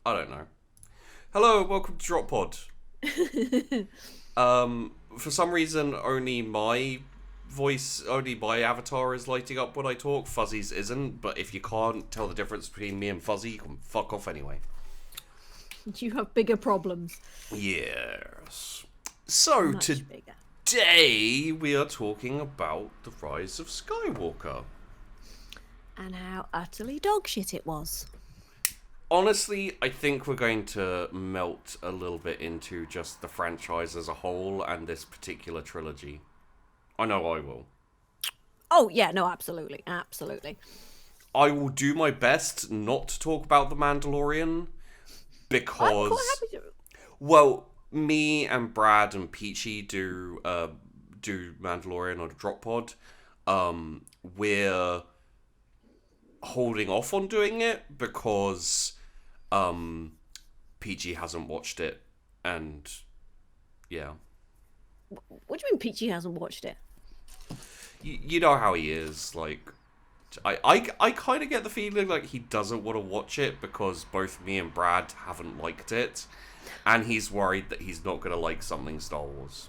I don't know. Hello, welcome to Droppod. For some reason, only my avatar is lighting up when I talk. Fuzzy's isn't, but if you can't tell the difference between me and Fuzzy, you can fuck off anyway. You have bigger problems. Yes. So, Much bigger. today we are talking about the rise of Skywalker. And how utterly dogshit it was. Honestly, I think we're going to melt a little bit into just the franchise as a whole and this particular trilogy. I know I will. Oh, yeah, no, absolutely. Absolutely. I will do my best not to talk about The Mandalorian because... I'm quite happy to. Well, me and Brad and Peachy do Mandalorian on Droppod. We're holding off on doing it because Peachy hasn't watched it, and yeah. What do you mean Peachy hasn't watched it? You know how he is, like... I kind of get the feeling like he doesn't want to watch it because both me and Brad haven't liked it, and he's worried that he's not going to like something Star Wars.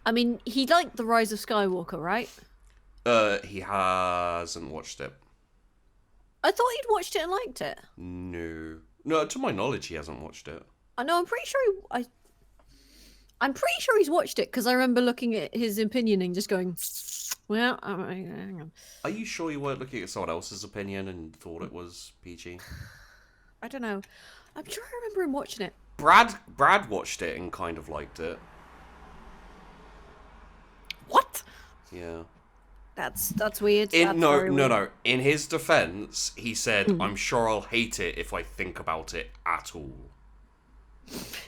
I mean, he liked The Rise of Skywalker, right? He hasn't watched it. I thought he'd watched it and liked it. No, to my knowledge, he hasn't watched it. I know, I'm pretty sure I'm pretty sure he's watched it because I remember looking at his opinion and just going, well, hang on. Are you sure you weren't looking at someone else's opinion and thought it was peachy? I don't know. I'm sure I remember him watching it. Brad watched it and kind of liked it. What? Yeah. That's weird. No. In his defense, he said, "I'm sure I'll hate it if I think about it at all."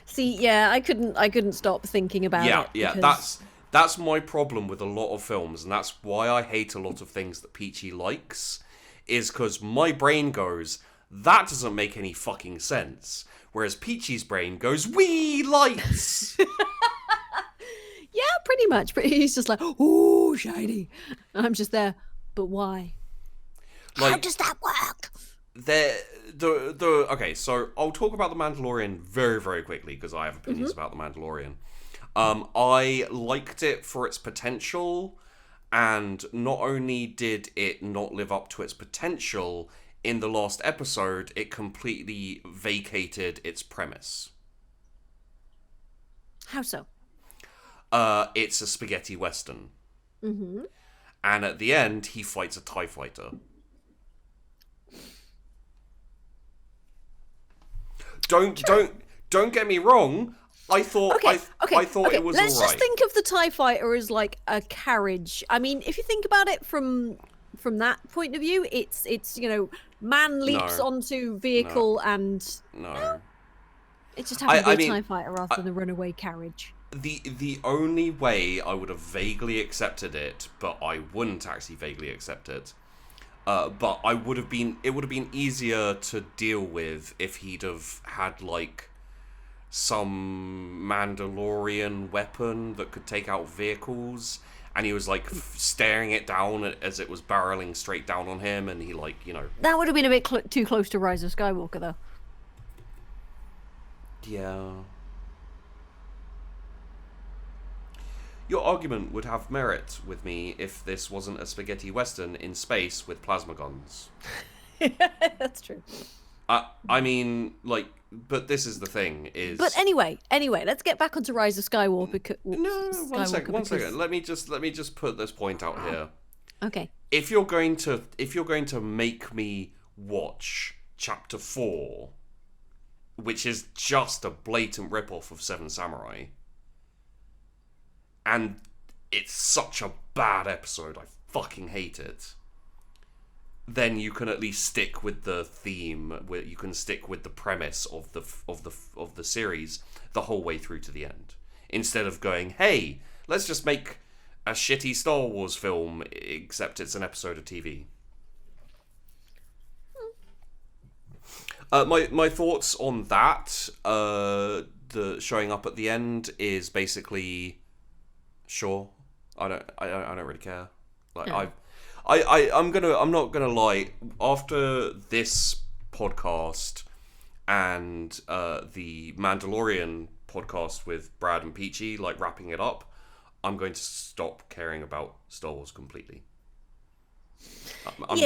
See, yeah, I couldn't stop thinking about it. Yeah, because... that's my problem with a lot of films, and that's why I hate a lot of things that Peachy likes, is because my brain goes, that doesn't make any fucking sense, whereas Peachy's brain goes, wee lights. Yeah, pretty much. But he's just like, ooh, shiny. And I'm just there. But why? Like, how does that work? Okay, so I'll talk about The Mandalorian very, very quickly because I have opinions about The Mandalorian. I liked it for its potential, and not only did it not live up to its potential, in the last episode, it completely vacated its premise. How so? It's a spaghetti western. Mm-hmm. And at the end, he fights a TIE fighter. Don't get me wrong. I thought it was alright. Let's just think of the TIE fighter as like a carriage. I mean, if you think about it from that point of view, it's man leaps onto vehicle and it's just having to be a TIE fighter rather than a runaway carriage. The only way I would have vaguely accepted it, but I wouldn't actually vaguely accept it. But it would have been easier to deal with if he'd have had like some Mandalorian weapon that could take out vehicles, and he was like staring it down as it was barreling straight down on him, and he that would have been a bit too close to Rise of Skywalker, though. Yeah. Your argument would have merit with me if this wasn't a spaghetti western in space with plasma guns. That's true. I mean, like, but this is the thing, is... But anyway, let's get back onto Rise of Skywalker. One second. Let me just put this point out here. Okay. If you're going to make me watch Chapter 4, which is just a blatant rip-off of Seven Samurai, and it's such a bad episode, I fucking hate it, then you can at least stick with the theme, where you can stick with the premise of the series the whole way through to the end, instead of going, hey, let's just make a shitty Star Wars film except it's an episode of TV. My thoughts on that, the showing up at the end, is basically, sure, I don't really care. Like, Yeah. I'm not gonna lie. After this podcast, and the Mandalorian podcast with Brad and Peachy, like wrapping it up, I'm going to stop caring about Star Wars completely. I'm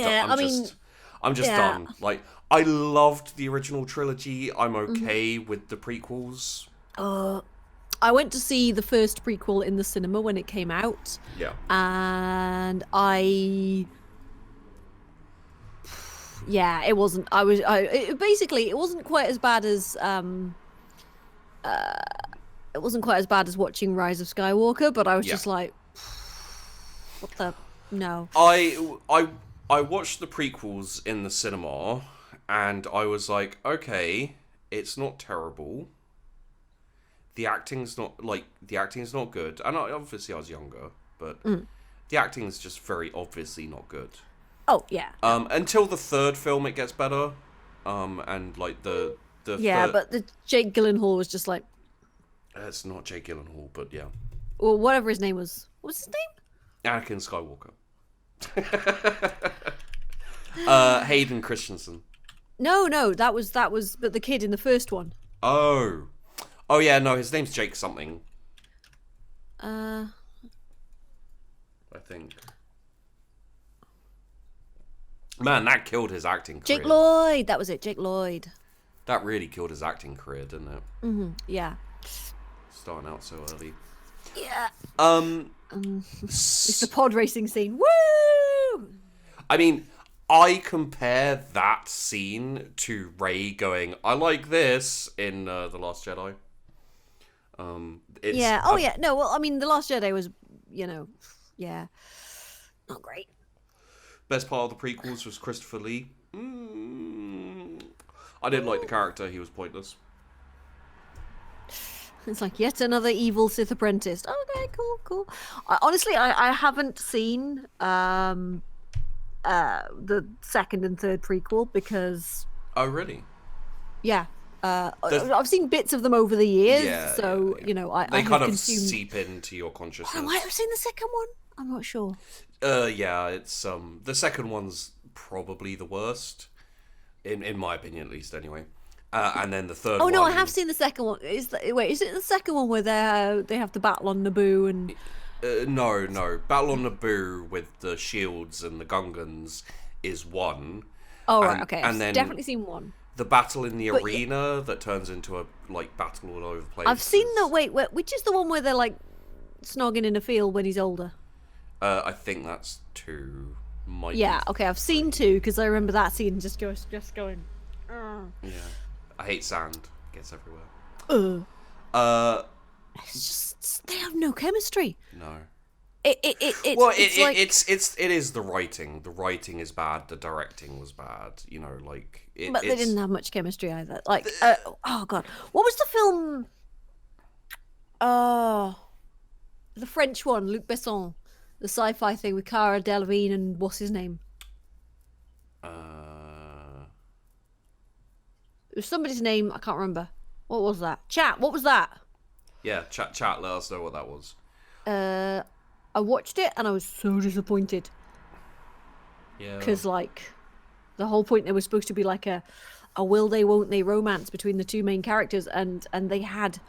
just done. Like, I loved the original trilogy. I'm okay with the prequels. I went to see the first prequel in the cinema when it came out. Yeah. And it wasn't. It wasn't quite as bad as it wasn't quite as bad as watching Rise of Skywalker, but I was just like, what the no. I watched the prequels in the cinema, and I was like, okay, it's not terrible. The acting's not good, and obviously I was younger, but the acting's just very obviously not good. Oh yeah. Until the third film, it gets better. And like the but the Jake Gyllenhaal was just like. It's not Jake Gyllenhaal, but yeah. Or whatever his name was. What was his name? Anakin Skywalker. Hayden Christensen. No, that was but the kid in the first one. Oh yeah, no, his name's Jake something. I think. Man, that killed his acting career. Jake Lloyd, that was it, Jake Lloyd. That really killed his acting career, didn't it? Mm-hmm. Yeah. Starting out so early. Yeah. It's the pod racing scene. Woo! I mean, I compare that scene to Rey going, "I like this" in The Last Jedi. No, well, I mean, The Last Jedi was, not great. Best part of the prequels was Christopher Lee. I didn't like the character. He was pointless. It's like yet another evil Sith apprentice. Okay, cool. Honestly, I haven't seen the second and third prequel because. Oh really? Yeah. I've seen bits of them over the years, yeah. I kind of consumed... seep into your consciousness. I might have seen the second one. I'm not sure. Yeah, it's the second one's probably the worst, in my opinion, at least. Anyway, and then the third. Oh one... no, I have seen the second one. Is it the second one where they have the battle on Naboo and? No, Battle on Naboo with the shields and the Gungans is one. Oh right, okay. And then definitely seen one. The battle in the arena that turns into a battle all over the place. I've seen the which is the one where they're like snogging in a field when he's older? I think that's 2. Okay, I've seen 2 because I remember that scene just going. Yeah, I hate sand. It gets everywhere. It's just they have no chemistry. No. It is the writing. The writing is bad. The directing was bad. But they didn't have much chemistry either. Like, oh god, what was the film? The French one, Luc Besson, the sci-fi thing with Cara Delevingne and what's his name? It was somebody's name. I can't remember. What was that? Chat. What was that? Yeah, chat. Let us know what that was. I watched it and I was so disappointed. Yeah. Because the whole point there was supposed to be like a will they won't they romance between the two main characters, and they had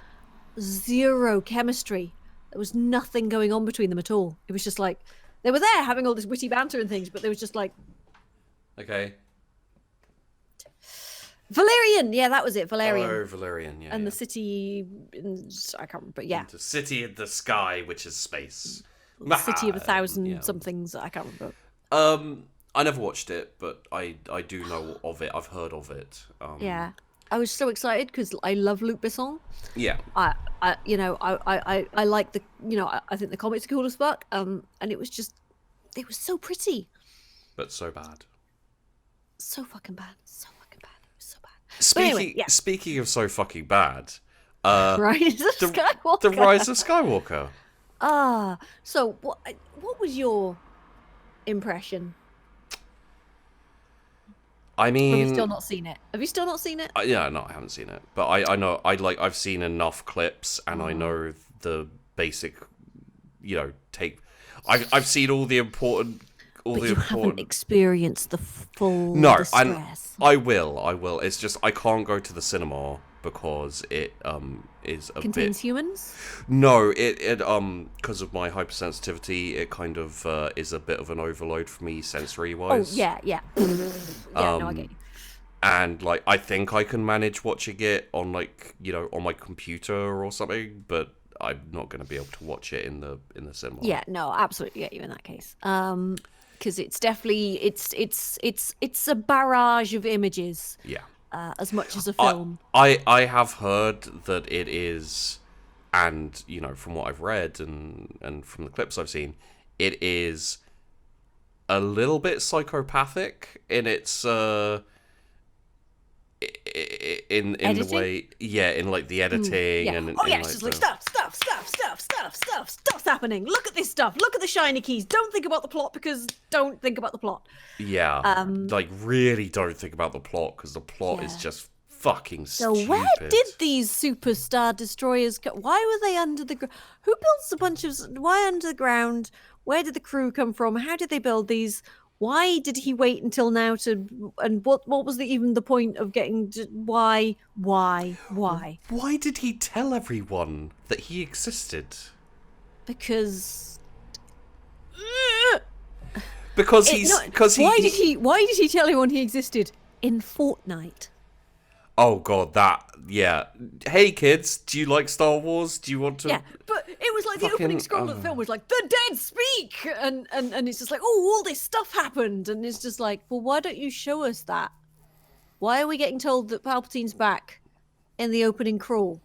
zero chemistry. There was nothing going on between them at all. It was just like they were there having all this witty banter and things, but there was just like. Okay. Valerian, yeah, that was it. Valerian. Oh, Valerian, yeah. And the city, I can't remember, but yeah. The city in the sky, which is space. The city of 1,000 somethings, I can't remember. I never watched it, but I do know of it. I've heard of it. Yeah, I was so excited because I love Luc Besson. Yeah. I like the, I think the comics are cool as fuck. And it was so pretty. But so bad. So fucking bad. So fucking bad. It was so bad. Speaking of so fucking bad, Rise of Skywalker. The Rise of Skywalker. So what was your impression? I mean, have you still not seen it? Yeah, no, I haven't seen it, but I know I've seen enough clips, and I know the basic, take. I've seen all the important all but the you important... haven't experienced the full No, distress. I will. It's just I can't go to the cinema because it is a Contains bit... humans? No, it because of my hypersensitivity, it kind of is a bit of an overload for me sensory wise. Oh, yeah. Yeah, no, I get you. And like I think I can manage watching it on like, on my computer or something, but I'm not going to be able to watch it in the cinema. Yeah, no, absolutely get you in that case. Because it's definitely it's a barrage of images. Yeah. As much as a film. I have heard that it is, and from what I've read and from the clips I've seen, it is a little bit psychopathic in its in editing? the way, in like the editing Yeah. and It's just like stuff's happening. Look at this stuff. Look at the shiny keys. Don't think about the plot because don't think about the plot. Yeah, like really don't think about the plot because the plot is just fucking so stupid. Where did these superstar destroyers go? Why were they under the ground? Who builds a bunch of... Why under the ground? Where did the crew come from? How did they build these? Why did he wait until now to... And what was even the point of getting... Why? Why did he tell everyone that he existed? Because why did he tell everyone he existed in Fortnite? Oh god, hey kids, do you like Star Wars? Do you want to... Yeah, but it was like the opening scroll of the film was like, the dead speak! And it's just like, all this stuff happened. And it's just like, well, why don't you show us that? Why are we getting told that Palpatine's back in the opening crawl?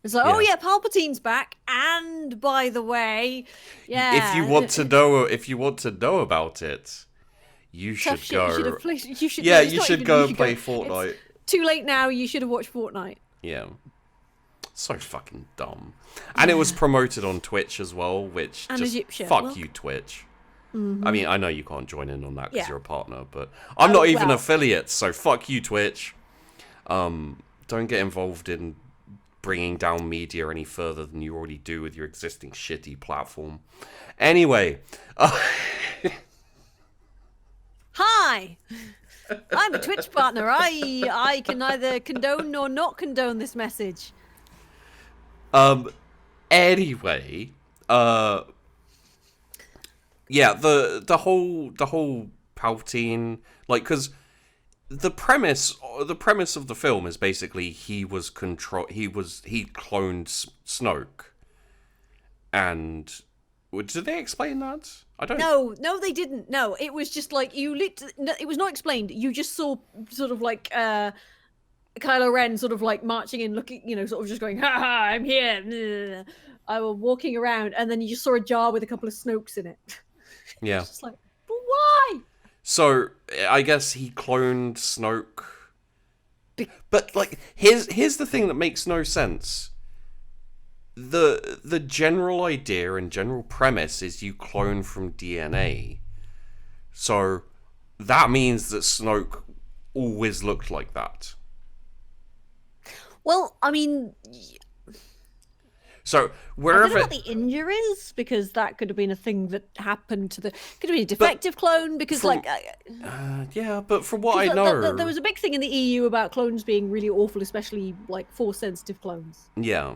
It's like, Palpatine's back, and by the way, if you want to know about it, you should go. You should go and play Fortnite. It's too late now. You should have watched Fortnite. Yeah, so fucking dumb. And it was promoted on Twitch as well, which and just fuck you, Twitch. Mm-hmm. I mean, I know you can't join in on that because you're a partner, but I'm not even affiliate, so fuck you, Twitch. Don't get involved in bringing down media any further than you already do with your existing shitty platform. Anyway. Hi! I'm a Twitch partner. I can neither condone nor not condone this message. Anyway, the whole Palpatine, like, because the premise of the film is basically he cloned Snoke, and did they explain that? I don't. No, they didn't. No, it was just like it was not explained. You just saw sort of like Kylo Ren sort of like marching in, looking, sort of just going, "Ha ha, I'm here." I was walking around, and then you just saw a jar with a couple of Snokes in it. Yeah. Just like, but why? So I guess he cloned Snoke. But like, here's the thing that makes no sense. The general idea and general premise is you clone from DNA. So that means that Snoke always looked like that. Well, I mean, so wherever I don't know what the injuries, because that could have been a thing that happened to could have been a defective clone, because but from what I know, there was a big thing in the EU about clones being really awful, especially like Force sensitive clones. Yeah.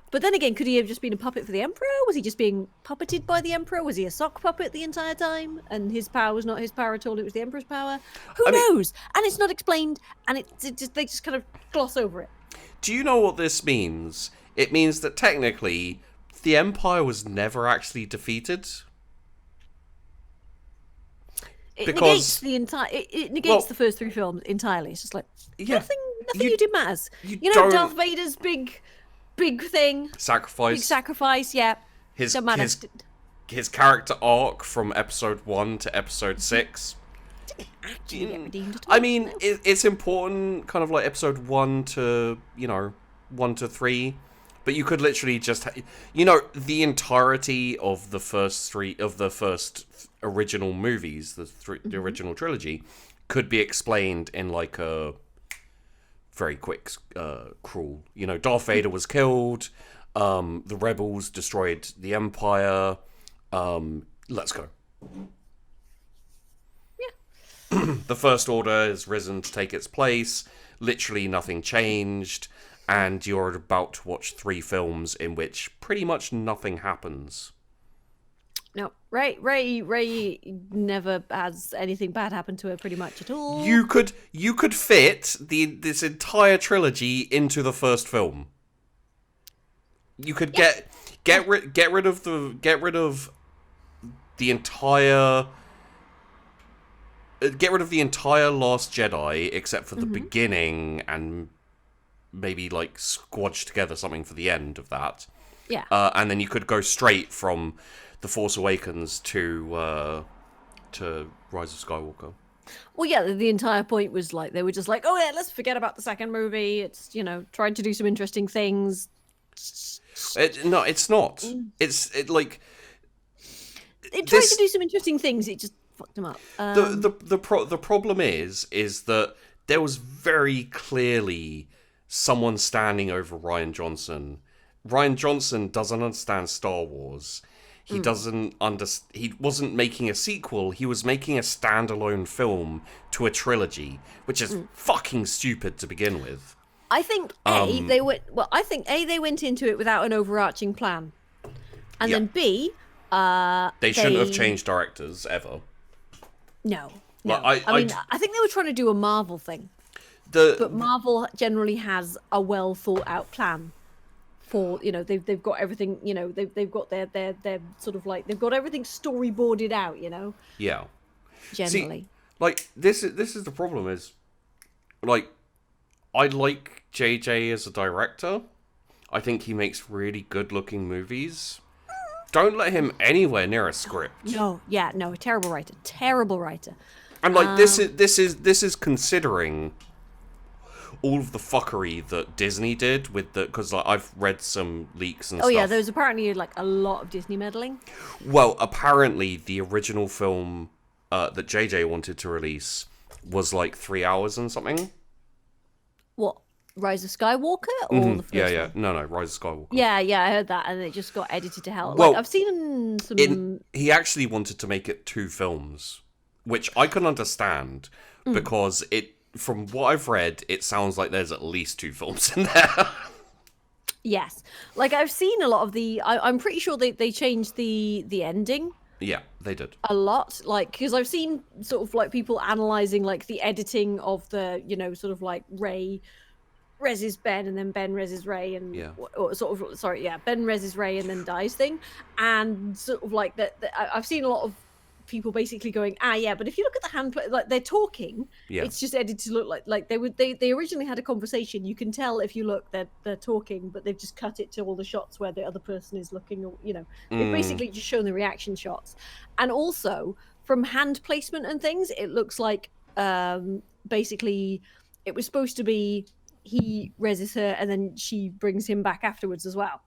But then again, could he have just been a puppet for the Emperor? Was he just being puppeted by the Emperor? Was he a sock puppet the entire time? And his power was not his power at all, it was the Emperor's power? Who knows? And it's not explained, and they just kind of gloss over it. Do you know what this means? It means that technically, the Empire was never actually defeated. It negates the entire. It negates the first three films entirely. It's just like nothing you did matters. Darth Vader's big thing. Sacrifice. Big sacrifice. Yeah. His character arc from episode 1 to episode 6. Actually get redeemed at all. I mean, it's important, kind of like episode 1 to 1 to 3. But you could literally just, the entirety of the first original movies, the original trilogy, could be explained in like a very quick crawl. Darth Vader was killed. The rebels destroyed the Empire. Let's go. the First Order has risen to take its place. Literally nothing changed, and you're about to watch 3 films in which pretty much nothing happens. No, Ray never has anything bad happen to her pretty much at all. You could fit this entire trilogy into the first film. You could get rid of the entire Last Jedi except for the beginning, and maybe like squodge together something for the end of that. Yeah. And then you could go straight from The Force Awakens to Rise of Skywalker. Well, yeah, the entire point was like they were just like, oh yeah, let's forget about the second movie. It's trying to do some interesting things. No, it's not. It tried to do some interesting things. It just fucked them up. The problem is that there was very clearly someone standing over Rian Johnson. Rian Johnson doesn't understand Star Wars. He doesn't He wasn't making a sequel. He was making a standalone film to a trilogy, which is fucking stupid to begin with. I think they went into it without an overarching plan, and then B, they shouldn't have changed directors ever. No. Like, I mean, I think they were trying to do a Marvel thing, but Marvel generally has a well thought out plan. For they've got everything. They've got their sort of like they've got everything storyboarded out. Yeah. Generally. See, like this is the problem is, like, I like JJ as a director. I think he makes really good looking movies. Don't let him anywhere near a script. No, terrible writer. And like this is considering all of the fuckery that Disney did with because like I've read some leaks and stuff. Oh yeah, there was apparently like a lot of Disney meddling. Well, apparently the original film that JJ wanted to release was like 3 hours and something. What? Rise of Skywalker or the first one? No, Rise of Skywalker. Yeah, I heard that, and it just got edited to hell. Well, like, I've seen some. He actually wanted to make it 2 films, which I can understand because from what I've read, it sounds like there's at least 2 films in there. Yes, like I've seen a lot of the. I'm pretty sure they changed the ending. Yeah, they did a lot, like because I've seen sort of like people analyzing like the editing of the sort of like Rey reses Ben and then Ben reses Rey and Ben reses Rey and then dies thing, and sort of like that. I've seen a lot of people basically going, but if you look at the hand, like they're talking, it's just edited to look like they originally had a conversation. You can tell if you look they're talking, but they've just cut it to all the shots where the other person is looking, or they've basically just shown the reaction shots. And also from hand placement and things, it looks like basically it was supposed to be he reses her and then she brings him back afterwards as well.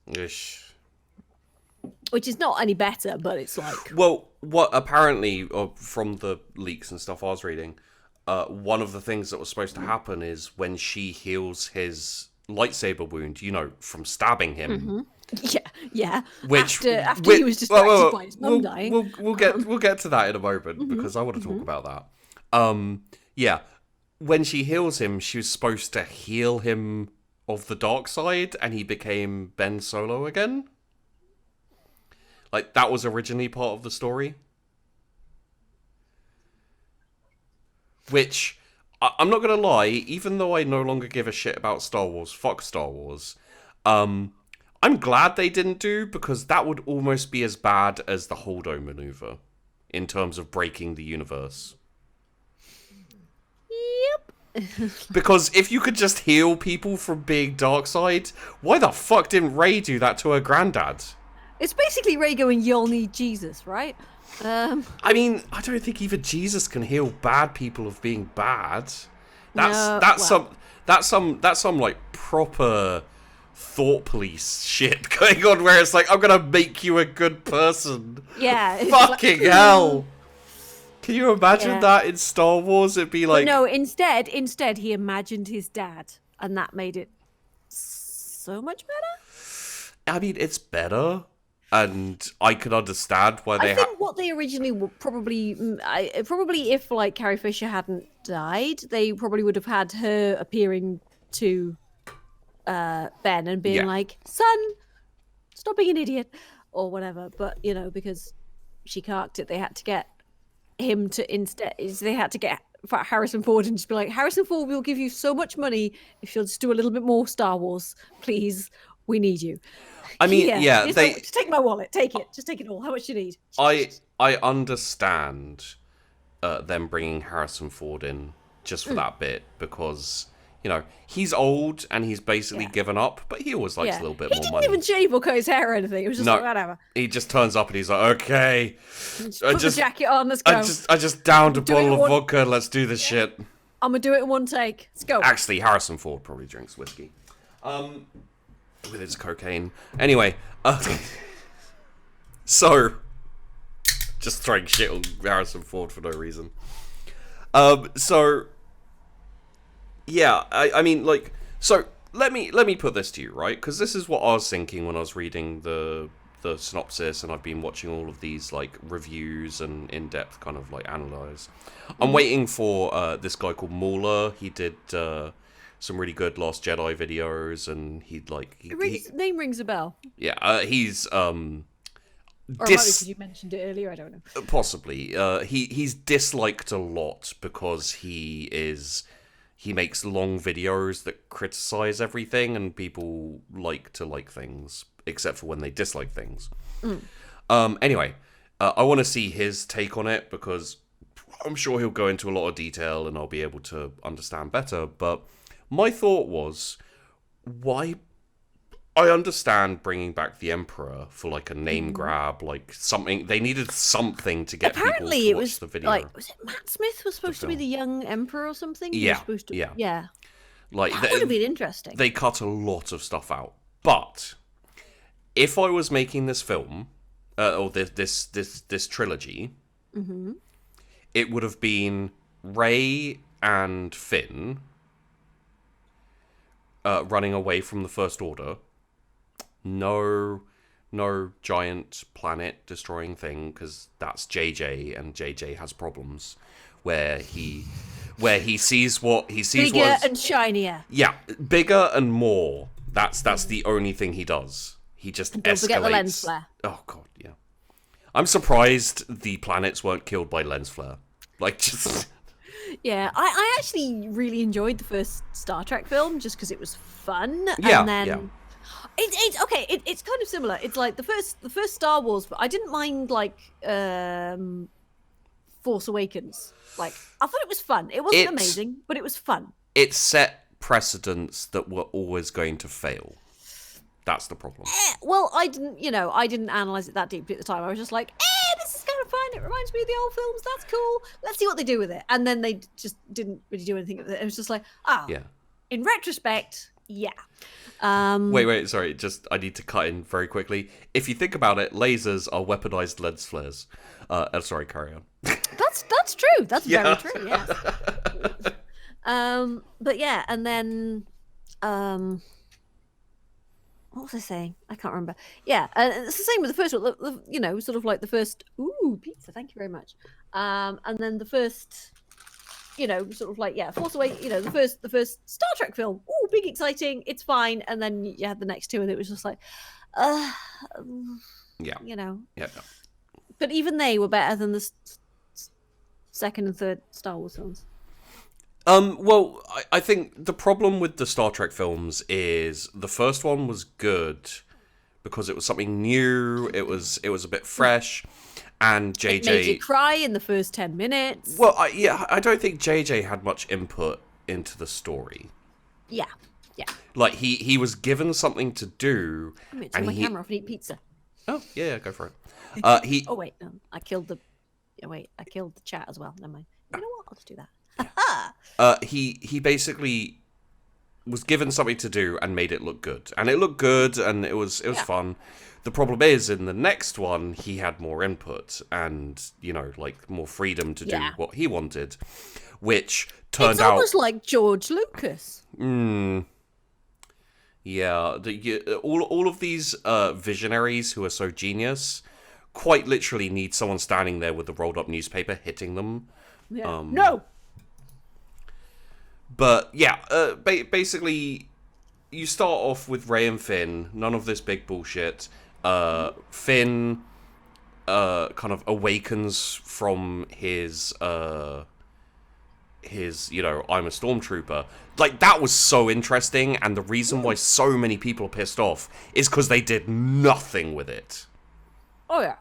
Ish. Which is not any better, but it's like... Well, what apparently, from the leaks and stuff I was reading, one of the things that was supposed to happen is when she heals his lightsaber wound, from stabbing him. Yeah. Which after he was distracted by his mum dying. We'll get to that in a moment, because I want to talk about that. When she heals him, she was supposed to heal him of the dark side, and he became Ben Solo again. Like, that was originally part of the story. Which, I'm not going to lie, even though I no longer give a shit about Star Wars, fuck Star Wars, I'm glad they didn't do, because that would almost be as bad as the Holdo maneuver, in terms of breaking the universe. Yep. Because if you could just heal people from being Darkseid, why the fuck didn't Rey do that to her granddad? It's basically Rey going, "You'll need Jesus," right? I mean, I don't think even Jesus can heal bad people of being bad. That's some like proper thought police shit going on, where it's like, I'm gonna make you a good person. Yeah. Fucking hell. Can you imagine that in Star Wars? It'd be like... But no, instead he imagined his dad, and that made it so much better. I mean, it's better. And I could understand why they. I think what they originally were probably if like Carrie Fisher hadn't died, they probably would have had her appearing to Ben and being like, "Son, stop being an idiot," or whatever. But because she carked it, they had to get him to instead. They had to get Harrison Ford and just be like, "Harrison Ford, we'll give you so much money if you'll just do a little bit more Star Wars, please. We need you." I mean, just take my wallet. Take it. Just take it all. How much do you need? I understand them bringing Harrison Ford in just for that bit because he's old and he's basically given up, but he always likes a little bit more money. He didn't even shave or cut his hair or anything. It was just like whatever. He just turns up and he's like, okay, put the jacket on. Let's go. I just downed a bottle of vodka. Let's do this shit. I'm gonna do it in one take. Let's go. Actually, Harrison Ford probably drinks whiskey. With his cocaine. Anyway, so just throwing shit on Harrison Ford for no reason. So yeah, I mean, like, so let me put this to you, right? Because this is what I was thinking when I was reading the synopsis, and I've been watching all of these like reviews and in-depth kind of like analyze. I'm waiting for this guy called Mauler. He did some really good Last Jedi videos, and name rings a bell. Yeah, he's or because you mentioned it earlier, I don't know. Possibly. He's disliked a lot because he makes long videos that criticize everything, and people like to like things, except for when they dislike things. Anyway, I want to see his take on it, because I'm sure he'll go into a lot of detail, and I'll be able to understand better, but my thought was, why? I understand bringing back the Emperor for like a name grab, like something. They needed something to get people to watch the video. Like, was it Matt Smith was supposed to be the young Emperor or something? Yeah, yeah. Like that would have been interesting. They cut a lot of stuff out. But if I was making this film, or this trilogy, it would have been Rey and Finn running away from the First Order. No giant planet destroying thing, because that's JJ, and JJ has problems where he sees what he sees. Bigger and shinier. Yeah, bigger and more. That's the only thing he does. He just escalates. Don't forget the lens flare. Oh god, yeah. I'm surprised the planets weren't killed by lens flare. Like, just. Yeah, I actually really enjoyed the first Star Trek film just because it was fun. Yeah, and then yeah. It's kind of similar. It's like the first Star Wars, but I didn't mind like Force Awakens. Like, I thought it was fun. It wasn't amazing, but it was fun. It set precedents that were always going to fail. That's the problem. Well, I didn't analyze it that deeply at the time. I was just like, this is kind of fun. It reminds me of the old films. That's cool. Let's see what they do with it. And then they just didn't really do anything with it. It was just like, yeah. In retrospect, yeah. Wait, sorry. I need to cut in very quickly. If you think about it, lasers are weaponized lens flares. Sorry, carry on. That's true. That's very true. Yes. But yeah, and then what was I saying? I can't remember. Yeah, it's the same with the first one. Sort of like the first. Ooh, pizza! Thank you very much. And then the first, sort of like Force Awakens. The first Star Trek film. Ooh, big, exciting. It's fine. And then you had the next two, and it was just like, Yeah. Yeah. But even they were better than the second and third Star Wars films. Well, I think the problem with the Star Trek films is the first one was good because it was something new. It was a bit fresh, and JJ it made you cry in the first 10 minutes. Well, I don't think JJ had much input into the story. Yeah. Like he was given something to do, I'm going to turn my camera off and eat pizza. Oh yeah, go for it. Oh wait, no, I killed the chat as well. Never mind. You know what? I'll just do that. He basically was given something to do and made it look good, and it looked good, and it was fun. The problem is, in the next one, he had more input and like more freedom to do what he wanted, which turned out almost like George Lucas. Yeah, all of these visionaries who are so genius quite literally need someone standing there with the rolled up newspaper hitting them. Yeah. No. But yeah, basically, you start off with Rey and Finn. None of this big bullshit. Finn kind of awakens from his I'm a stormtrooper. Like, that was so interesting, and the reason why so many people are pissed off is because they did nothing with it. Oh yeah.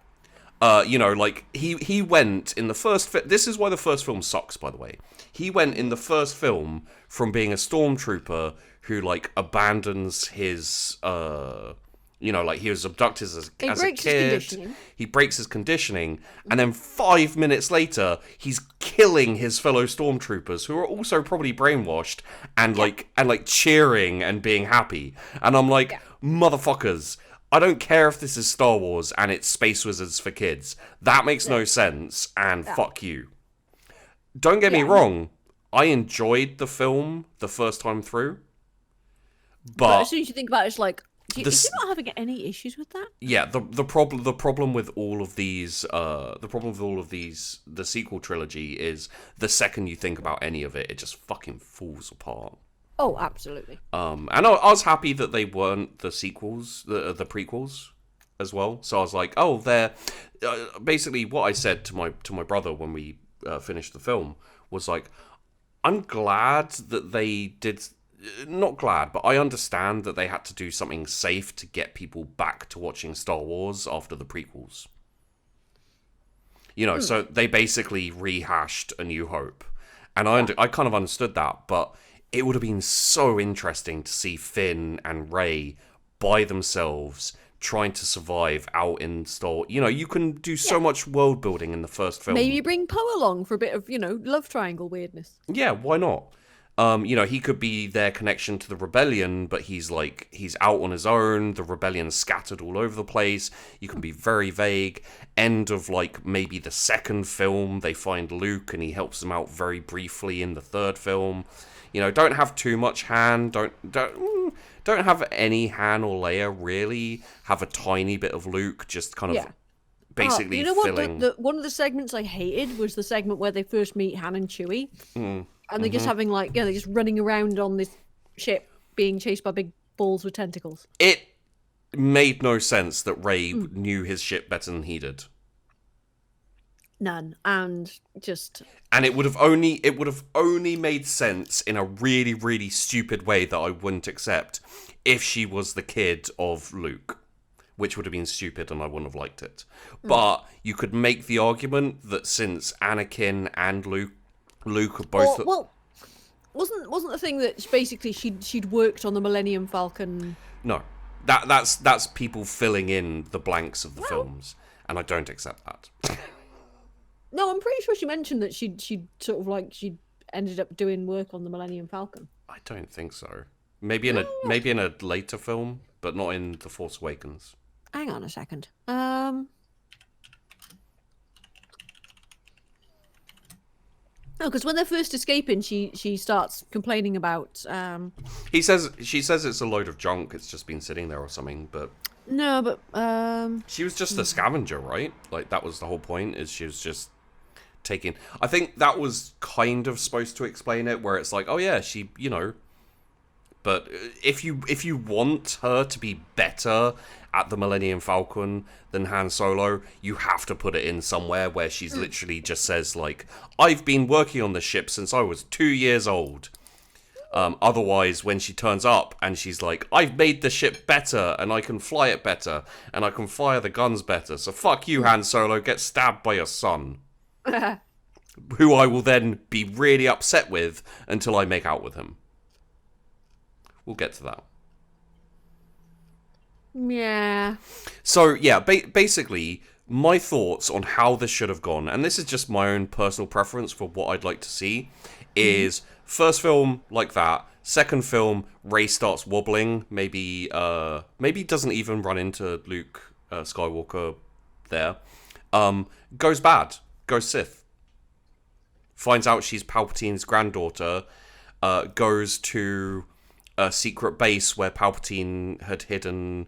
Like, he went in the first this is why the first film sucks, by the way. He went in the first film from being a stormtrooper who, like, abandons his like, he was abducted as a kid. He breaks his conditioning, and then 5 minutes later, he's killing his fellow stormtroopers, who are also probably brainwashed and like cheering and being happy. And I'm like, motherfuckers, I don't care if this is Star Wars and it's Space Wizards for kids. That makes no sense, and fuck you. Don't get me wrong, I enjoyed the film the first time through, but as soon as you think about it, it's like, are you not having any issues with that? Yeah, the problem with all of these the sequel trilogy is the second you think about any of it, it just fucking falls apart. Oh, absolutely. And I was happy that they weren't the sequels, the prequels as well. So I was like, oh, they're basically what I said to my brother when we finished the film was like, I'm glad that they did. Not glad, but I understand that they had to do something safe to get people back to watching Star Wars after the prequels. So they basically rehashed A New Hope. And I kind of understood that, but it would have been so interesting to see Finn and Rey by themselves trying to survive out in Star. You can do so much world building in the first film. Maybe bring Poe along for a bit of, love triangle weirdness. Yeah, why not? He could be their connection to the rebellion, but he's out on his own. The rebellion's scattered all over the place. You can be very vague. End of, like, maybe the second film, they find Luke and he helps them out very briefly in the third film. Don't have too much Han. Don't have any Han or Leia, really. Have a tiny bit of Luke, just kind of basically filling. What? One of the segments I hated was the segment where they first meet Han and Chewie. And they're just having, like, they're just running around on this ship being chased by big balls with tentacles. It made no sense that Rey knew his ship better than he did. None. And it would have only made sense in a really, really stupid way that I wouldn't accept if she was the kid of Luke, which would have been stupid and I wouldn't have liked it. But you could make the argument that since Anakin and Luke are both. Well, wasn't the thing that basically she'd worked on the Millennium Falcon? No, that's people filling in the blanks of the films, and I don't accept that. No, I'm pretty sure she mentioned that she ended up doing work on the Millennium Falcon. I don't think so. Maybe in a later film, but not in The Force Awakens. Hang on a second. No, because when they're first escaping, she starts complaining about. She says it's a load of junk. It's just been sitting there or something. But no, but she was just a scavenger, right? Like, that was the whole point. Is she was just taking. I think that was kind of supposed to explain it, where it's like, oh yeah, she, But if you want her to be better at the Millennium Falcon than Han Solo, you have to put it in somewhere where she's literally just says, like, I've been working on the ship since I was 2 years old. Otherwise, when she turns up and she's like, I've made the ship better and I can fly it better and I can fire the guns better, so fuck you, Han Solo, get stabbed by your son. Who I will then be really upset with until I make out with him. We'll get to that. Yeah. So, yeah, basically, my thoughts on how this should have gone, and this is just my own personal preference for what I'd like to see, is first film like that, second film, Rey starts wobbling, maybe doesn't even run into Luke Skywalker there, goes bad, goes Sith, finds out she's Palpatine's granddaughter, goes to a secret base where Palpatine had hidden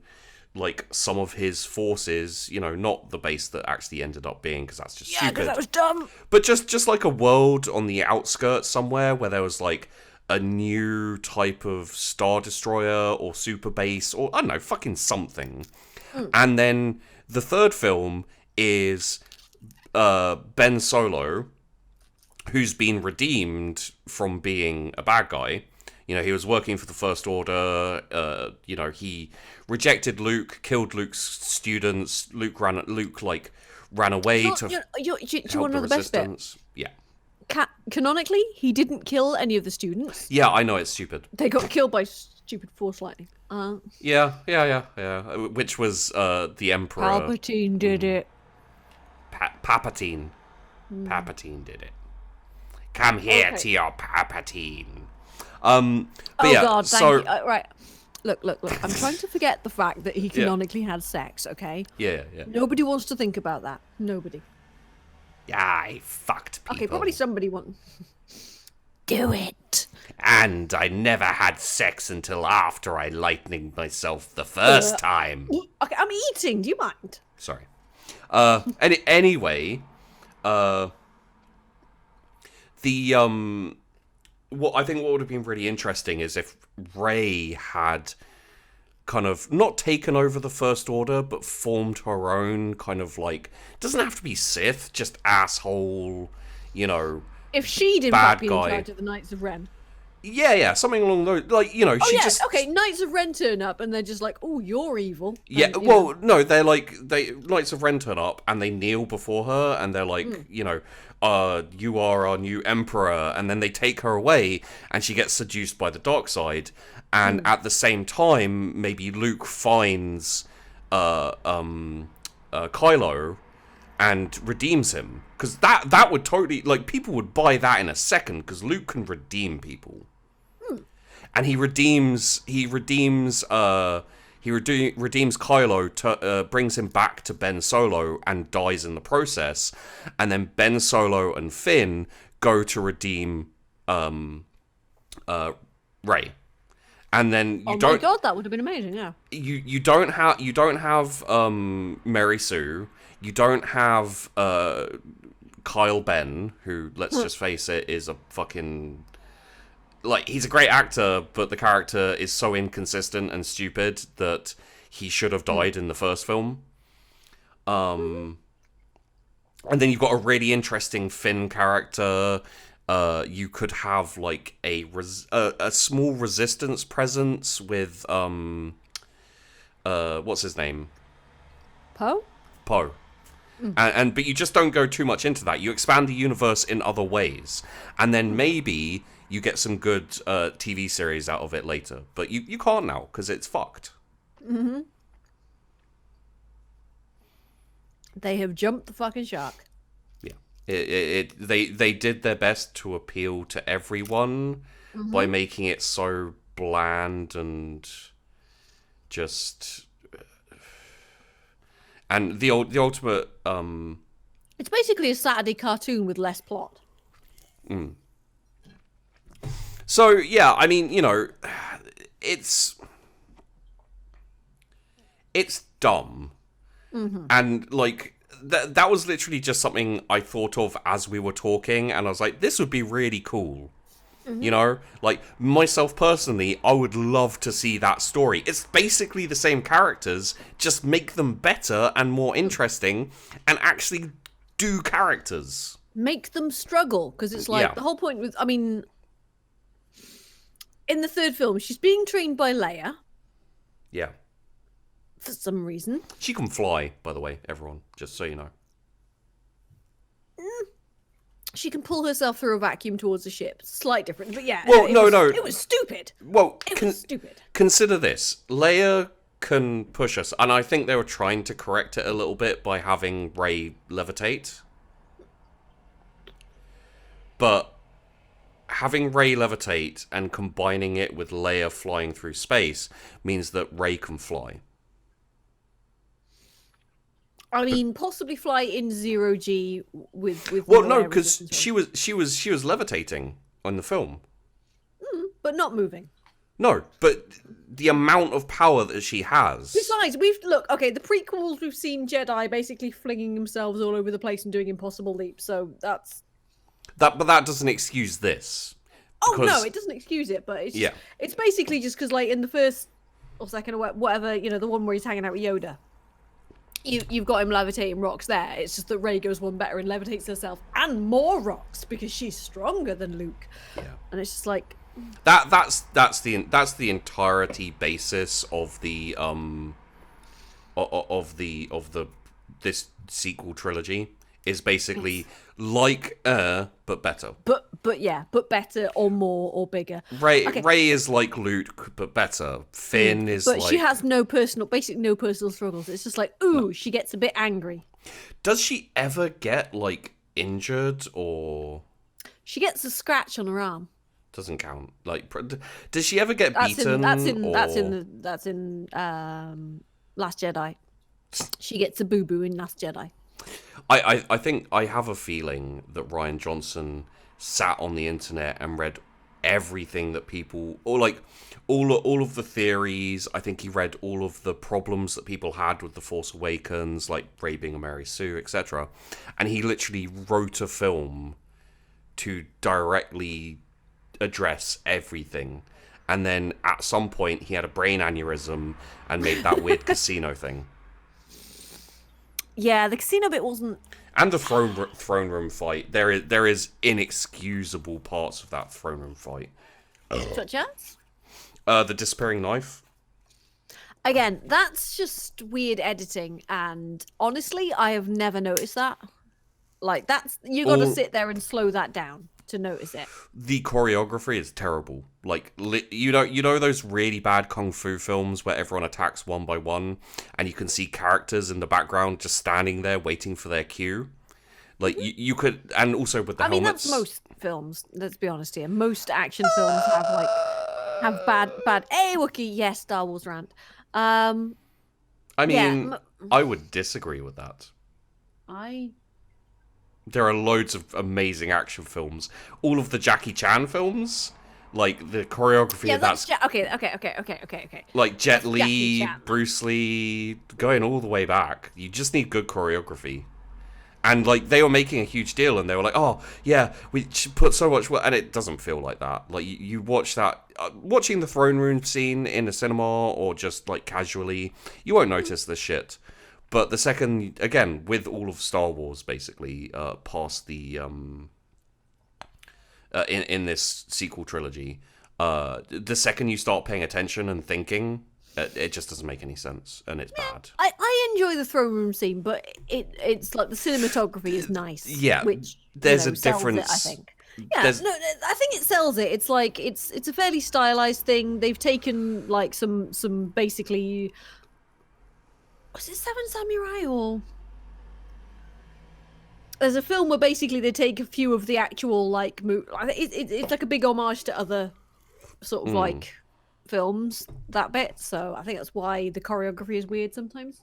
like some of his forces, you know, not the base that actually ended up being, because that's just stupid. because that was dumb. But just like a world on the outskirts somewhere where there was like a new type of Star Destroyer or super base or I don't know, fucking something. And then the third film is Ben Solo, who's been redeemed from being a bad guy. You know, he was working for the First Order. You know, he rejected Luke, killed Luke's students. Luke ran away to do you want to help know the the best bit? Resistance. Yeah. Canonically, he didn't kill any of the students. Yeah, I know it's stupid. They got killed by stupid Force lightning. Yeah. Which was the Emperor. Palpatine did it. Palpatine. Palpatine did it. Come here to your Palpatine. But yeah, God, thank you. Right. Look. I'm trying to forget the fact that he canonically had sex, okay? Yeah. Nobody wants to think about that. Nobody. Yeah, I fucked people. Okay, probably somebody wants. Do it. And I never had sex until after I lightninged myself the first time. Okay, I'm eating. Do you mind? Sorry. Anyway, what would have been really interesting is if Rey had kind of not taken over the First Order, but formed her own kind of like, doesn't have to be Sith, just asshole, you know. If she'd in fact been in charge of the Knights of Ren. Yeah, something along those, like, you know, okay, Knights of Ren turn up and they're just like, oh, you're evil. Yeah, and, well, no, Knights of Ren turn up and they kneel before her and they're like, you know, you are our new emperor, and then they take her away and she gets seduced by the dark side, and at the same time, maybe Luke finds Kylo and redeems him, because that would totally, like, people would buy that in a second, because Luke can redeem people. And he redeems Kylo, brings him back to Ben Solo, and dies in the process. And then Ben Solo and Finn go to redeem Rey. And then you don't. Oh my god, that would have been amazing. Yeah. You don't have Mary Sue. You don't have Kyle Ben, who, let's just face it, is a fucking. Like, he's a great actor, but the character is so inconsistent and stupid that he should have died in the first film. And then you've got a really interesting Finn character. You could have, like, a small resistance presence with, what's his name? Poe? Poe. But you just don't go too much into that. You expand the universe in other ways. And then maybe you get some good TV series out of it later. But you can't now, because it's fucked. Mm-hmm. They have jumped the fucking shark. Yeah. They did their best to appeal to everyone by making it so bland and just... And the ultimate... It's basically a Saturday cartoon with less plot. So, yeah, I mean, you know, it's dumb. And, like, that was literally just something I thought of as we were talking, and I was like, this would be really cool. You know? Like, myself personally, I would love to see that story. It's basically the same characters, just make them better and more interesting, and actually do characters. Make them struggle, because it's like, the whole point with, I mean... In the third film, she's being trained by Leia. Yeah. For some reason. She can fly, by the way, everyone, just so you know. She can pull herself through a vacuum towards a ship. Slight difference, but yeah. Well, no. It was stupid. Well, it was stupid. Consider this. Leia can push us, and I think they were trying to correct it a little bit by having Rey levitate. But having Rey levitate and combining it with Leia flying through space means that Rey can fly. I mean, possibly fly in 0G with. Well, no, because she was levitating on the film, but not moving. No, but the amount of power that she has. Besides, the prequels, we've seen Jedi basically flinging themselves all over the place and doing impossible leaps, so that's... But that doesn't excuse this. Oh, no, it doesn't excuse it, but it's basically just because, like, in the first or second or whatever, the one where he's hanging out with Yoda, you've got him levitating rocks there. It's just that Rey goes one better and levitates herself and more rocks because she's stronger than Luke. Yeah. And it's just like... That's the entirety basis of the this sequel trilogy is basically but better. But better or more or bigger. Rey is like Luke but better. Finn is but she has no personal struggles. It's just like she gets a bit angry. Does she ever get like injured or? She gets a scratch on her arm. Doesn't count. Like, does she ever get beaten? That's in Last Jedi. She gets a boo-boo in Last Jedi. I think I have a feeling that Rian Johnson sat on the internet and read everything that people, or like all of the theories. I think he read all of the problems that people had with The Force Awakens, like Rey being a Mary Sue, etc. And he literally wrote a film to directly address everything, and then at some point he had a brain aneurysm and made that weird casino thing. Yeah, the casino bit wasn't. And the throne room fight. There is inexcusable parts of that throne room fight. Such as? The disappearing knife. Again, that's just weird editing, and honestly, I have never noticed that. Like, you got to sit there and slow that down to notice it. The choreography is terrible. Like, you know those really bad kung fu films where everyone attacks one by one, and you can see characters in the background just standing there waiting for their cue. Like, you could, and also with the helmets. I mean, that's most films. Let's be honest here. Most action films have bad. Hey, Wookiee, yes, Star Wars rant. I mean, I would disagree with that. There are loads of amazing action films. All of the Jackie Chan films, like the choreography. Yeah, okay. Like Jet Li, Bruce Lee, going all the way back. You just need good choreography. And like they were making a huge deal, and they were like, "Oh yeah, we should put so much work," and it doesn't feel like that. Like you watch that, watching the throne room scene in a cinema or just like casually, you won't notice this shit. But the second, again, with all of Star Wars, basically, past the in this sequel trilogy, the second you start paying attention and thinking, it just doesn't make any sense, and it's bad. I enjoy the throne room scene, but it's like the cinematography is nice. Yeah, which there's a difference. I think. Yeah, no, I think it sells it. It's like it's a fairly stylized thing. They've taken like some basically. Was it Seven Samurai or? There's a film where basically they take a few of the actual like it's like a big homage to other sort of like films, that bit. So I think that's why the choreography is weird sometimes.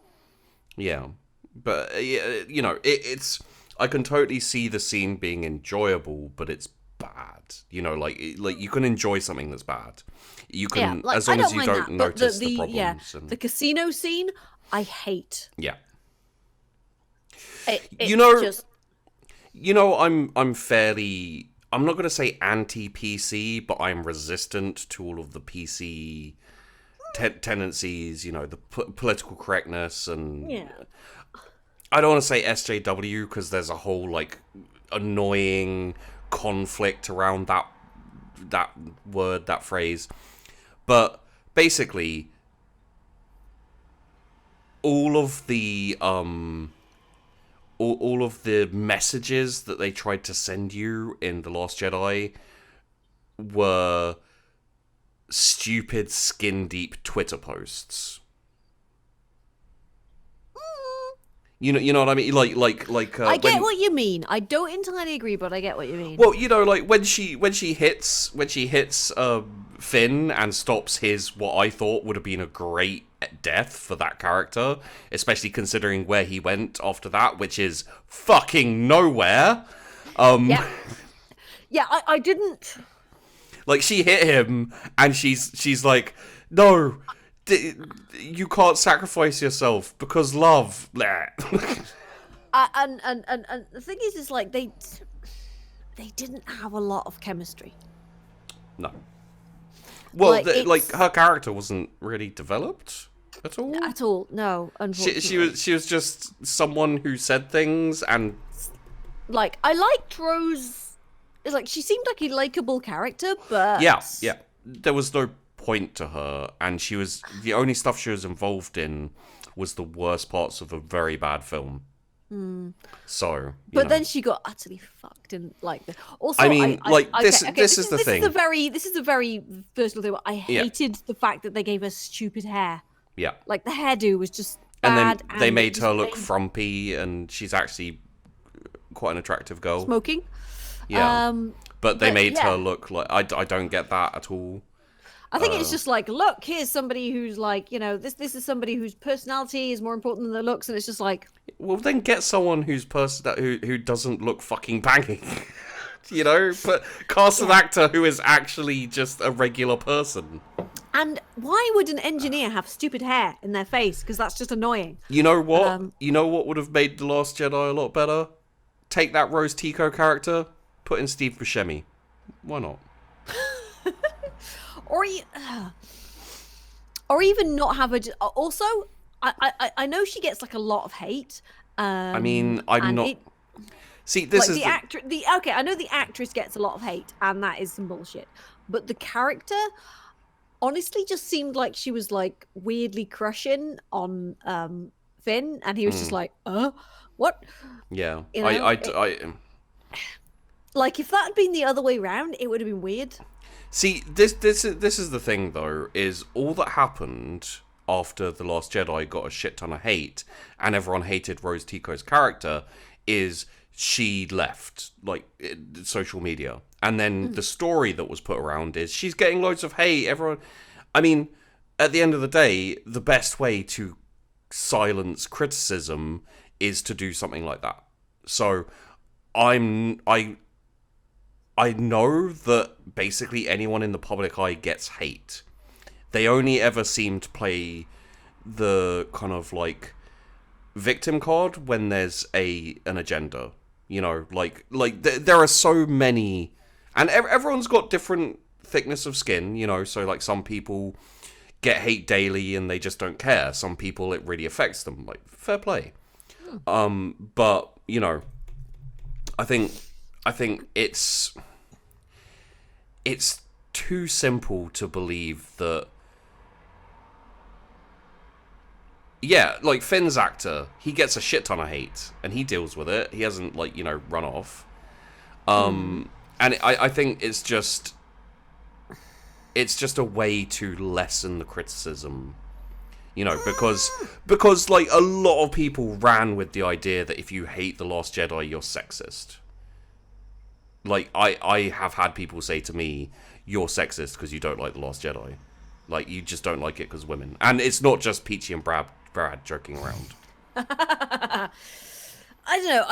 Yeah, but it's I can totally see the scene being enjoyable, but it's bad. Like you can enjoy something that's bad. You can as long as you don't notice the problems. Yeah, the casino scene. I hate. Yeah. I'm fairly. I'm not going to say anti-PC, but I'm resistant to all of the PC tendencies. The political correctness and. Yeah. I don't want to say SJW because there's a whole like annoying conflict around that word, that phrase, but basically. All of the messages that they tried to send you in The Last Jedi were stupid, skin-deep Twitter posts. You know what I mean? Like. I get what you mean. I don't entirely agree, but I get what you mean. Well, like when she hits Finn and stops his what I thought would have been a great death for that character, especially considering where he went after that, which is fucking nowhere. Yeah, I didn't. Like, she hit him, and she's like, no, you can't sacrifice yourself because love. And the thing is like they didn't have a lot of chemistry. No. Well, like her character wasn't really developed at all. At all, no. Unfortunately, she was just someone who said things, and like I liked Rose. It's like she seemed like a likable character, but yeah, there was no point to her, and she was the only stuff she was involved in was the worst parts of a very bad film. So, but then she got utterly fucked in like the. Also, I mean, this is the thing. This is a very personal thing. I hated the fact that they gave her stupid hair. Yeah, like the hairdo was just bad. And then they made her look frumpy, and she's actually quite an attractive girl. Smoking. Yeah, but they made her look like I don't get that at all. I think it's just like, look, here's somebody who's like, you know, this is somebody whose personality is more important than their looks, and it's just like, well, then get someone who doesn't look fucking banging, you know, but cast an actor who is actually just a regular person. And why would an engineer have stupid hair in their face? Because that's just annoying. You know what? You know what would have made The Last Jedi a lot better? Take that Rose Tico character, put in Steve Buscemi. Why not? Or even not have a. Also, I know she gets like a lot of hate. I mean, I'm not. See, this is the actress. Okay, I know the actress gets a lot of hate, and that is some bullshit. But the character, honestly, just seemed like she was like weirdly crushing on Finn, and he was just like, what? Yeah, you know, I like if that had been the other way around, it would have been weird. See, this is the thing though, is all that happened after The Last Jedi got a shit ton of hate, and everyone hated Rose Tico's character, is she left, like, social media. And then the story that was put around is she's getting loads of hate, everyone. I mean, at the end of the day, the best way to silence criticism is to do something like that. So, I know that basically anyone in the public eye gets hate. They only ever seem to play the kind of like victim card when there's an agenda. You know, like there are so many, and everyone's got different thickness of skin. You know, so like some people get hate daily and they just don't care. Some people it really affects them. Like, fair play. But you know, I think it's too simple to believe that. Yeah, like Finn's actor, he gets a shit ton of hate, and he deals with it. He hasn't, like, you know, run off. And I think it's just a way to lessen the criticism, you know, because like a lot of people ran with the idea that if you hate The Last Jedi, you're sexist. Like, I have had people say to me, you're sexist because you don't like The Last Jedi. Like, you just don't like it because women. And it's not just Peachy and Brad joking around. I don't know.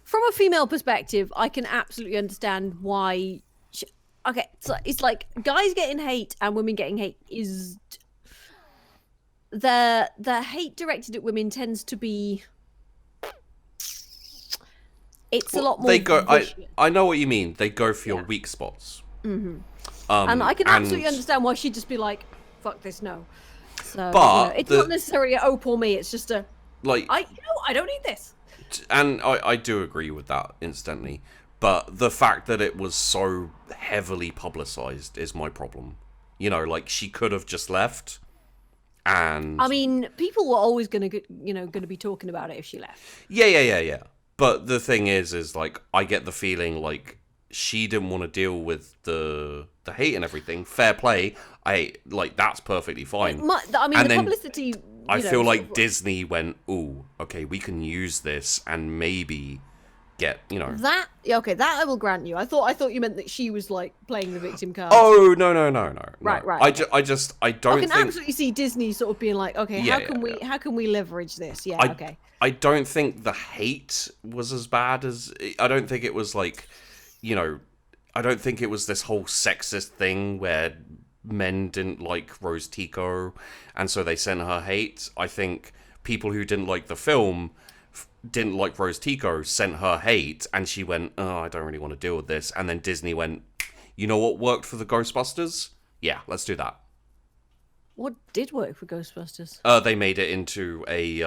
From a female perspective, I can absolutely understand why. Okay, so it's like guys getting hate and women getting hate is the hate directed at women tends to be. It's a lot more. They go. I know what you mean. They go for your weak spots. Mm-hmm. And I can absolutely understand why she'd just be like, "Fuck this, no." So, but you know, it's not necessarily oh poor me. It's just a like I don't need this. And I do agree with that instantly. But the fact that it was so heavily publicized is my problem. You know, like she could have just left. And I mean, people were always gonna be talking about it if she left. Yeah. But the thing is like I get the feeling like she didn't want to deal with the hate and everything. Fair play. That's perfectly fine. I mean, the publicity. I feel like Disney went, ooh, okay, we can use this and maybe get, you know. That I will grant you. I thought you meant that she was like playing the victim card. Oh no. Right. I don't think. I can absolutely see Disney sort of being like, okay, how can we leverage this? Yeah, okay. I don't think the hate was as bad as. I don't think it was like, you know, I don't think it was this whole sexist thing where men didn't like Rose Tico, and so they sent her hate. I think people who didn't like the film didn't like Rose Tico, sent her hate, and she went, oh, I don't really want to deal with this. And then Disney went, you know what worked for the Ghostbusters? Yeah, let's do that. What did work for Ghostbusters? They made it into a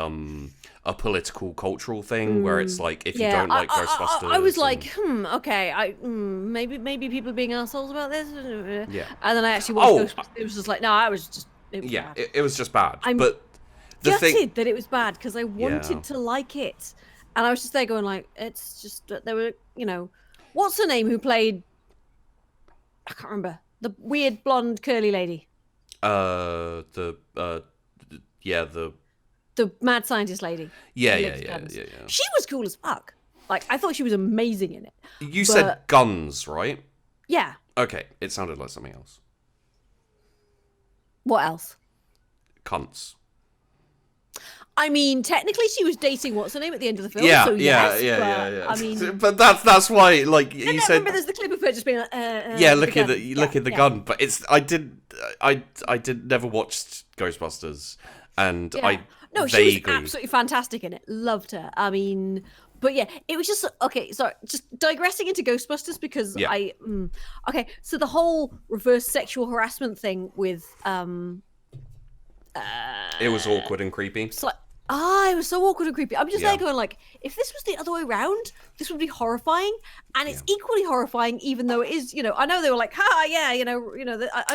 political, cultural thing where it's like, if you don't like Ghostbusters... I was like, okay, maybe people are being assholes about this. Yeah. And then I actually watched Ghostbusters. It was just like, no, it was bad. It was just bad. I'm but the gutted that it was bad because I wanted to like it. And I was just there going like, it's just that there were, what's her name who played, I can't remember, the weird blonde curly lady. The mad scientist lady. Yeah. She was cool as fuck. Like, I thought she was amazing in it. You said guns, right? Yeah. Okay, it sounded like something else. What else? Cunts. I mean, technically she was dating what's her name at the end of the film. Yeah. I mean, but that's why, like you said. Remember, there's the clip of her just being like, look at the gun. But I never watched Ghostbusters, and she was absolutely fantastic in it. Loved her. I mean, but yeah, it was just okay. Sorry, just digressing into Ghostbusters because okay. So the whole reverse sexual harassment thing with it was awkward and creepy. It was so awkward and creepy. I'm just there going like, if this was the other way around, this would be horrifying, and it's equally horrifying, even though it is. I know they were like, I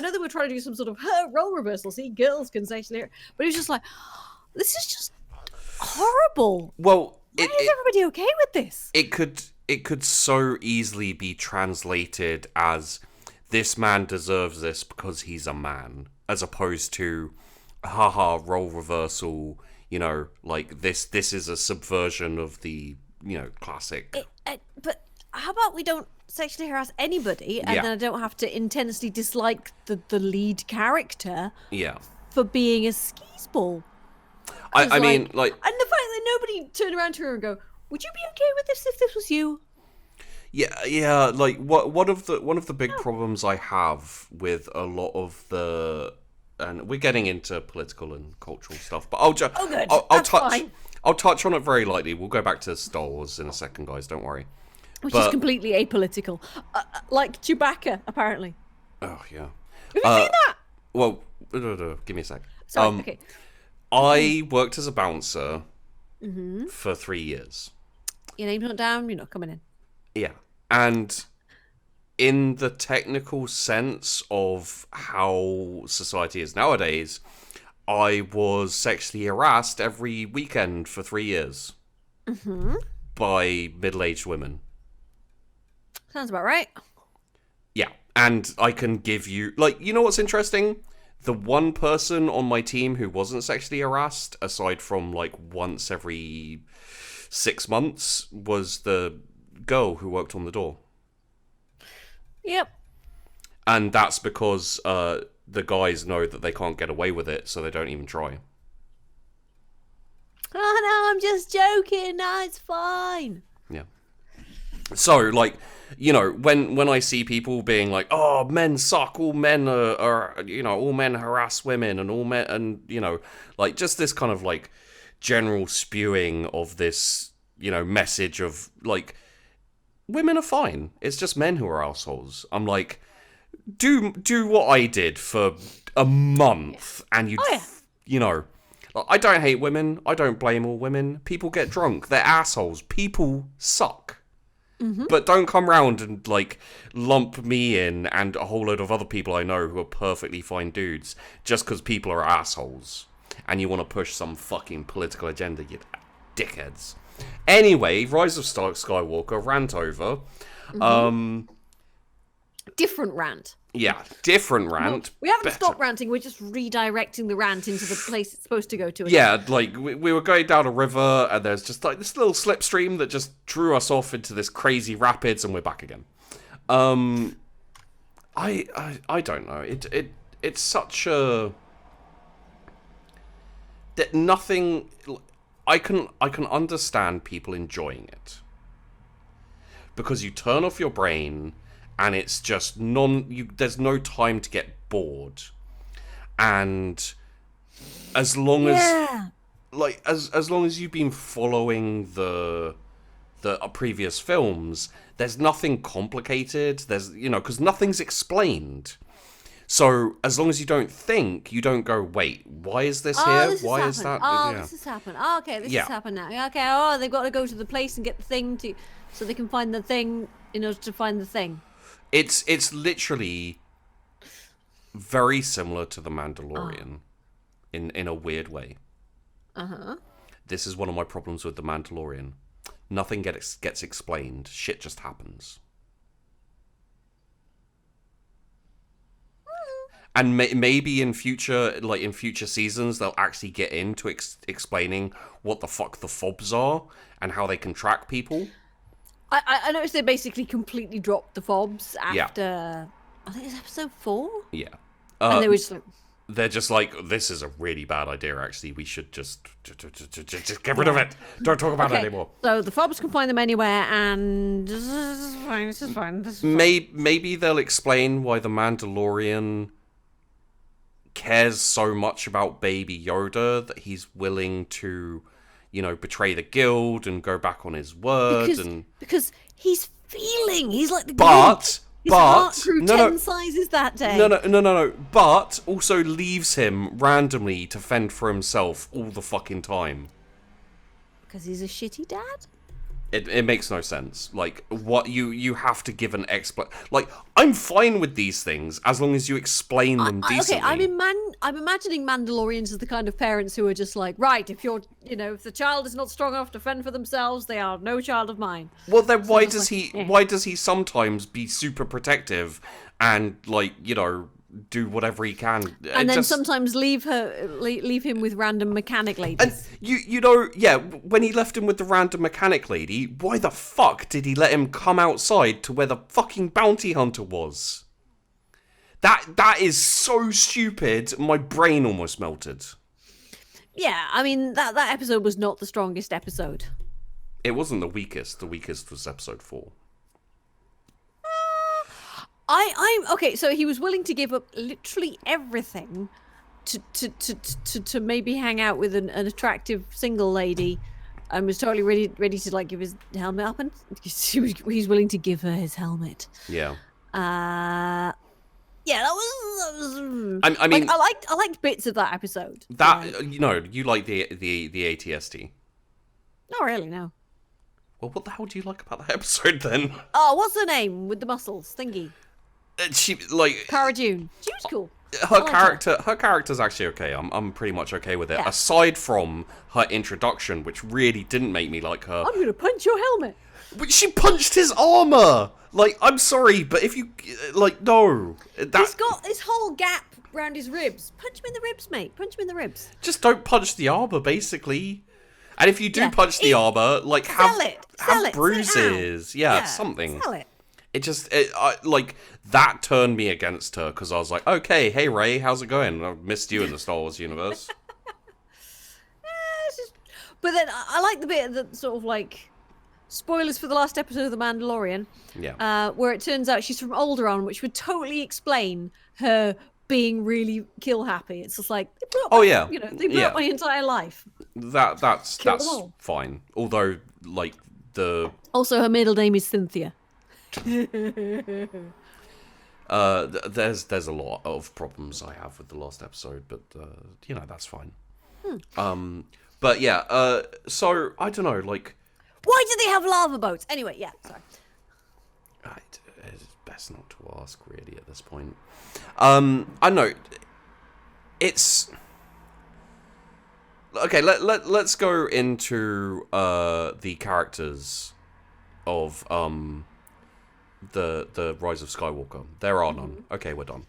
know they were trying to do some sort of role reversal. See, girls can sexually, but it was just like, this is just horrible. Well, why is everybody okay with this? It could so easily be translated as, this man deserves this because he's a man, as opposed to, role reversal. Like this is a subversion of the, classic. But how about we don't sexually harass anybody, and then I don't have to intensely dislike the lead character for being a skis-ball. I mean, and the fact that nobody turned around to her and go, would you be okay with this if this was you? Yeah. Like one of the big problems I have with a lot of the, and we're getting into political and cultural stuff, but I'll touch on it very lightly. We'll go back to Star Wars in a second, guys. Don't worry. Which is completely apolitical, like Chewbacca, apparently. Oh yeah. Have you seen that? Well, give me a sec. Sorry. Okay. I worked as a bouncer for 3 years. Your name's not down. You're not coming in. Yeah, and in the technical sense of how society is nowadays, I was sexually harassed every weekend for 3 years by middle-aged women. Sounds about right. Yeah, and I can give you, what's interesting? The one person on my team who wasn't sexually harassed, aside from once every 6 months, was the girl who worked on the door. Yep. And that's because the guys know that they can't get away with it, so they don't even try. Oh no, I'm just joking. No, it's fine. Yeah. So, when I see people being like, oh, men suck, all men are all men harass women, and all men, and, just this kind of, general spewing of this, message of, women are fine. It's just men who are assholes. I'm like, do what I did for a month, and I don't hate women. I don't blame all women. People get drunk. They're assholes. People suck. But don't come round and, lump me in and a whole load of other people I know who are perfectly fine dudes just because people are assholes and you want to push some fucking political agenda, you dickheads. Anyway, Rise of Skywalker, rant over. Different rant. Yeah, different rant. We haven't stopped ranting, we're just redirecting the rant into the place it's supposed to go to. Yeah, we were going down a river and there's just this little slipstream that just drew us off into this crazy rapids and we're back again. I don't know. It's such a that nothing. I can understand people enjoying it because you turn off your brain and it's just there's no time to get bored. And as long as as long as you've been following the previous films, there's nothing complicated. There's because nothing's explained. So as long as you don't think, you don't go, wait, why is this here? Why is that? This has happened. Oh, okay, this has happened now. Okay, they've got to go to the place and get the thing so they can find the thing in order to find the thing. It's literally very similar to The Mandalorian in a weird way. This is one of my problems with The Mandalorian. Nothing gets explained. Shit just happens. And maybe in future seasons, they'll actually get into explaining what the fuck the fobs are and how they can track people. I noticed they basically completely dropped the fobs after, I think it's episode 4? Yeah. And they were just like... They're just like, this is a really bad idea, actually. We should just get rid of it. Don't talk about it anymore. So the fobs can find them anywhere, and this is fine. Maybe they'll explain why the Mandalorian cares so much about Baby Yoda that he's willing to, betray the guild and go back on his word. Because he's like the But... His heart grew 10 sizes that day. No. But also leaves him randomly to fend for himself all the fucking time. Because he's a shitty dad? It makes no sense. Like, what you have to give an like, I'm fine with these things as long as you explain them decently. Okay, I'm imagining Mandalorians as the kind of parents who are just like, right, if if the child is not strong enough to fend for themselves, they are no child of mine. Well, then why does he sometimes be super protective and do whatever he can, and then sometimes leave him with random mechanic ladies? And when he left him with the random mechanic lady, why the fuck did he let him come outside to where the fucking bounty hunter was? That is so stupid. My brain almost melted. Yeah, I mean that episode was not the strongest episode. It wasn't the weakest. The weakest was episode 4. I'm okay. So he was willing to give up literally everything to maybe hang out with an attractive single lady, and was totally ready to give his helmet up, and he's willing to give her his helmet. Yeah. That was. I mean, I liked bits of that episode. You like the ATST. Not really, no. Well, what the hell do you like about that episode then? Oh, what's her name with the muscles thingy? She Cara Dune. She was cool. Her character's actually okay. I'm pretty much okay with it. Yeah. Aside from her introduction, which really didn't make me like her. I'm gonna punch your helmet. But she punched his armor. I'm sorry, but if you no, he's got this whole gap around his ribs. Punch him in the ribs, mate. Punch him in the ribs. Just don't punch the armor, basically. And if you do punch the armor, have bruises. Yeah, something. Sell it. It just, that turned me against her, because I was like, okay, hey Ray, how's it going? I've missed you in the Star Wars universe. But then I like the bit that sort of spoilers for the last episode of The Mandalorian. Yeah. Where it turns out she's from Alderaan, which would totally explain her being really kill happy. It's just like, they blew up my entire life. That's fine. Although, Also, her middle name is Cynthia. There's a lot of problems I have with the last episode, but that's fine. But yeah, so I don't know, why do they have lava boats? Anyway, yeah, sorry. It's best not to ask really at this point. I know it's okay. Let's go into the characters of the Rise of Skywalker. There are none. Okay, we're done.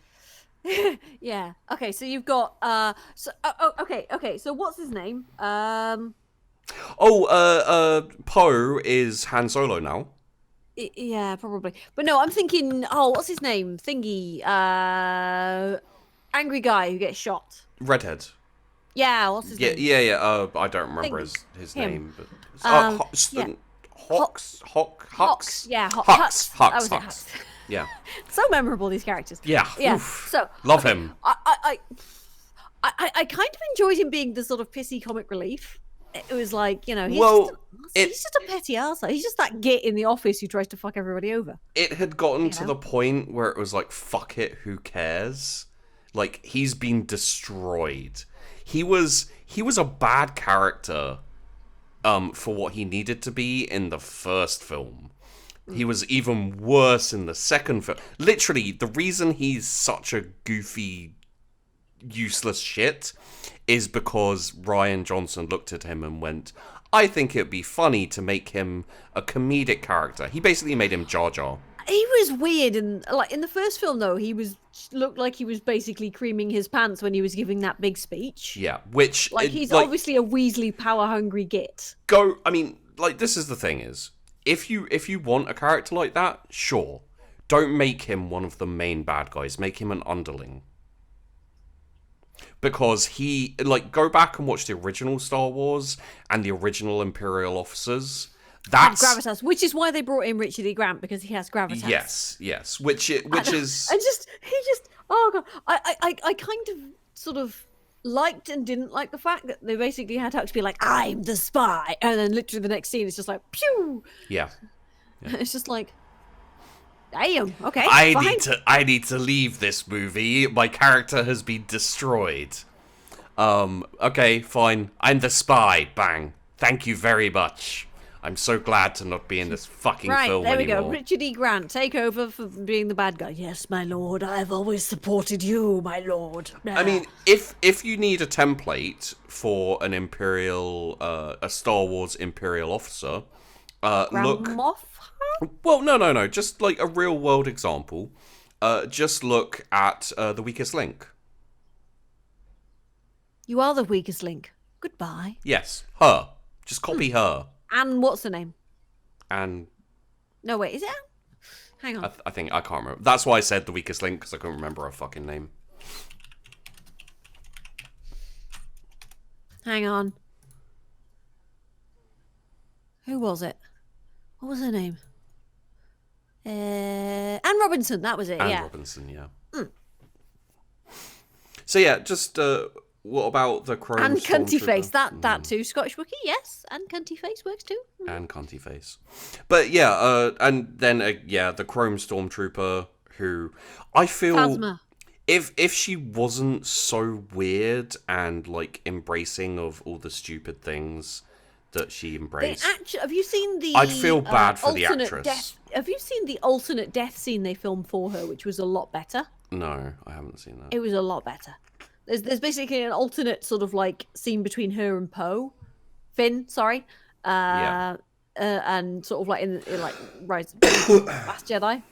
Yeah. Okay, so you've got okay. So what's his name? Poe is Han Solo now. Yeah, probably. But no, I'm thinking. Oh, what's his name? Thingy. Angry guy who gets shot. Redhead. Yeah. What's his name? Yeah. I don't remember his name, but Hux. Yeah, Hux. Yeah. So memorable, these characters. Yeah. Yeah. Oof. So Love him. I kind of enjoyed him being the sort of pissy comic relief. It was like, he's just a petty arsehole. He's just that git in the office who tries to fuck everybody over. It had gotten to the point where it was like, fuck it, who cares? Like, he's been destroyed. He was a bad character for what he needed to be in the first film. He was even worse in the second film. Literally, the reason he's such a goofy, useless shit is because Rian Johnson looked at him and went, I think it'd be funny to make him a comedic character. He basically made him Jar Jar. He was weird, and like in the first film though, looked like he was basically creaming his pants when he was giving that big speech. Yeah, which he's obviously a Weasley power hungry git. This is the thing is, if you want a character like that, sure. Don't make him one of the main bad guys. Make him an underling. Because go back and watch the original Star Wars and the original Imperial officers. That's gravitas, which is why they brought in Richard E. Grant, because he has gravitas. Yes. Which is oh god, I kind of sort of liked and didn't like the fact that they basically had Hux be like, I'm the spy, and then literally the next scene is just like, pew. Yeah. It's just like, damn. Okay. I need to leave this movie. My character has been destroyed. Okay, fine. I'm the spy. Bang. Thank you very much. I'm so glad to not be in this fucking film anymore. Right, there we go. Richard E. Grant, take over for being the bad guy. Yes, my lord. I have always supported you, my lord. I mean, if you need a template for an Imperial, a Star Wars Imperial officer, look. Well, no. Just like a real world example. Just look at The Weakest Link. You are the weakest link. Goodbye. Yes, her. Just copy her. And what's her name? And no, wait, is it Anne? Hang on. I think I can't remember. That's why I said The Weakest Link, because I couldn't remember her fucking name. Hang on. Who was it? What was her name? Anne Robinson. That was it. Anne Robinson. Yeah. So yeah, just what about the Chrome and Cunty Face? That too. Scottish Wookiee, yes. And Cunty Face works too. And Cunty Face. But yeah, and then the Chrome Stormtrooper, who I feel Phasma. If she wasn't so weird and like embracing of all the stupid things that she embraced. Have you seen the? I'd feel bad for the actress. Have you seen the alternate death scene they filmed for her, which was a lot better? No, I haven't seen that. It was a lot better. There's basically an alternate sort of like scene between her and Finn, sorry, and sort of like in like Rise of Last Jedi.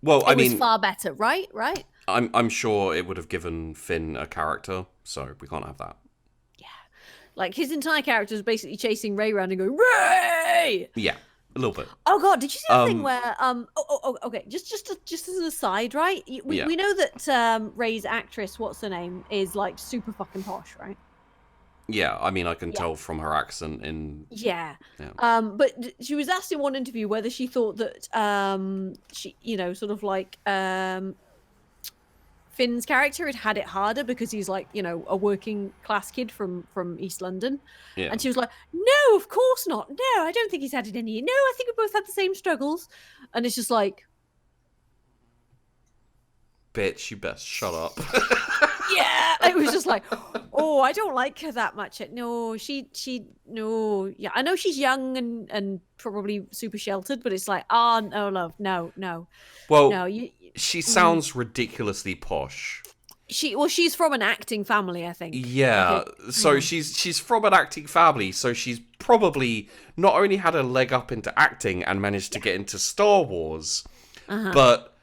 Well, it was far better, right? I'm sure it would have given Finn a character, so we can't have that. Yeah, like his entire character is basically chasing Rey around and going Rey. Yeah. A little bit. Oh god, did you see the thing where okay, just as an aside, right? We know that Rey's actress, what's her name, is like super fucking posh, right? Yeah, I mean I can tell from her accent in but she was asked in one interview whether she thought that she sort of like Finn's character had it harder because he's like, a working class kid from East London. Yeah. And she was like, no, of course not. No, I don't think he's had it any. No, I think we both had the same struggles. And it's just like, bitch, you best shut up. Yeah, it was just like, oh, I don't like her that much. No, no. Yeah, I know she's young and probably super sheltered, but it's like, no, love, no. Well, no, she sounds ridiculously posh. She's from an acting family, I think. Yeah, okay. So she's from an acting family, so she's probably not only had a leg up into acting and managed to get into Star Wars, but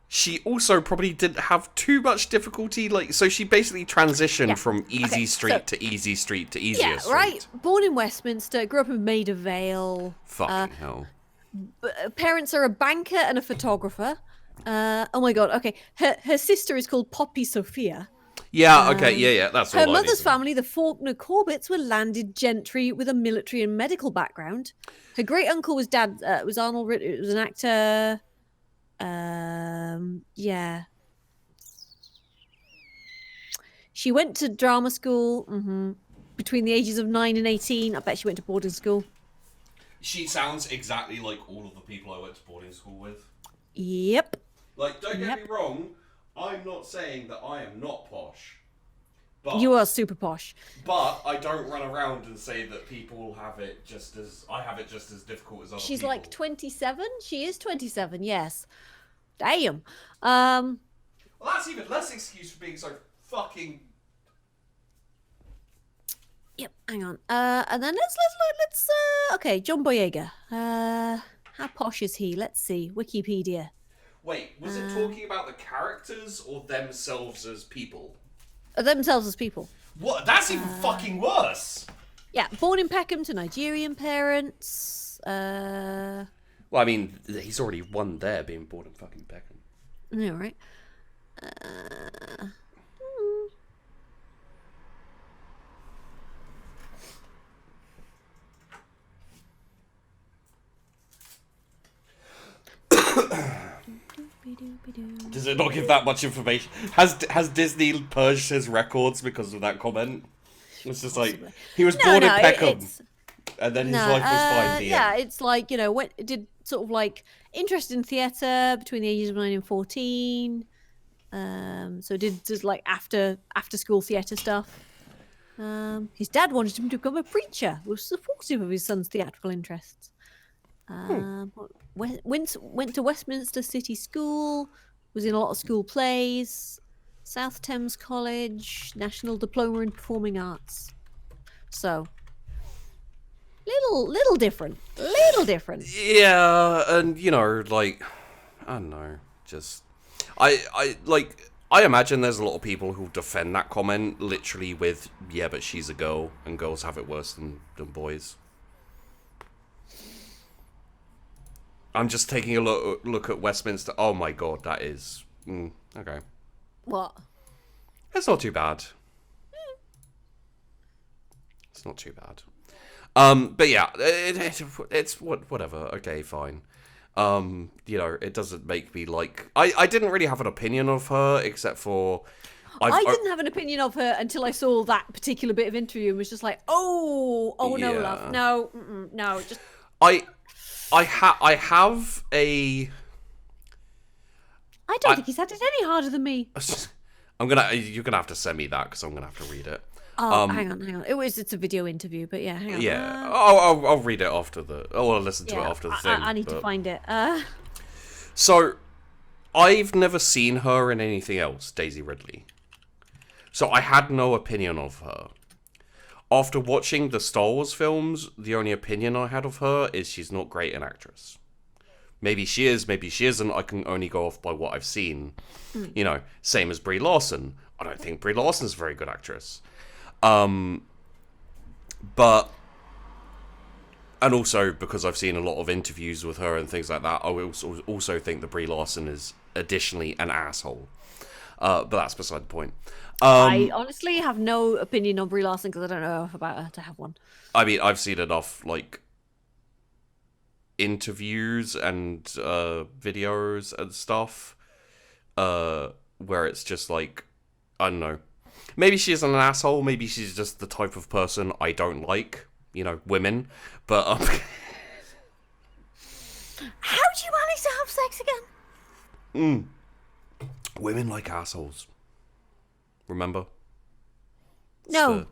she also probably didn't have too much difficulty. So she basically transitioned from easy street to easy street to easier street. Right. Born in Westminster, grew up in Maida Vale. Fucking hell. Parents are a banker and a photographer. Oh my god. Okay, her sister is called Poppy Sophia. Yeah. Okay. Yeah. That's all. Her mother's family, the Faulkner Corbetts, were landed gentry with a military and medical background. Her great uncle was Arnold Ritter. It was an actor. Yeah. She went to drama school between the ages of 9 and 18. I bet she went to boarding school. She sounds exactly like all of the people I went to boarding school with. Yep. Like, don't get me wrong, I'm not saying that I am not posh. But, you are super posh. But I don't run around and say that people have it just as... I have it just as difficult as other people. She's like 27? She is 27, yes. Damn. Well, that's even less excuse for being so fucking... Yep, hang on. And then let's okay, John Boyega. How posh is he? Let's see. Wikipedia. Wait, was it talking about the characters or themselves as people? Themselves as people. What? That's even fucking worse. Yeah, born in Peckham to Nigerian parents. Well, I mean, he's already won there being born in fucking Peckham. Yeah, right. Does it not give that much information? Has Disney purged his records because of that comment? It's just like he was born in Peckham, and then his life was fine. Yeah, it's like, you know, did sort of like interest in theatre between the ages of 9 and 14. So did like after school theatre stuff. His dad wanted him to become a preacher, was supportive of his son's theatrical interests. Went to Westminster City School, was in a lot of school plays, South Thames College, National Diploma in Performing Arts. So, little different. Yeah, and you know, like, I don't know, just, I imagine there's a lot of people who defend that comment literally with, yeah, but she's a girl, and girls have it worse than boys. I'm just taking a look at Westminster. Oh my god, that is... okay. What? It's not too bad. It's not too bad. But yeah, it's whatever. Okay, fine. You know, it doesn't make me like... I didn't really have an opinion of her, except for... I didn't have an opinion of her until I saw that particular bit of interview and was just like, no, love. No, just... I have a... I don't think he's had it any harder than me. You're gonna have to send me that because I'm gonna have to read it. Oh, hang on. It's a video interview, but yeah, hang on. Yeah, I'll read it after the... I'll listen to it after the thing. I need to find it. So, I've never seen her in anything else, Daisy Ridley. So I had no opinion of her. After watching the Star Wars films, the only opinion I had of her is she's not great an actress. Maybe she is, maybe she isn't. I can only go off by what I've seen. You know, same as Brie Larson. I don't think Brie Larson's a very good actress. But... And also, because I've seen a lot of interviews with her and things like that, I also think that Brie Larson is additionally an asshole. But that's beside the point. I honestly have no opinion on Brie Larson because I don't know enough about her to have one. I mean, I've seen enough, like, interviews and videos and stuff where it's just like, I don't know. Maybe she's an asshole. Maybe she's just the type of person I don't like. You know, women. But, How'd you manage to have sex again? Women like assholes. Remember? No.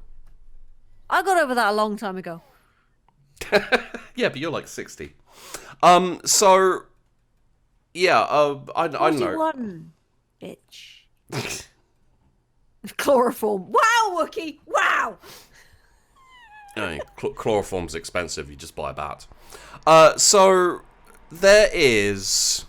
I got over that a long time ago. Yeah, but you're like 60. So... Yeah, I don't know. 41, bitch. Chloroform. Wow, Wookie! Wow! Chloroform's expensive. You just buy a bat. So... There is...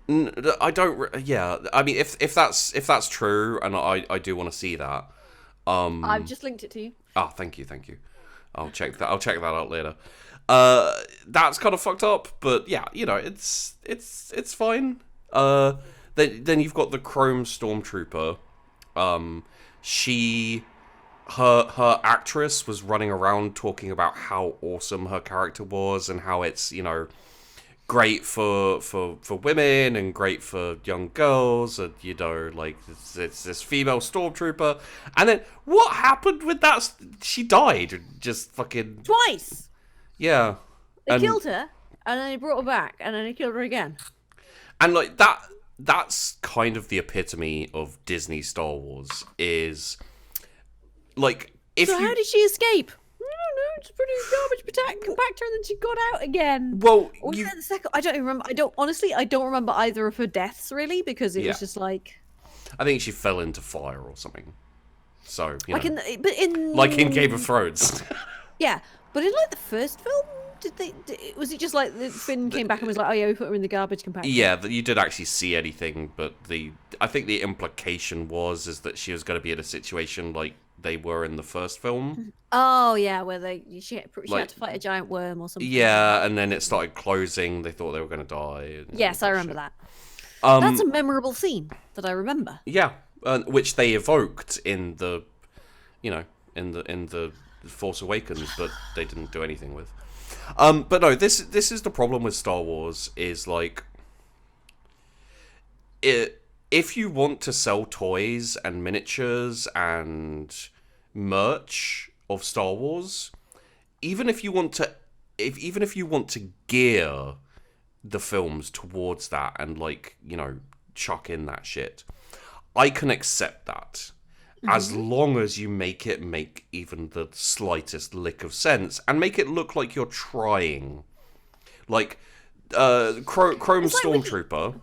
I don't. Yeah, I mean, if that's true, and I do want to see that. I've just linked it to you. Ah, thank you. I'll check that out later. That's kind of fucked up, but yeah, you know, it's fine. Then you've got the Chrome Stormtrooper. She her actress was running around talking about how awesome her character was and how it's, great for women and great for young girls, and like it's this female stormtrooper. And then what happened with that? She died, just fucking twice. Yeah, they killed her, and then they brought her back, and then they killed her again. And like that's kind of the epitome of Disney Star Wars. Is like, how did she escape? I don't know, it's pretty garbage compactor, and then she got out again. Well, or was that the second? I don't even remember. I don't remember either of her deaths, really, because it was just like, I think she fell into fire or something. So, like in Game of Thrones. Yeah, but in like the first film, was it just like Finn came back and was like, oh yeah, we put her in the garbage compactor? Yeah, you did actually see anything, but I think the implication is that she was going to be in a situation like they were in the first film. Oh yeah, where she had to fight a giant worm or something. Yeah, and then it started closing. They thought they were going to die. Yes, I remember that. That's a memorable scene that I remember. Yeah, which they evoked in the, in the Force Awakens, but they didn't do anything with. But no, this is the problem with Star Wars, is like, if you want to sell toys and miniatures and merch of Star Wars, even if you want to gear the films towards that and like, chuck in that shit, I can accept that. As long as you make even the slightest lick of sense and make it look like you're trying. Like Chrome Stormtrooper,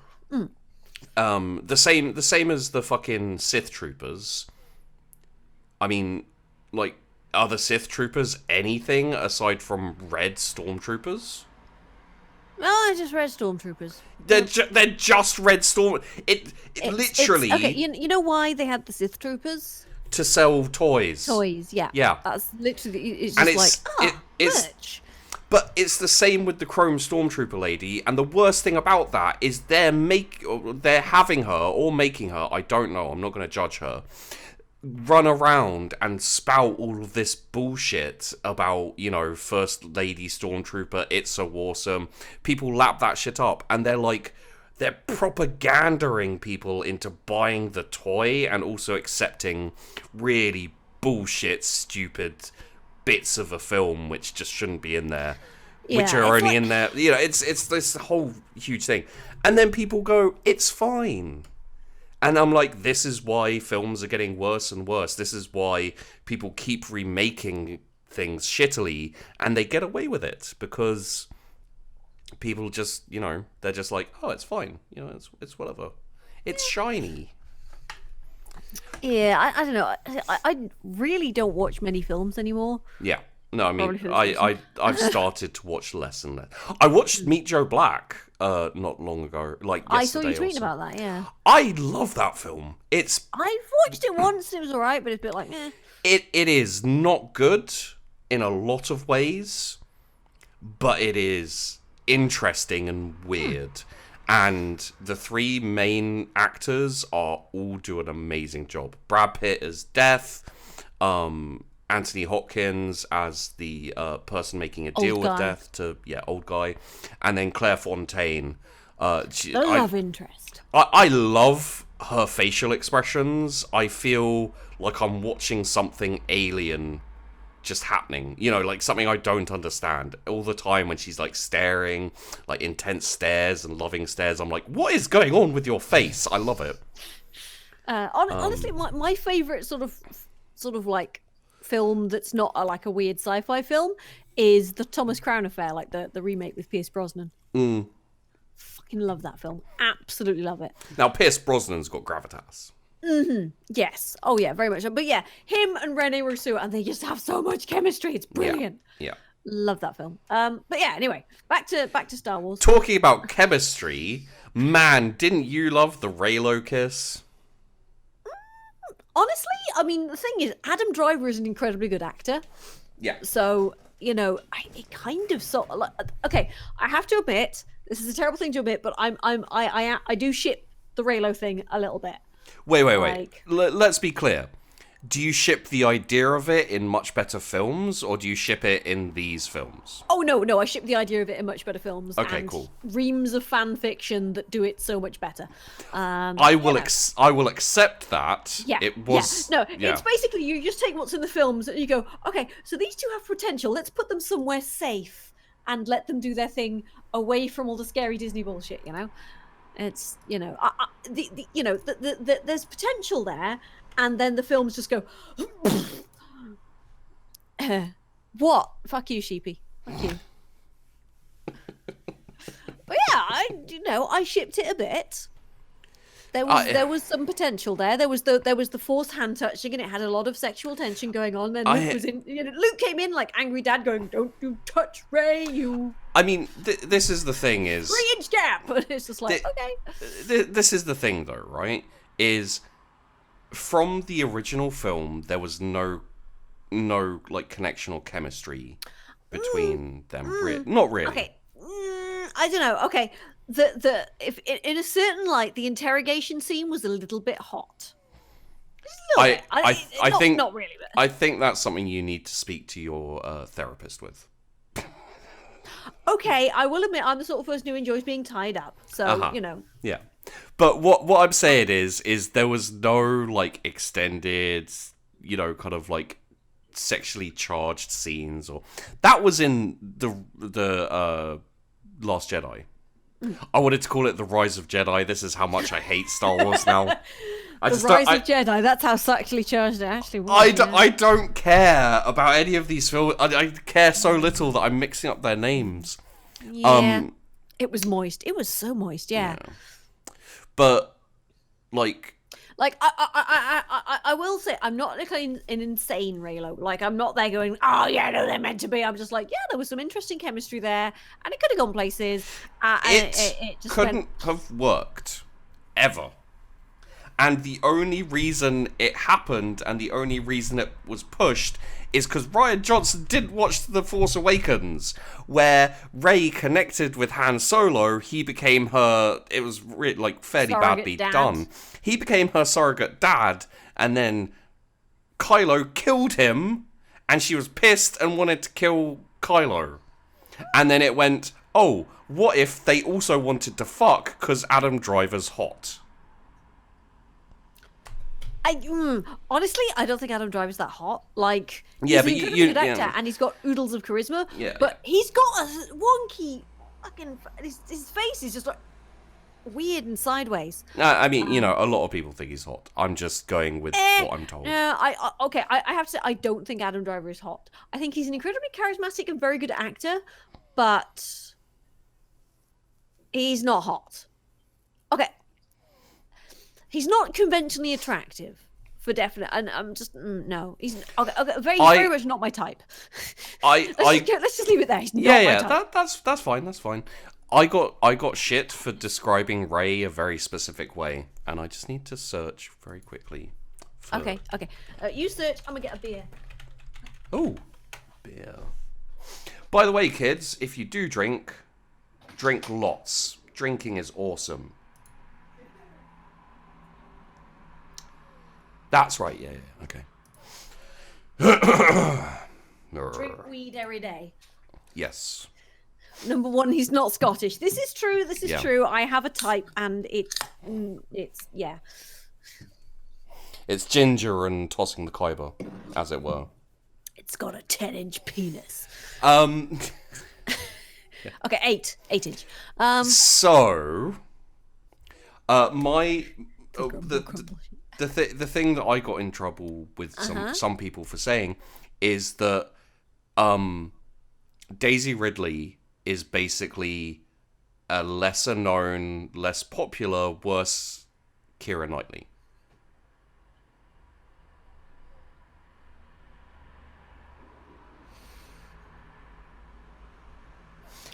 the same as the fucking Sith Troopers. I mean, like, are the Sith Troopers anything aside from red Stormtroopers? No, I just red Stormtroopers. They're just red Storm. It literally. Okay, you know why they had the Sith Troopers? To sell toys. Toys, yeah. Yeah. That's literally. It's just merch. But it's the same with the Chrome Stormtrooper lady, and the worst thing about that is they're having her or making her. I don't know. I'm not going to judge her. Run around and spout all of this bullshit about, First Lady Stormtrooper, it's so awesome. People lap that shit up, and they're propagandering people into buying the toy and also accepting really bullshit, stupid bits of a film which just shouldn't be in there, which are only in there. It's this whole huge thing. And then people go, it's fine. And I'm like, this is why films are getting worse and worse. This is why people keep remaking things shittily, and they get away with it because people just, they're just like, oh, it's fine. It's whatever. It's shiny. Yeah, I don't know. I really don't watch many films anymore. Yeah. No, I mean, I've started to watch less and less. I watched Meet Joe Black not long ago, like yesterday. I saw you tweeting about that, yeah. I love that film. I've watched it once, it was alright, but it's a bit like, eh. It is not good in a lot of ways, but it is interesting and weird. And the three main actors are all do an amazing job. Brad Pitt as Death, Anthony Hopkins as the person making a deal with Death, old guy, and then Claire Fontaine. Love interest. I love her facial expressions. I feel like I'm watching something alien just happening, like something I don't understand all the time when she's like staring, like intense stares and loving stares. I'm like, what is going on with your face? I love it. Honestly, my favorite sort of like film that's not like a weird sci-fi film is the Thomas Crown Affair, like the remake with Pierce Brosnan. Fucking love that film. Absolutely love it. Now Pierce Brosnan's got gravitas. Yes. Oh yeah, very much so. But yeah, him and Rene Russo, and they just have so much chemistry. It's brilliant. Yeah. Love that film. But yeah, anyway, back to Star Wars. Talking about chemistry, man, didn't you love the Reylo kiss? Honestly, I mean, the thing is, Adam Driver is an incredibly good actor. Yeah. So, it kind of okay, I have to admit, this is a terrible thing to admit, but I do ship the Reylo thing a little bit. Wait. Let's be clear. Do you ship the idea of it in much better films, or do you ship it in these films? Oh, no, I ship the idea of it in much better films. Okay, and cool. Reams of fan fiction that do it so much better. I will accept that. Yeah, It was... yeah. No, it's basically you just take what's in the films and you go, okay, so these two have potential. Let's put them somewhere safe and let them do their thing away from all the scary Disney bullshit, you know? It's, you know, there's potential there, and then the films just go, what? Fuck you, sheepy. Fuck you. But yeah, I shipped it a bit. There was some potential there. There was the forced hand touching, and it had a lot of sexual tension going on. And Luke came in like angry dad, going, "Don't you touch Rey, you." I mean, this is the thing: is 3-inch gap. And it's just like, okay. This is the thing, though, right? Is from the original film, there was no like connection or chemistry between them. Not really. Okay. I don't know. Okay. If in a certain light, the interrogation scene was a little bit hot. I think not really. But... I think that's something you need to speak to your therapist with. Okay, I will admit I'm the sort of person who enjoys being tied up. So you know. Yeah, but what I'm saying is there was no like extended, you know, kind of like sexually charged scenes, or that was in the Last Jedi. I wanted to call it The Rise of Jedi. This is how much I hate Star Wars now. The Rise of Jedi, that's how sexually charged it actually was. I don't care about any of these films. I care so little that I'm mixing up their names. Yeah. It was moist. It was so moist, yeah. But, like... Like, I will say, I'm not like an insane Reylo. Like, I'm not there going, oh, yeah, no, they're meant to be. I'm just like, yeah, there was some interesting chemistry there, and it could have gone places. It just couldn't have worked. Ever. And the only reason it happened, and the only reason it was pushed, is because Rian Johnson didn't watch The Force Awakens, where Rey connected with Han Solo. He became her... It was like fairly badly done. He became her surrogate dad, and then Kylo killed him, and she was pissed and wanted to kill Kylo. And then it went, oh, what if they also wanted to fuck because Adam Driver's hot? Honestly, I don't think Adam Driver's that hot. Like, he's yeah, an incredibly good actor, and he's got oodles of charisma. Yeah, but he's got a wonky fucking... His face is just like weird and sideways. I mean, you know, a lot of people think he's hot. I'm just going with what I'm told. I have to say, I don't think Adam Driver is hot. I think he's an incredibly charismatic and very good actor, but he's not hot. Okay. He's not conventionally attractive, for definite, and I'm just no. He's very much not my type. Let's just leave it there. He's not my type. That's fine. That's fine. I got shit for describing Rey a very specific way, and I just need to search very quickly. Okay. You search. I'm gonna get a beer. Oh, beer. By the way, kids, if you do drink lots. Drinking is awesome. That's right, yeah, okay. Drink weed every day. Yes. Number one, he's not Scottish. This is true, true. I have a type, and it's yeah. It's ginger and tossing the Khyber, as it were. It's got a 10-inch penis. Yeah. Okay, 8-inch. So, the thing that I got in trouble with some people for saying is that Daisy Ridley is basically a lesser known, less popular, worse Keira Knightley.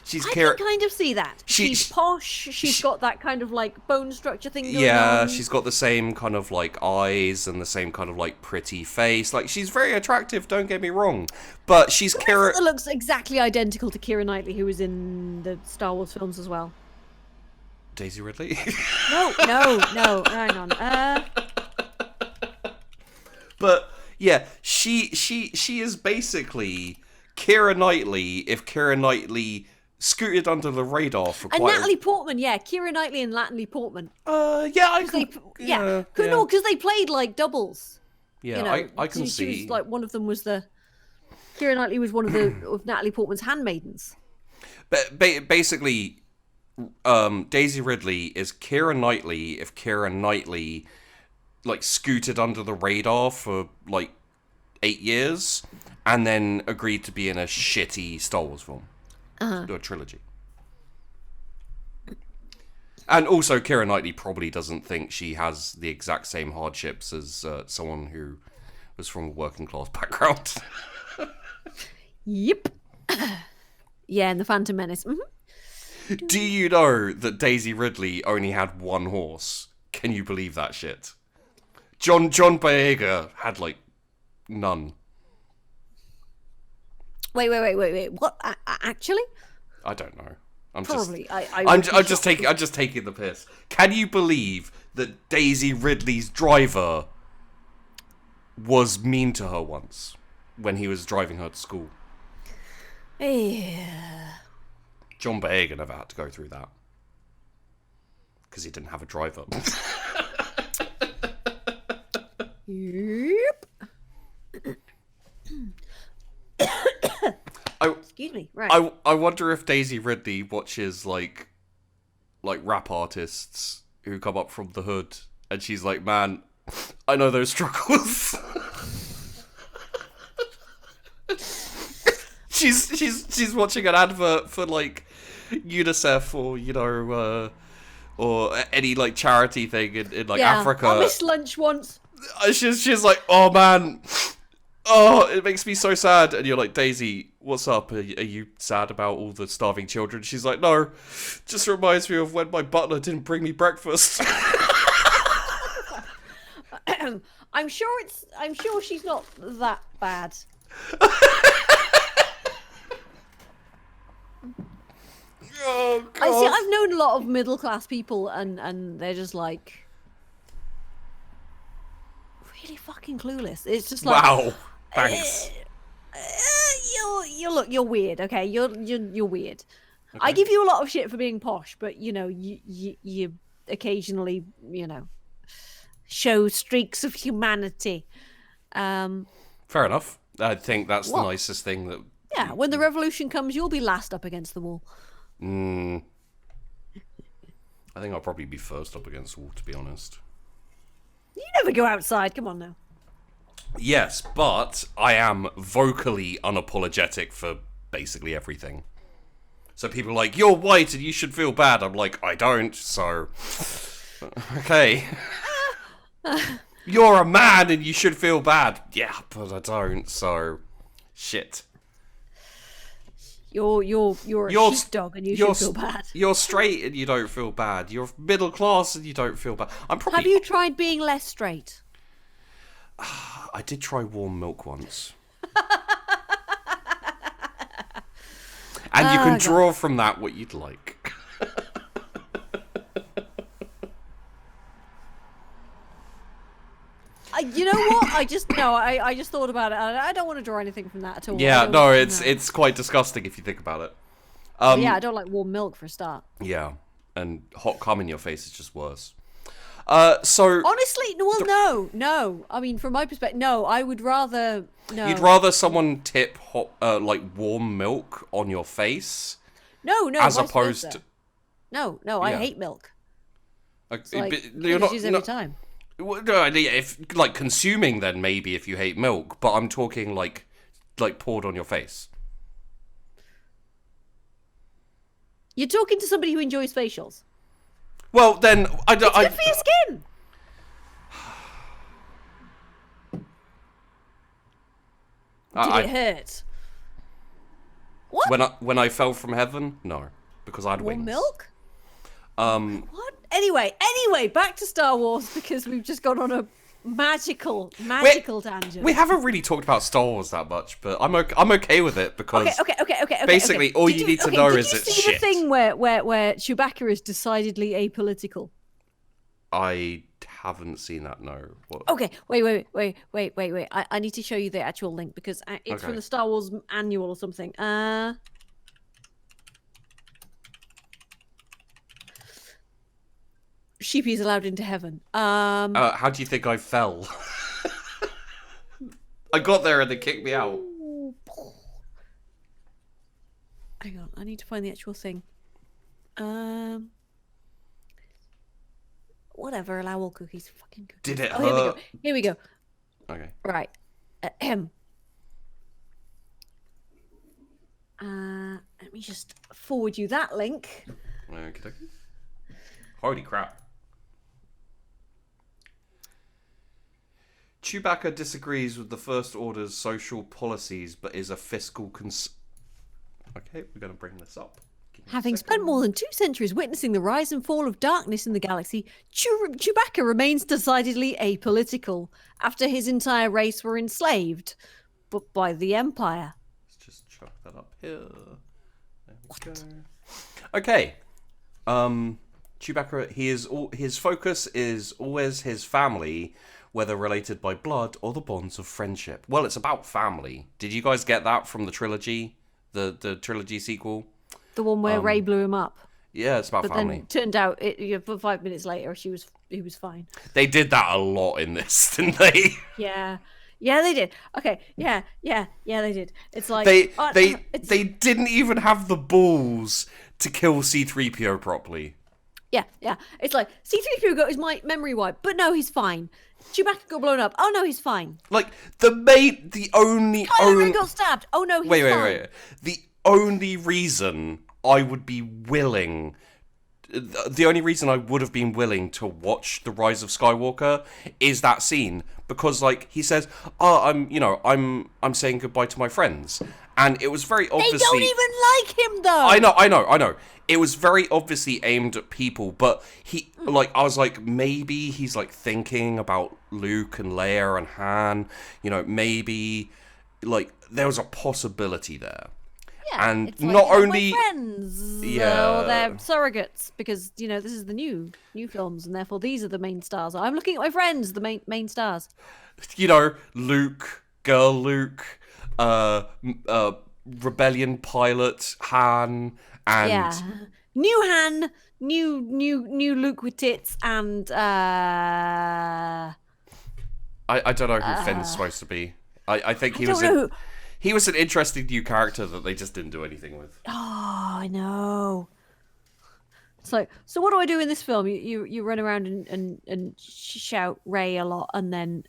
I can kind of see that. She's posh. She's got that kind of like bone structure thing going on. Yeah, she's got the same kind of like eyes and the same kind of like pretty face. Like, she's very attractive, don't get me wrong. But she's Keira... That looks exactly identical to Keira Knightley, who was in the Star Wars films as well. Daisy Ridley? No, hang on. But Yeah, she is basically Keira Knightley if Keira Knightley scooted under the radar for quite. And Natalie Portman, yeah, Keira Knightley and Natalie Portman. Yeah, No, because they played like doubles. Yeah, you know, I can see. She was like one of them was the. Keira Knightley was one of the of Natalie Portman's handmaidens. But basically, Daisy Ridley is Keira Knightley if Keira Knightley like scooted under the radar for like 8 years and then agreed to be in a shitty Star Wars film. Do a trilogy. And also, Keira Knightley probably doesn't think she has the exact same hardships as someone who was from a working class background. Yep. Yeah, and the Phantom Menace. Mm-hmm. Do you know that Daisy Ridley only had one horse? Can you believe that shit? John Boyega had like none. Wait. What? Actually? I don't know. I'm just taking the piss. Can you believe that Daisy Ridley's driver was mean to her once when he was driving her to school? Yeah. John Boyega never had to go through that because he didn't have a driver. Yep. Excuse me. Right. I wonder if Daisy Ridley watches like rap artists who come up from the hood, and she's like, "Man, I know those struggles." she's watching an advert for like UNICEF or or any like charity thing in like Africa. I missed lunch once. She's like, "Oh man, oh, it makes me so sad." And you're like, "Daisy, what's up? Are you sad about all the starving children?" She's like, "No, just reminds me of when my butler didn't bring me breakfast." I'm sure she's not that bad. Oh, God. I've known a lot of middle class people, and they're just like really fucking clueless. It's just like, wow, thanks. You're weird. Okay, you're weird. Okay. I give you a lot of shit for being posh, but you occasionally show streaks of humanity. Fair enough. I think that's the nicest thing that. Yeah, when the revolution comes, you'll be last up against the wall. I think I'll probably be first up against the wall, to be honest. You never go outside. Come on now. Yes, but I am vocally unapologetic for basically everything. So people are like, "You're white and you should feel bad." I'm like, "I don't, so..." Okay. "You're a man and you should feel bad." Yeah, but I don't, so... Shit. You're a sheepdog and you should feel bad. You're straight and you don't feel bad. You're middle class and you don't feel bad. Have you tried being less straight? I did try warm milk once. And you can draw from that what you'd like. You know what? I just thought about it. I don't want to draw anything from that at all. Yeah, no, it's quite disgusting if you think about it. Yeah, I don't like warm milk for a start. Yeah, and hot cum in your face is just worse. So honestly, no. I mean, from my perspective, no. I would rather no. You'd rather someone tip hot, like warm milk on your face. No. As opposed to. No. I hate milk. Like, you're not every time. If like consuming, then maybe if you hate milk, but I'm talking like poured on your face. You're talking to somebody who enjoys facials. Well, then I don't. It's good for your skin. Did it hurt? What? When I fell from heaven? No, because I had wings. Milk? What? Anyway, back to Star Wars because we've just gone on a magical tangent. We haven't really talked about Star Wars that much, but I'm okay with it because okay. Basically, all you need to know is it's shit. Did you see the thing where Chewbacca is decidedly apolitical? I haven't seen that. No. What? Okay, wait. I need to show you the actual link because it's from the Star Wars annual or something. Sheepy's allowed into heaven. How do you think I fell? I got there and they kicked me out. Hang on, I need to find the actual thing. Whatever, allow all cookies. Fucking cookies. Did it hurt? Here we go. Okay. Right. Let me just forward you that link. Okay. Holy crap. Chewbacca disagrees with the First Order's social policies, but is a fiscal Okay, we're going to bring this up. Having spent more than 2 centuries witnessing the rise and fall of darkness in the galaxy, Chewbacca remains decidedly apolitical after his entire race were enslaved, but by the Empire. Let's just chuck that up here. There we go. Okay. Chewbacca, his focus is always his family, whether related by blood or the bonds of friendship. Well, it's about family. Did you guys get that from the trilogy? The trilogy sequel? The one where Rey blew him up. Yeah, it's about but family. Then turned out, 5 minutes later, he was fine. They did that a lot in this, didn't they? Yeah, they did. Okay, yeah, they did. It's like they didn't even have the balls to kill C-3PO properly. Yeah. It's like C-3PO got his memory wiped, but no, he's fine. Chewbacca got blown up. Oh no, he's fine. Like the only Kylo Ren got stabbed. Oh no, he's fine. Wait. The only reason I would be willing, the only reason I would have been willing to watch The Rise of Skywalker is that scene, because like he says, I'm saying goodbye to my friends, and it was very obviously. They don't even like him though. I know. It was very obviously aimed at people, but I was like, maybe he's like thinking about Luke and Leia and Han, maybe like there was a possibility there. Yeah, and it's like, not only my friends, yeah, they're surrogates because this is the new films, and therefore these are the main stars. I'm looking at my friends, the main stars. Luke, girl Luke, rebellion pilot Han, and new Han, new Luke with tits, and I don't know who Finn's supposed to be. I think he was an interesting new character that they just didn't do anything with. Oh, I know. So what do I do in this film? You run around and shout Rey a lot, and then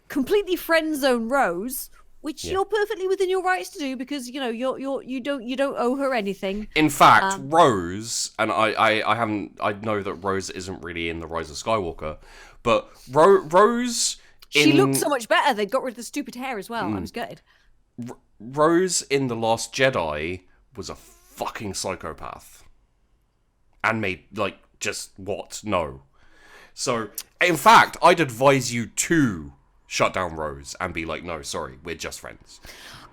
completely friend zone Rose, which you're perfectly within your rights to do because you don't owe her anything. In fact, Rose, and I know that Rose isn't really in The Rise of Skywalker, but Rose. She looked so much better. They got rid of the stupid hair as well. I was gutted. Rose in The Last Jedi was a fucking psychopath. And made, no. So, in fact, I'd advise you to shut down Rose and be like, no, sorry, we're just friends.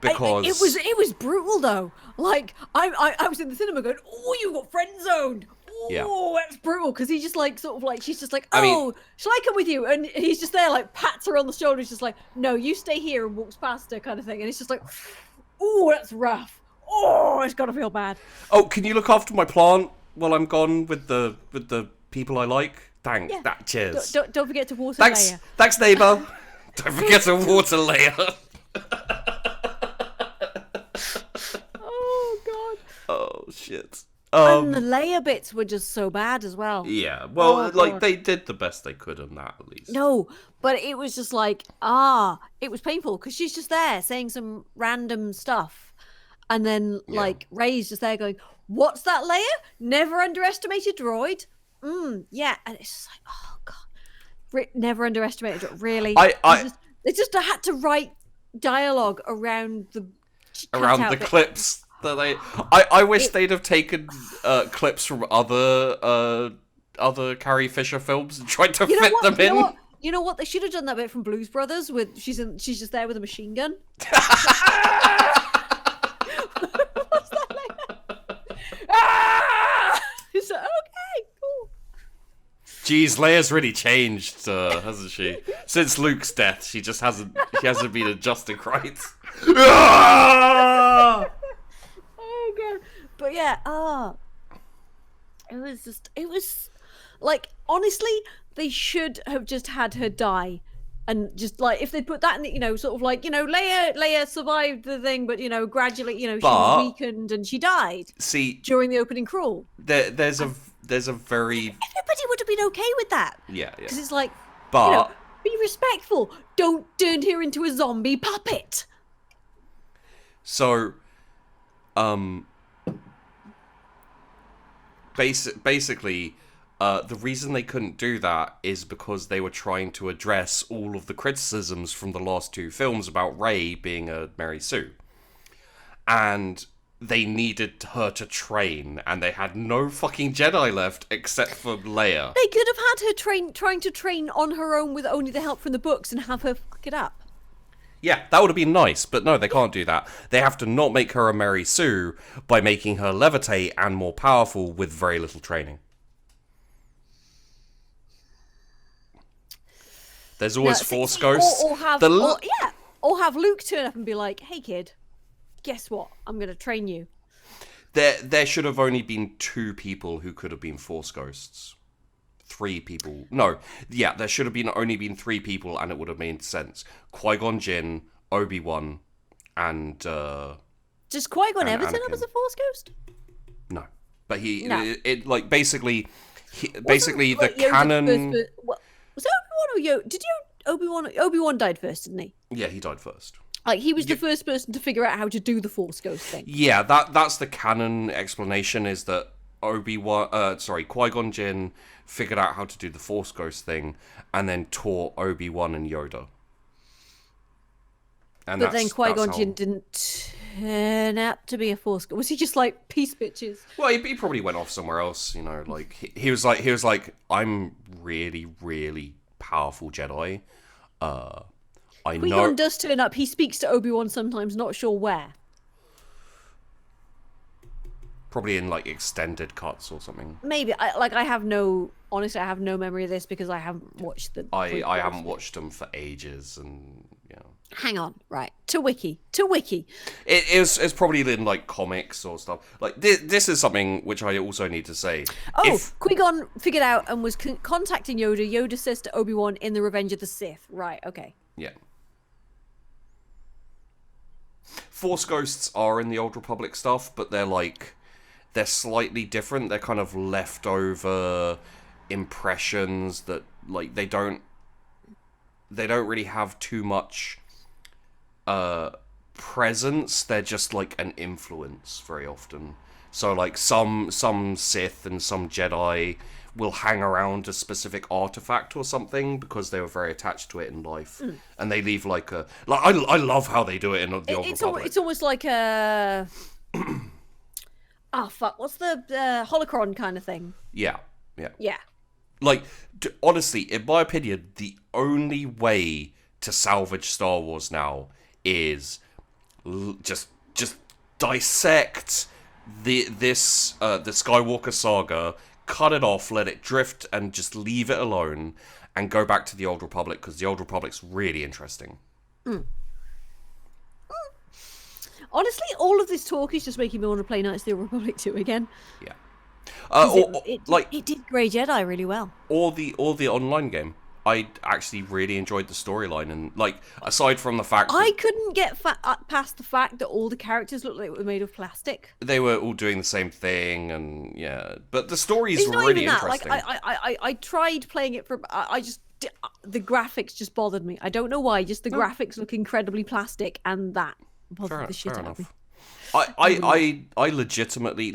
Because... It was brutal, though. Like, I was in the cinema going, oh, you got friend zoned. Oh, that's brutal, because he's just she's just like, shall I come with you? And he's just there, like, pats her on the shoulder. He's just like, no, you stay here, and walks past her kind of thing. And it's just like, oh, that's rough. Oh, it's got to feel bad. Oh, can you look after my plant while I'm gone with the people I like? Thanks. Yeah. Cheers. Don't forget to water Leia. Thanks, neighbour. Don't forget to water Leia. Oh, God. Oh, shit. And the Leia bits were just so bad as well. Yeah, well, they did the best they could on that, at least. No, but it was just like, it was painful because she's just there saying some random stuff. And then, Rey's just there going, what's that, Leia? Never underestimate a droid? Yeah. And it's just like, oh, God. Never underestimate a droid. Really? They just had to write dialogue around the clips. I wish they'd have taken clips from other Carrie Fisher films and tried to fit them in. You know what? They should have done that bit from Blues Brothers with she's just there with a machine gun. What's that like? It's like, okay, cool. Jeez, Leia's really changed, hasn't she? Since Luke's death, she hasn't been adjusting right. Oh god. But yeah, it was like, honestly, they should have just had her die. And just like, if they put that in, sort of like, Leia survived the thing, but gradually, she was weakened and she died. See, during the opening crawl, there's a very, everybody would have been okay with that. Yeah. Because it's like, but be respectful. Don't turn her into a zombie puppet. So, basically. The reason they couldn't do that is because they were trying to address all of the criticisms from the last two films about Rey being a Mary Sue. And they needed her to train, and they had no fucking Jedi left except for Leia. They could have had her trying to train on her own with only the help from the books and have her fuck it up. Yeah, that would have been nice, but no, they can't do that. They have to not make her a Mary Sue by making her levitate and more powerful with very little training. There's always Force ghosts. Or have Luke turn up and be like, "Hey kid, guess what? I'm going to train you." There should have only been 2 people who could have been Force ghosts. 3 people. No, yeah, there should have only been 3 people, and it would have made sense. Qui-Gon Jinn, Obi-Wan, and does Qui-Gon ever turn up as a Force ghost? No, but basically the canon. Was Obi-Wan or Yoda? Did Obi-Wan died first, didn't he? Yeah, he died first. Like, he was the first person to figure out how to do the Force Ghost thing. Yeah, that's the canon explanation, is that Qui-Gon Jinn figured out how to do the Force Ghost thing, and then taught Obi-Wan and Yoda. But then Qui-Gon Jinn didn't turn out to be a Force Ghost. Was he just like, peace bitches? Well, he probably went off somewhere else, like he was like, I'm really, really powerful Jedi. Qui-Gon does turn up. He speaks to Obi-Wan sometimes, not sure where. Probably in like extended cuts or something. Maybe. I have no memory of this because I haven't watched the. I haven't watched them for ages, and Hang on, right? To wiki. It's probably in like comics or stuff. Like this is something which I also need to say. Qui-Gon figured out and was contacting Yoda. Yoda says to Obi-Wan in the Revenge of the Sith. Right. Okay. Yeah. Force ghosts are in the Old Republic stuff, but they're slightly different. They're kind of leftover impressions that like they don't really have too much presence. They're just like an influence very often. So like some Sith and some Jedi will hang around a specific artifact or something because they were very attached to it in life, and they leave I love how they do it in the Old Republic. It's almost like a what's the holocron kind of thing. Yeah. Like, honestly, in my opinion, the only way to salvage Star Wars now is just dissect the Skywalker saga, cut it off, let it drift, and just leave it alone, and go back to the Old Republic, because the Old Republic's really interesting. Honestly, all of this talk is just making me want to play Knights of the Old Republic 2 again. Yeah. It did Grey Jedi really well. Or the online game. I actually really enjoyed the storyline, and aside from the fact I couldn't get past the fact that all the characters looked like they were made of plastic. They were all doing the same thing, and but the stories were really interesting. I tried playing it the graphics just bothered me. I don't know why. Just the graphics look incredibly plastic, and that bothered the shit out of me. I legitimately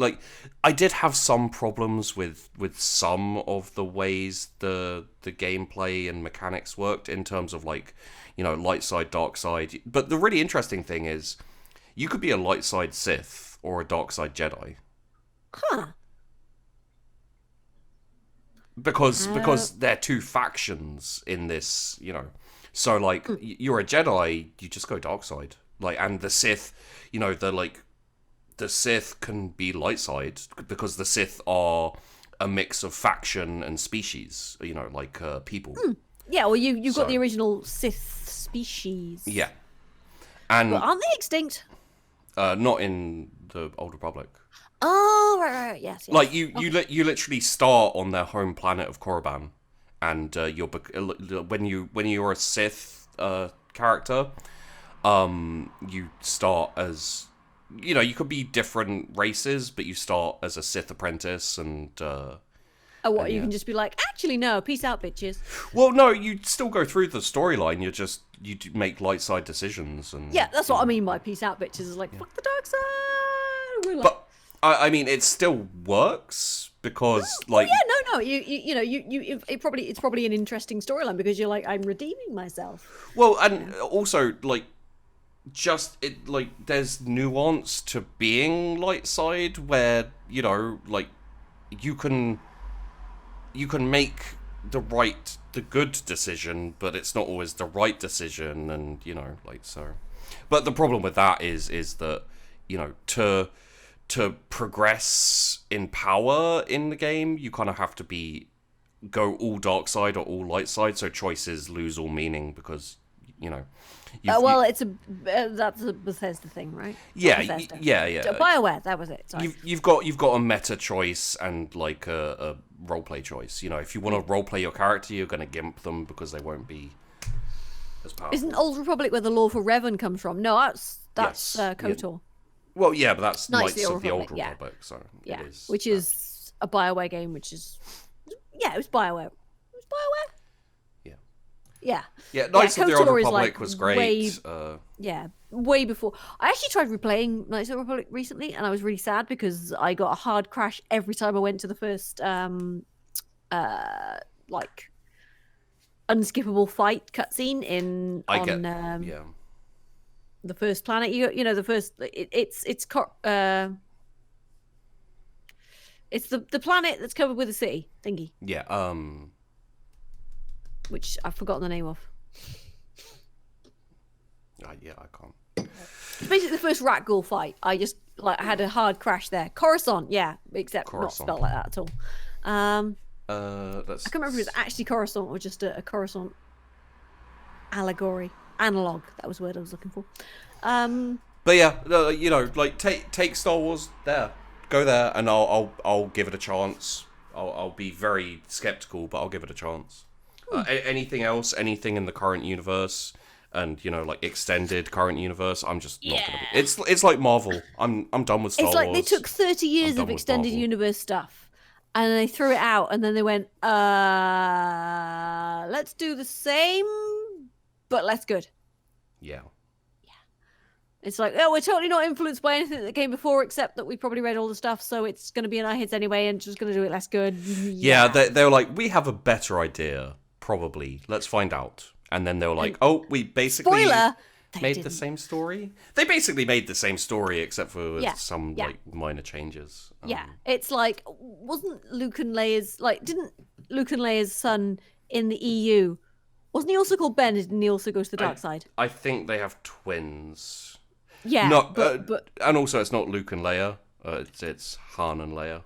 I did have some problems with some of the ways the gameplay and mechanics worked in terms of light side, dark side. But the really interesting thing is you could be a light side Sith or a dark side Jedi. Huh. Because they're two factions in this, So you're a Jedi, you just go dark side. And the Sith, the Sith can be light side because the Sith are a mix of faction and species, like people. Yeah, well, you've got the original Sith species. Yeah. And but aren't they extinct? Not in the Old Republic. Oh, right, yes. Like you literally start on their home planet of Korriban, and when you're a Sith character, you start as you could be different races, but you start as a Sith apprentice, and you can just be like, actually no, peace out, bitches. Well, no, you still go through the storyline. You make light side decisions, and yeah, that's what I mean by peace out, bitches. Is like fuck the dark side. But I mean, it still works because like it's probably an interesting storyline because you're like, I'm redeeming myself. Well, and also like there's nuance to being light side where like you can make the good decision, but it's not always the right decision, and so. But the problem with that is that to progress in power in the game, you kind of have to go all dark side or all light side, so choices lose all meaning because that's a Bethesda thing, right? Yeah, yeah. BioWare, that was it. Sorry. You've got a meta choice and like a roleplay choice. If you want to roleplay your character, you're going to gimp them because they won't be as powerful. Isn't Old Republic where the Lawful Revan comes from? No, that's KOTOR. Yeah. Well, yeah, but that's Knights of the Old Republic, so yeah, it is, which is a BioWare game, which is it was BioWare. It was BioWare. Yeah. Knights of the Old Republic like was great. Way before. I actually tried replaying Knights of the Republic recently, and I was really sad because I got a hard crash every time I went to the first like unskippable fight cutscene on the first planet. The first it's the planet that's covered with a city thingy. Yeah. Which I've forgotten the name of. I can't. It's basically the first rat ghoul fight. I just I had a hard crash there. Coruscant, yeah, except Coruscant. not spelled like that at all. I That's. can't remember if it was actually Coruscant or just a Coruscant analog. That was the word I was looking for. But yeah, take Star Wars there, go there, and I'll give it a chance. I'll be very skeptical, but I'll give it a chance. Anything else? Anything in the current universe, and like extended current universe? I'm just not gonna be. It's like Marvel. I'm done with Star Wars. It's like they took 30 years of extended universe stuff, and they threw it out, and then they went, let's do the same, but less good. Yeah. It's like, we're totally not influenced by anything that came before, except that we probably read all the stuff, so it's going to be in our heads anyway, and just going to do it less good. Yeah, they were like, we have a better idea. Probably. Let's find out. And then they were like, we basically made the same story. They basically made the same story except for some like minor changes. It's like, didn't Luke and Leia's son in the EU, wasn't he also called Ben? Didn't he also go to the dark side? I think they have twins. Yeah, no, but and also it's not Luke and Leia. It's Han and Leia.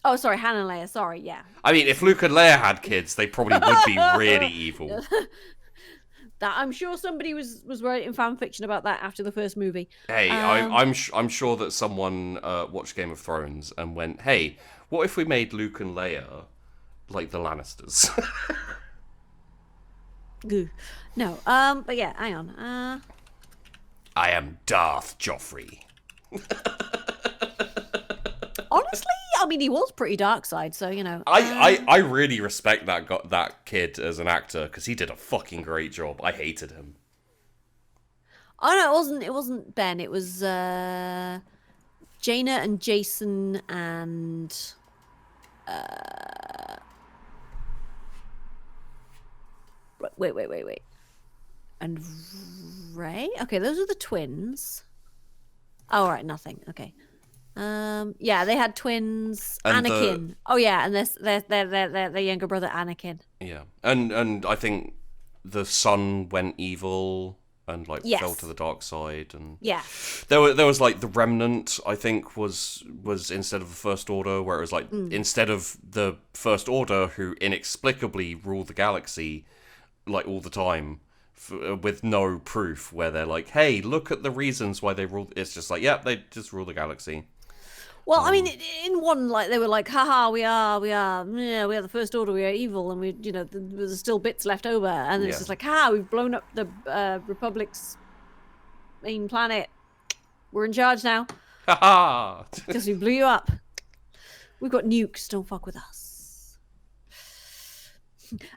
Oh, sorry, Han and Leia. Sorry, yeah. I mean, if Luke and Leia had kids, they probably would be really evil. That I'm sure somebody was writing fan fiction about that after the first movie. Hey, I'm sure that someone watched Game of Thrones and went, "Hey, what if we made Luke and Leia like the Lannisters?" No, but yeah, hang on. I am Darth Joffrey. Honestly, I mean, he was pretty dark side, so I really respect that kid as an actor because he did a fucking great job. I hated him. Oh no, it wasn't Ben. It was Jaina and Jason and wait. And Ray? Okay, those are the twins. Oh, right, nothing. Okay. Yeah, they had twins. And Anakin. Oh yeah, and their younger brother Anakin. Yeah. And I think the son went evil and like Yes. fell to the dark side, and Yeah. there was like the Remnant, I think was instead of the First Order, where it was like instead of the First Order who inexplicably rule the galaxy like all the time with no proof, where they're like, hey, look at the reasons why they rule. It's just like, yep, they just rule the galaxy. Well, I mean, in one, like, they were like, haha, we are the First Order, we are evil, and we, there's still bits left over, and it's just like, we've blown up the Republic's main planet. We're in charge now. Haha! Because we blew you up. We've got nukes, don't fuck with us.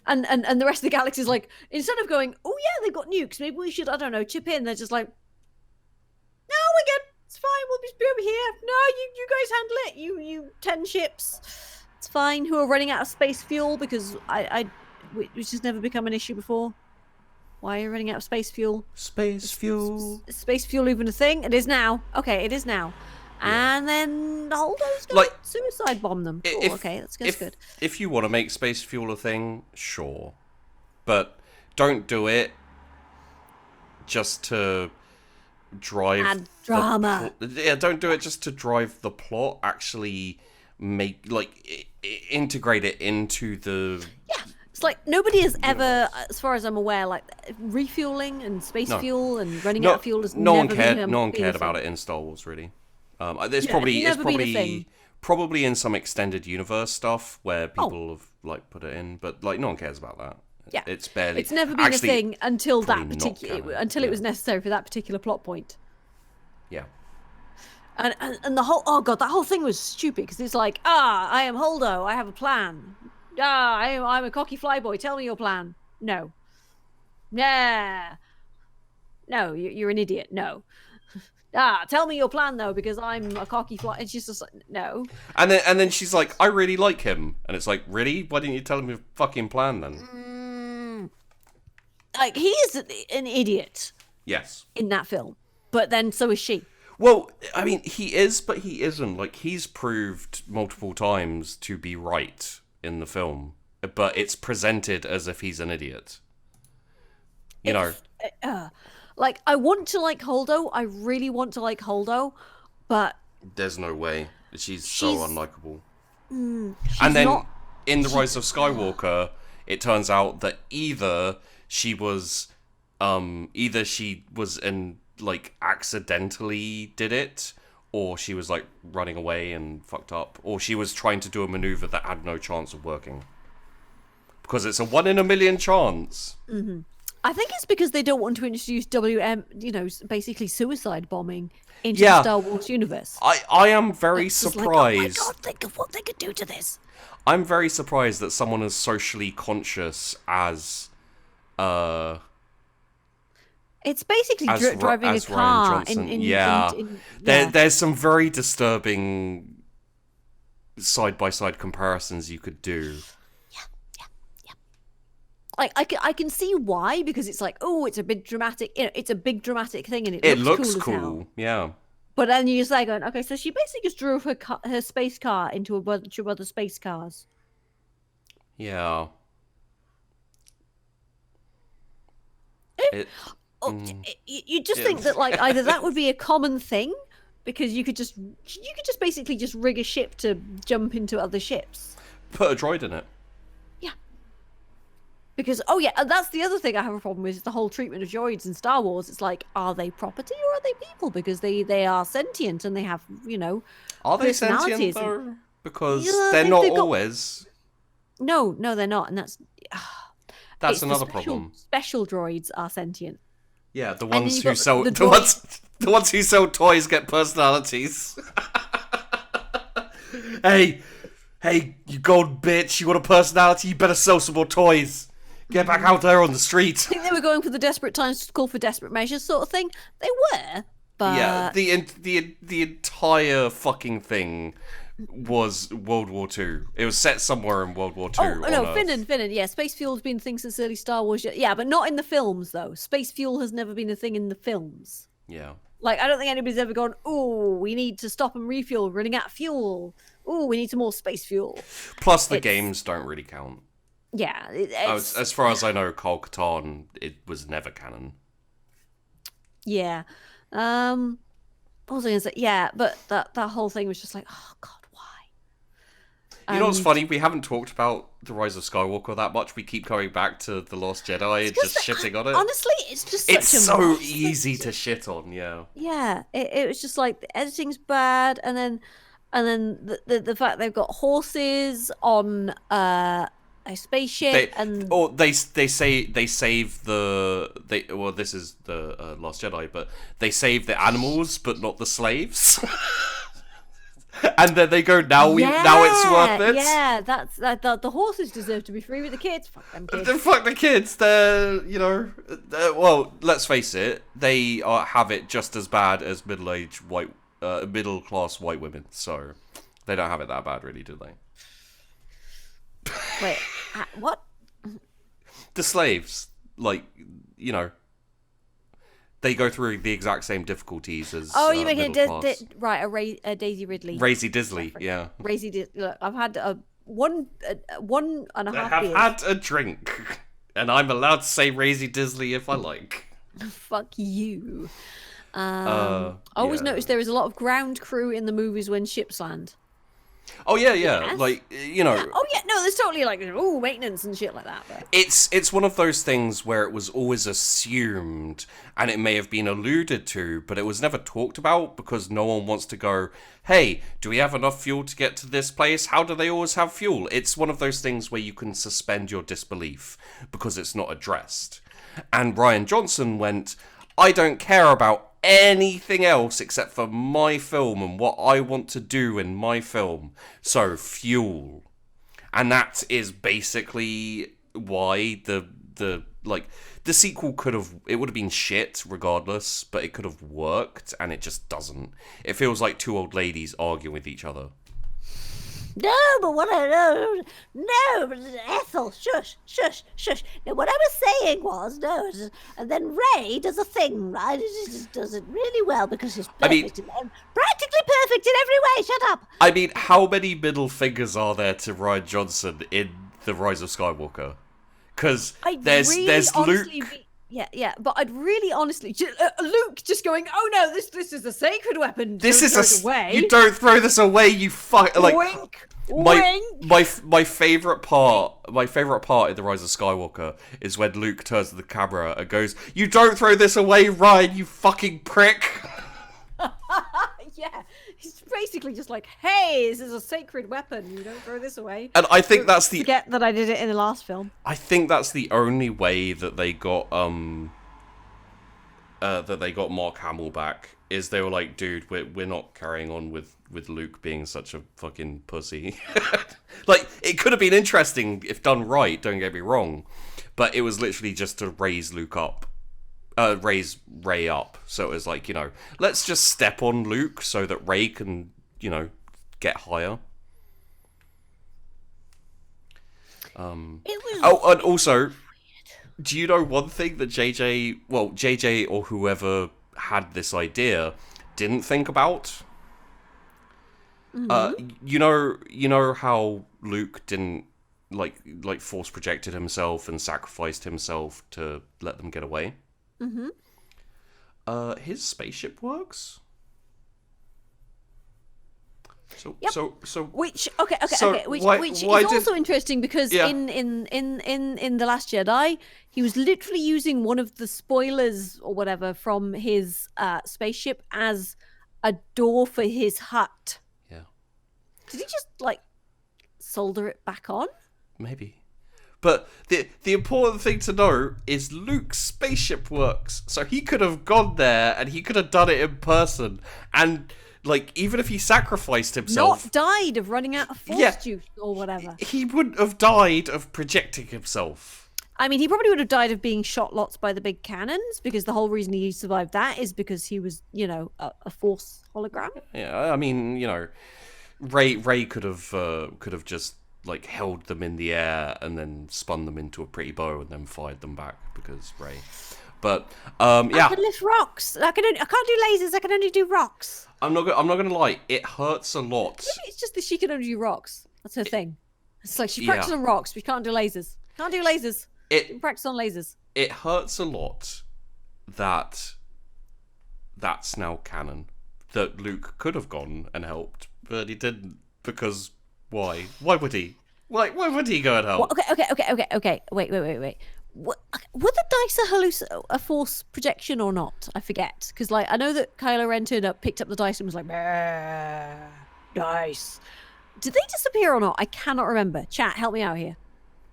And the rest of the galaxy's like, instead of going, oh yeah, they've got nukes, maybe we should, I don't know, chip in, they're just like, no, we're good. It's fine. We'll just be over here. No, you guys handle it. You 10 ships. It's fine. Who are running out of space fuel because which has never become an issue before. Why are you running out of space fuel? Space fuel. Is space fuel even a thing? It is now. Okay, it is now. Yeah. And then the Holdo's going to suicide bomb them. Cool. Okay, that's good. If you want to make space fuel a thing, sure, but don't do it just to drive and drama. Don't do it just to drive the plot. Actually make integrate it into the it's like nobody has ever, as far as I'm aware, like refueling and space fuel and running out of fuel has no one cared about it in Star Wars, really. It's probably in some extended universe stuff where people have like put it in, but like no one cares about that. Yeah, it's never been a thing until it was necessary for that particular plot point. Yeah, and the whole that whole thing was stupid because it's like I am Holdo, I have a plan. I'm a cocky flyboy. Tell me your plan. No, you're an idiot. No. Tell me your plan though, because I'm a cocky fly. It's just like, no. And then she's like, I really like him, and it's like, really? Why didn't you tell him your fucking plan then? Like he is an idiot. Yes. In that film, but then so is she. Well, I mean, he is, but he isn't. Like he's proved multiple times to be right in the film, but it's presented as if he's an idiot. Like, I want to like Holdo. I really want to like Holdo, but there's no way. She's so unlikable. And then in The Rise of Skywalker, it turns out that either she was in like accidentally did it, or she was like running away and fucked up, or she was trying to do a maneuver that had no chance of working. Because it's a 1 in a million chance. Mm-hmm. I think it's because they don't want to introduce basically suicide bombing into the Star Wars universe. I am very surprised. Like, oh my god, think of what they could do to this. I'm very surprised that someone as socially conscious as it's basically driving a car in There's some very disturbing side-by-side comparisons you could do. Like I can see why, because it's like, oh, it's a big dramatic, it's a big dramatic thing, and it looks cool. Yeah. But then you just like going, okay, so she basically just drove her space car into a bunch of other space cars. Yeah. You just think that like either that would be a common thing, because you could just basically just rig a ship to jump into other ships. Put a droid in it. Because, and that's the other thing I have a problem with, is the whole treatment of droids in Star Wars. It's like, are they property or are they people? Because they are sentient and they have, Are they sentient, though? Because they're not always. No, they're not. And that's another problem. Special droids are sentient. Yeah, the ones who sell... The ones who sell toys get personalities. Hey, you gold bitch, you want a personality? You better sell some more toys. Get back out there on the street. I think they were going for the desperate times to call for desperate measures sort of thing. They were, but... Yeah, the entire fucking thing was World War II. It was set somewhere in World War II. Oh, no, Finland. Yeah, space fuel has been a thing since early Star Wars. Yeah, but not in the films, though. Space fuel has never been a thing in the films. Yeah. Like, I don't think anybody's ever gone, oh, we need to stop and refuel, running out of fuel. Oh, we need some more space fuel. Plus, the games don't really count. Yeah. As far as I know, Kyle Katarn, it was never canon. Yeah. What was I gonna say? Yeah, but that whole thing was just like, oh god, why? You know what's funny? We haven't talked about The Rise of Skywalker that much. We keep coming back to The Last Jedi and just shitting on it. Honestly, it's just it's such a so mess. easy to shit on, yeah. Yeah, it was just like the editing's bad, and then the fact they've got horses on a spaceship, they save the well, this is the Last Jedi, but they save the animals but not the slaves. And then they go, now it's worth it. Yeah, that's the horses deserve to be free with the kids. Fuck them kids. Fuck the kids. They're well, let's face it, they have it just as bad as middle class white women. So they don't have it that bad, really, do they? Wait, what? The slaves, they go through the exact same difficulties as you make a Daisy Ridley, Raisy Disley, reference. Yeah. Raisy Disley. Look, I've had one and a half. I have beers. had a drink, and I'm allowed to say Raisy Disley if I like. Fuck you. I always noticed there is a lot of ground crew in the movies when ships land. Oh yeah. Yes. Oh yeah, no, there's totally maintenance and shit like that. But it's one of those things where it was always assumed, and it may have been alluded to, but it was never talked about because no one wants to go, hey, do we have enough fuel to get to this place? How do they always have fuel? It's one of those things where you can suspend your disbelief because it's not addressed. And Rian Johnson went, I don't care about anything else except for my film and what I want to do in my film. So, fuel. And that is basically why the sequel it would have been shit regardless, but it could have worked, and it just doesn't. It feels like two old ladies arguing with each other. No, but Ethel, shush. No, what I was saying was, and then Ray does a thing, right? He just does it really well because he's perfect, practically perfect in every way. Shut up. I mean, how many middle fingers are there to Rian Johnson in The Rise of Skywalker? Because there's Luke. Yeah, but I'd really honestly, Luke just going, oh no, this is a sacred weapon. This is away. You don't throw this away. You fuck like. Wink. My favorite part in The Rise of Skywalker is when Luke turns to the camera and goes, "You don't throw this away, Ryan, you fucking prick." Yeah, he's basically just like, "Hey, this is a sacred weapon. You don't throw this away." And I think that's the forget that I did it in the last film. I think that's the only way that they got Mark Hamill back, is they were like, dude, we're not carrying on with Luke being such a fucking pussy. Like, it could have been interesting if done right, don't get me wrong, but it was literally just to raise Rey up. So it was like, let's just step on Luke so that Rey can, get higher. And also, do you know one thing that JJ or whoever had this idea didn't think about? Mm-hmm. You know how Luke didn't like force projected himself and sacrificed himself to let them get away? Mm-hmm. His spaceship works. So which is also interesting because in The Last Jedi, he was literally using one of the spoilers or whatever from his spaceship as a door for his hut. Yeah. Did he just solder it back on? Maybe. But the important thing to know is Luke's spaceship works. So he could have gone there and he could have done it in person. And even if he sacrificed himself, not died of running out of force juice or whatever, he wouldn't have died of projecting himself. I mean, he probably would have died of being shot lots by the big cannons, because the whole reason he survived that is because he was, a force hologram. Yeah, I mean, Rey could have just held them in the air and then spun them into a pretty bow and then fired them back because Rey. But yeah, I can lift rocks. I can't do lasers. I can only do rocks. I'm not gonna lie. It hurts a lot. Maybe it's just that she can only do rocks. That's her thing. It's like she practices on rocks, but she can't do lasers. Can't do lasers. She practice on lasers. It hurts a lot that that's now canon. That Luke could have gone and helped, but he didn't, because why? Why would he? Why would he go and help? Well, okay. Wait. Were the dice a force projection or not? I forget. Because, like, I know that Kylo Ren turned up, picked up the dice, and was like, dice. Did they disappear or not? I cannot remember. Chat, help me out here.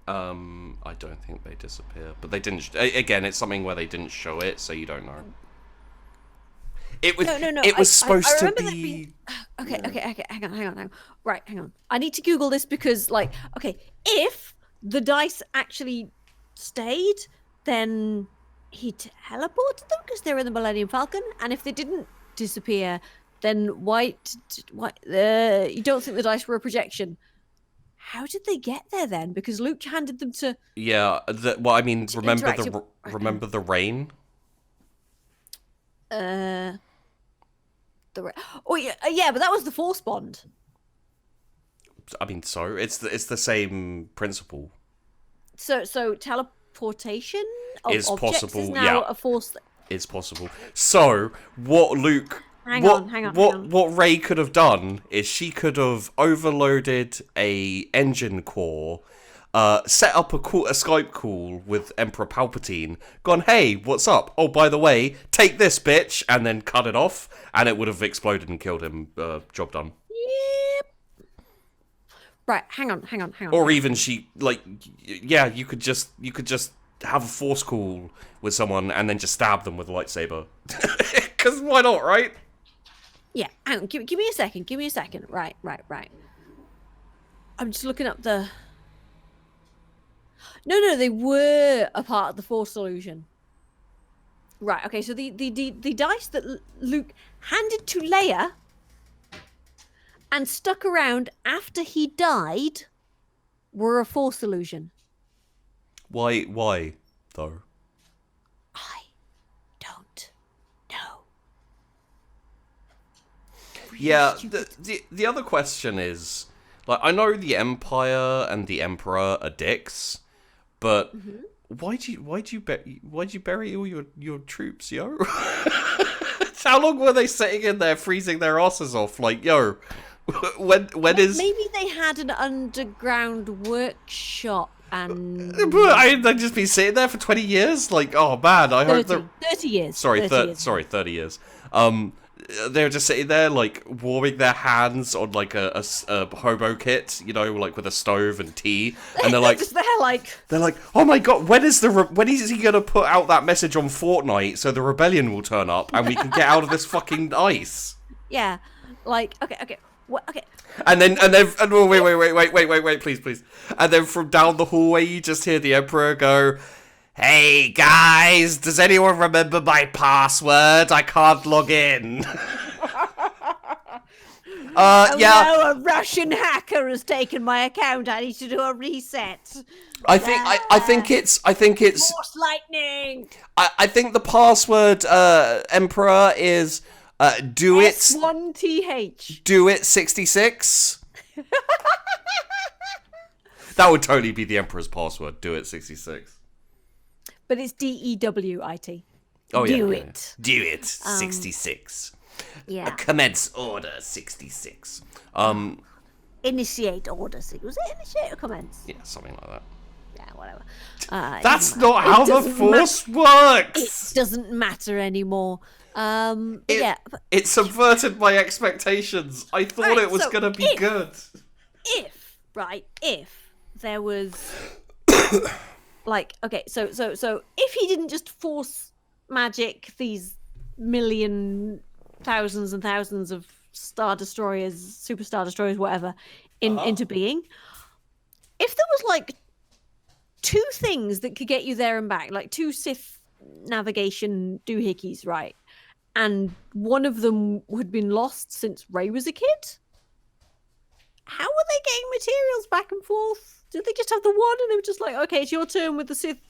I don't think they disappear, but they didn't. Again, it's something where they didn't show it, so you don't know. It was. No. It was supposed to be. Okay. Hang on. Right, hang on. I need to Google this because, like, okay, if the dice actually stayed, then he teleported them because they were in the Millennium Falcon, and if they didn't disappear, then why you don't think the dice were a projection? How did they get there then? Because Luke handed them to. Yeah. Well, I mean, remember the rain. Oh yeah, but that was the Force bond. I mean, so it's the same principle. So teleportation of is objects possible. Is now a force. It's possible. So what Luke? Hang on. What Rey could have done is she could have overloaded a engine core, set up a Skype call with Emperor Palpatine, gone, hey, what's up? Oh, by the way, take this, bitch, and then cut it off, and it would have exploded and killed him. Job done. Yep. Right, hang on. Or even she, like, yeah, you could just have a force call with someone and then just stab them with a lightsaber. Because why not, right? Yeah, hang on, give me a second. Right. I'm just looking up the... No, they were a part of the Force illusion. Right, okay, so the dice that Luke handed to Leia and stuck around after he died were a Force illusion. Why, though? I don't know. Yeah, the other question is, like, I know the Empire and the Emperor are dicks, but why'd you bury all your troops, yo? How long were they sitting in there freezing their asses off? Like, yo, when is... Maybe they had an underground workshop and... They'd just be sitting there for 20 years? Like, oh man, I hope they're... 30 years. Sorry, 30 years. They're just sitting there, like, warming their hands on, like, a hobo kit, you know, like, with a stove and tea, and they're like... They're like, oh my god, when is he gonna put out that message on Fortnite so the rebellion will turn up and we can get out of this fucking ice? Yeah, like, okay. What? Okay. And then, wait, please. And then from down the hallway, you just hear the Emperor go, hey guys, does anyone remember my password? I can't log in. Yeah. No, a Russian hacker has taken my account. I need to do a reset. I think it's Force lightning. I think the password, Emperor, is do it S1TH. Do it 66. That would totally be the Emperor's password. Do it 66. But it's DEWIT. Oh yeah. Do it. Do it 66. Yeah. Commence order 66. Initiate order. Was it initiate or commence? Yeah, something like that. Yeah, whatever. That's not how the Force works. It doesn't matter anymore. It subverted my expectations. I thought it was gonna be good. If there was like, okay, so if he didn't just force magic these thousands and thousands of Star Destroyers, Super Star Destroyers, whatever, into being, if there was like two things that could get you there and back, like two Sith navigation doohickeys, right? And one of them had been lost since Rey was a kid. How were they getting materials back and forth? Did they just have the one and they were just like, okay, it's your turn with the Sith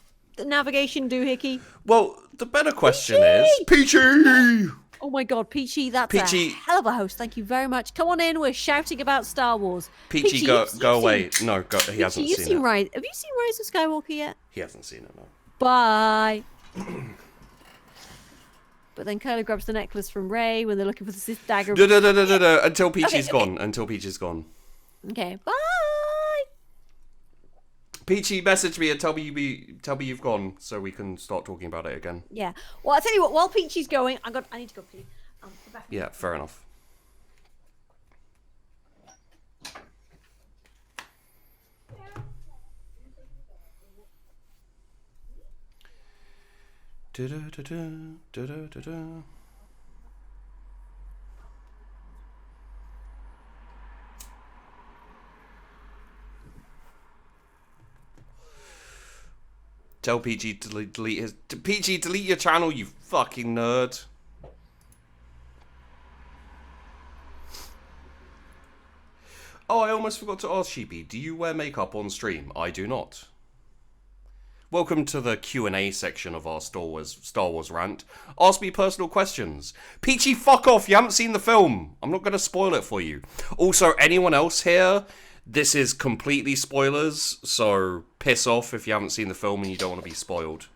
navigation doohickey? Well, the better question is... Peachy! Oh my god, Peachy, that's Peachy. a hell of a host. Thank you very much. Come on in, we're shouting about Star Wars. Peachy, go away. No, go. He hasn't seen it. Have you seen Rise of Skywalker yet? He hasn't seen it, no. Bye. But then Kylo grabs the necklace from Rey when they're looking for the Sith dagger. No. Until Peachy's gone. Until Peachy's gone. Okay, bye. Peachy, message me and tell me you've gone so we can start talking about it again. Yeah. Well, I'll tell you what. While Peachy's going, I need to go pee. Yeah, fair enough. Tell PG to delete his... PG, delete your channel, you fucking nerd. Oh, I almost forgot to ask, Sheepy. Do you wear makeup on stream? I do not. Welcome to the Q&A section of our Star Wars rant. Ask me personal questions. Peachy, fuck off. You haven't seen the film. I'm not going to spoil it for you. Also, anyone else here... This is completely spoilers, so piss off if you haven't seen the film and you don't want to be spoiled.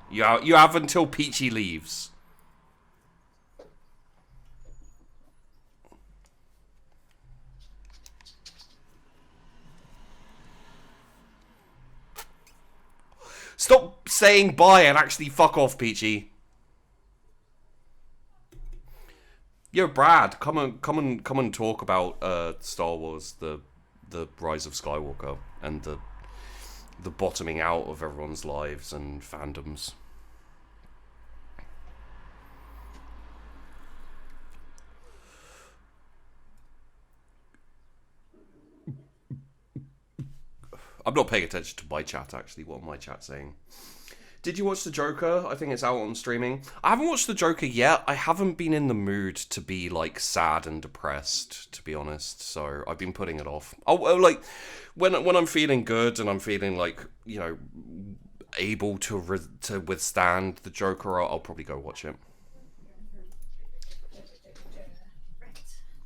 You have until Peachy leaves. Stop saying bye and actually fuck off, Peachy. Yo, Brad, come and talk about Star Wars, the Rise of Skywalker, and the bottoming out of everyone's lives and fandoms. I'm not paying attention to my chat, actually. What my chat saying? Did you watch The Joker? I think it's out on streaming. I haven't watched The Joker yet. I haven't been in the mood to be, like, sad and depressed, to be honest. So I've been putting it off. Oh, like, when I'm feeling good and I'm feeling, like, you know, able to withstand The Joker, I'll probably go watch it.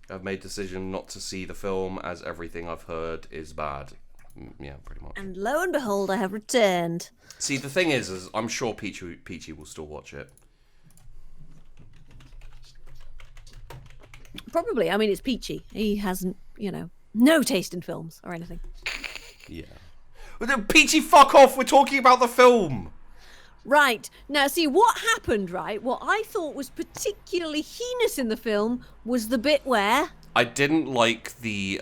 I've made a decision not to see the film as everything I've heard is bad. Yeah, pretty much. And lo and behold, I have returned. See, the thing is I'm sure Peachy will still watch it. Probably. I mean, it's Peachy. He hasn't, you know, no taste in films or anything. Yeah. Peachy, fuck off! We're talking about the film! Right. Now, see, what happened, right? What I thought was particularly heinous in the film was the bit where... I didn't like the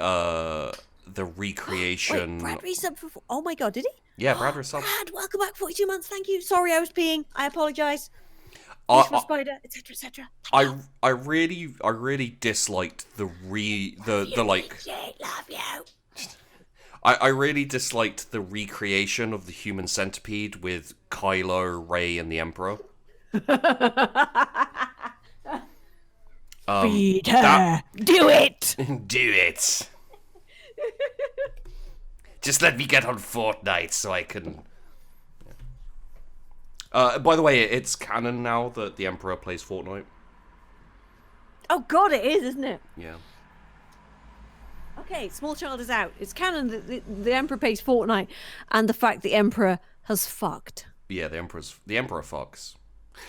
recreation... Wait, Brad resubbed for... Oh my god, did he? Yeah, Brad resubbed. Brad, welcome back, 42 months, thank you. Sorry, I was peeing. I apologise. Spider, etc., etc. I really disliked the like... Love you. I really disliked the recreation of the human centipede with Kylo, Rey, and the Emperor. Feed her. Do it. Do it. Just let me get on Fortnite so I can... by the way, it's canon now that the Emperor plays Fortnite. Oh god, it is, isn't it? Yeah. Okay, small child is out. It's canon that the Emperor plays Fortnite, and the fact the Emperor has fucked. Yeah, the Emperor fucks.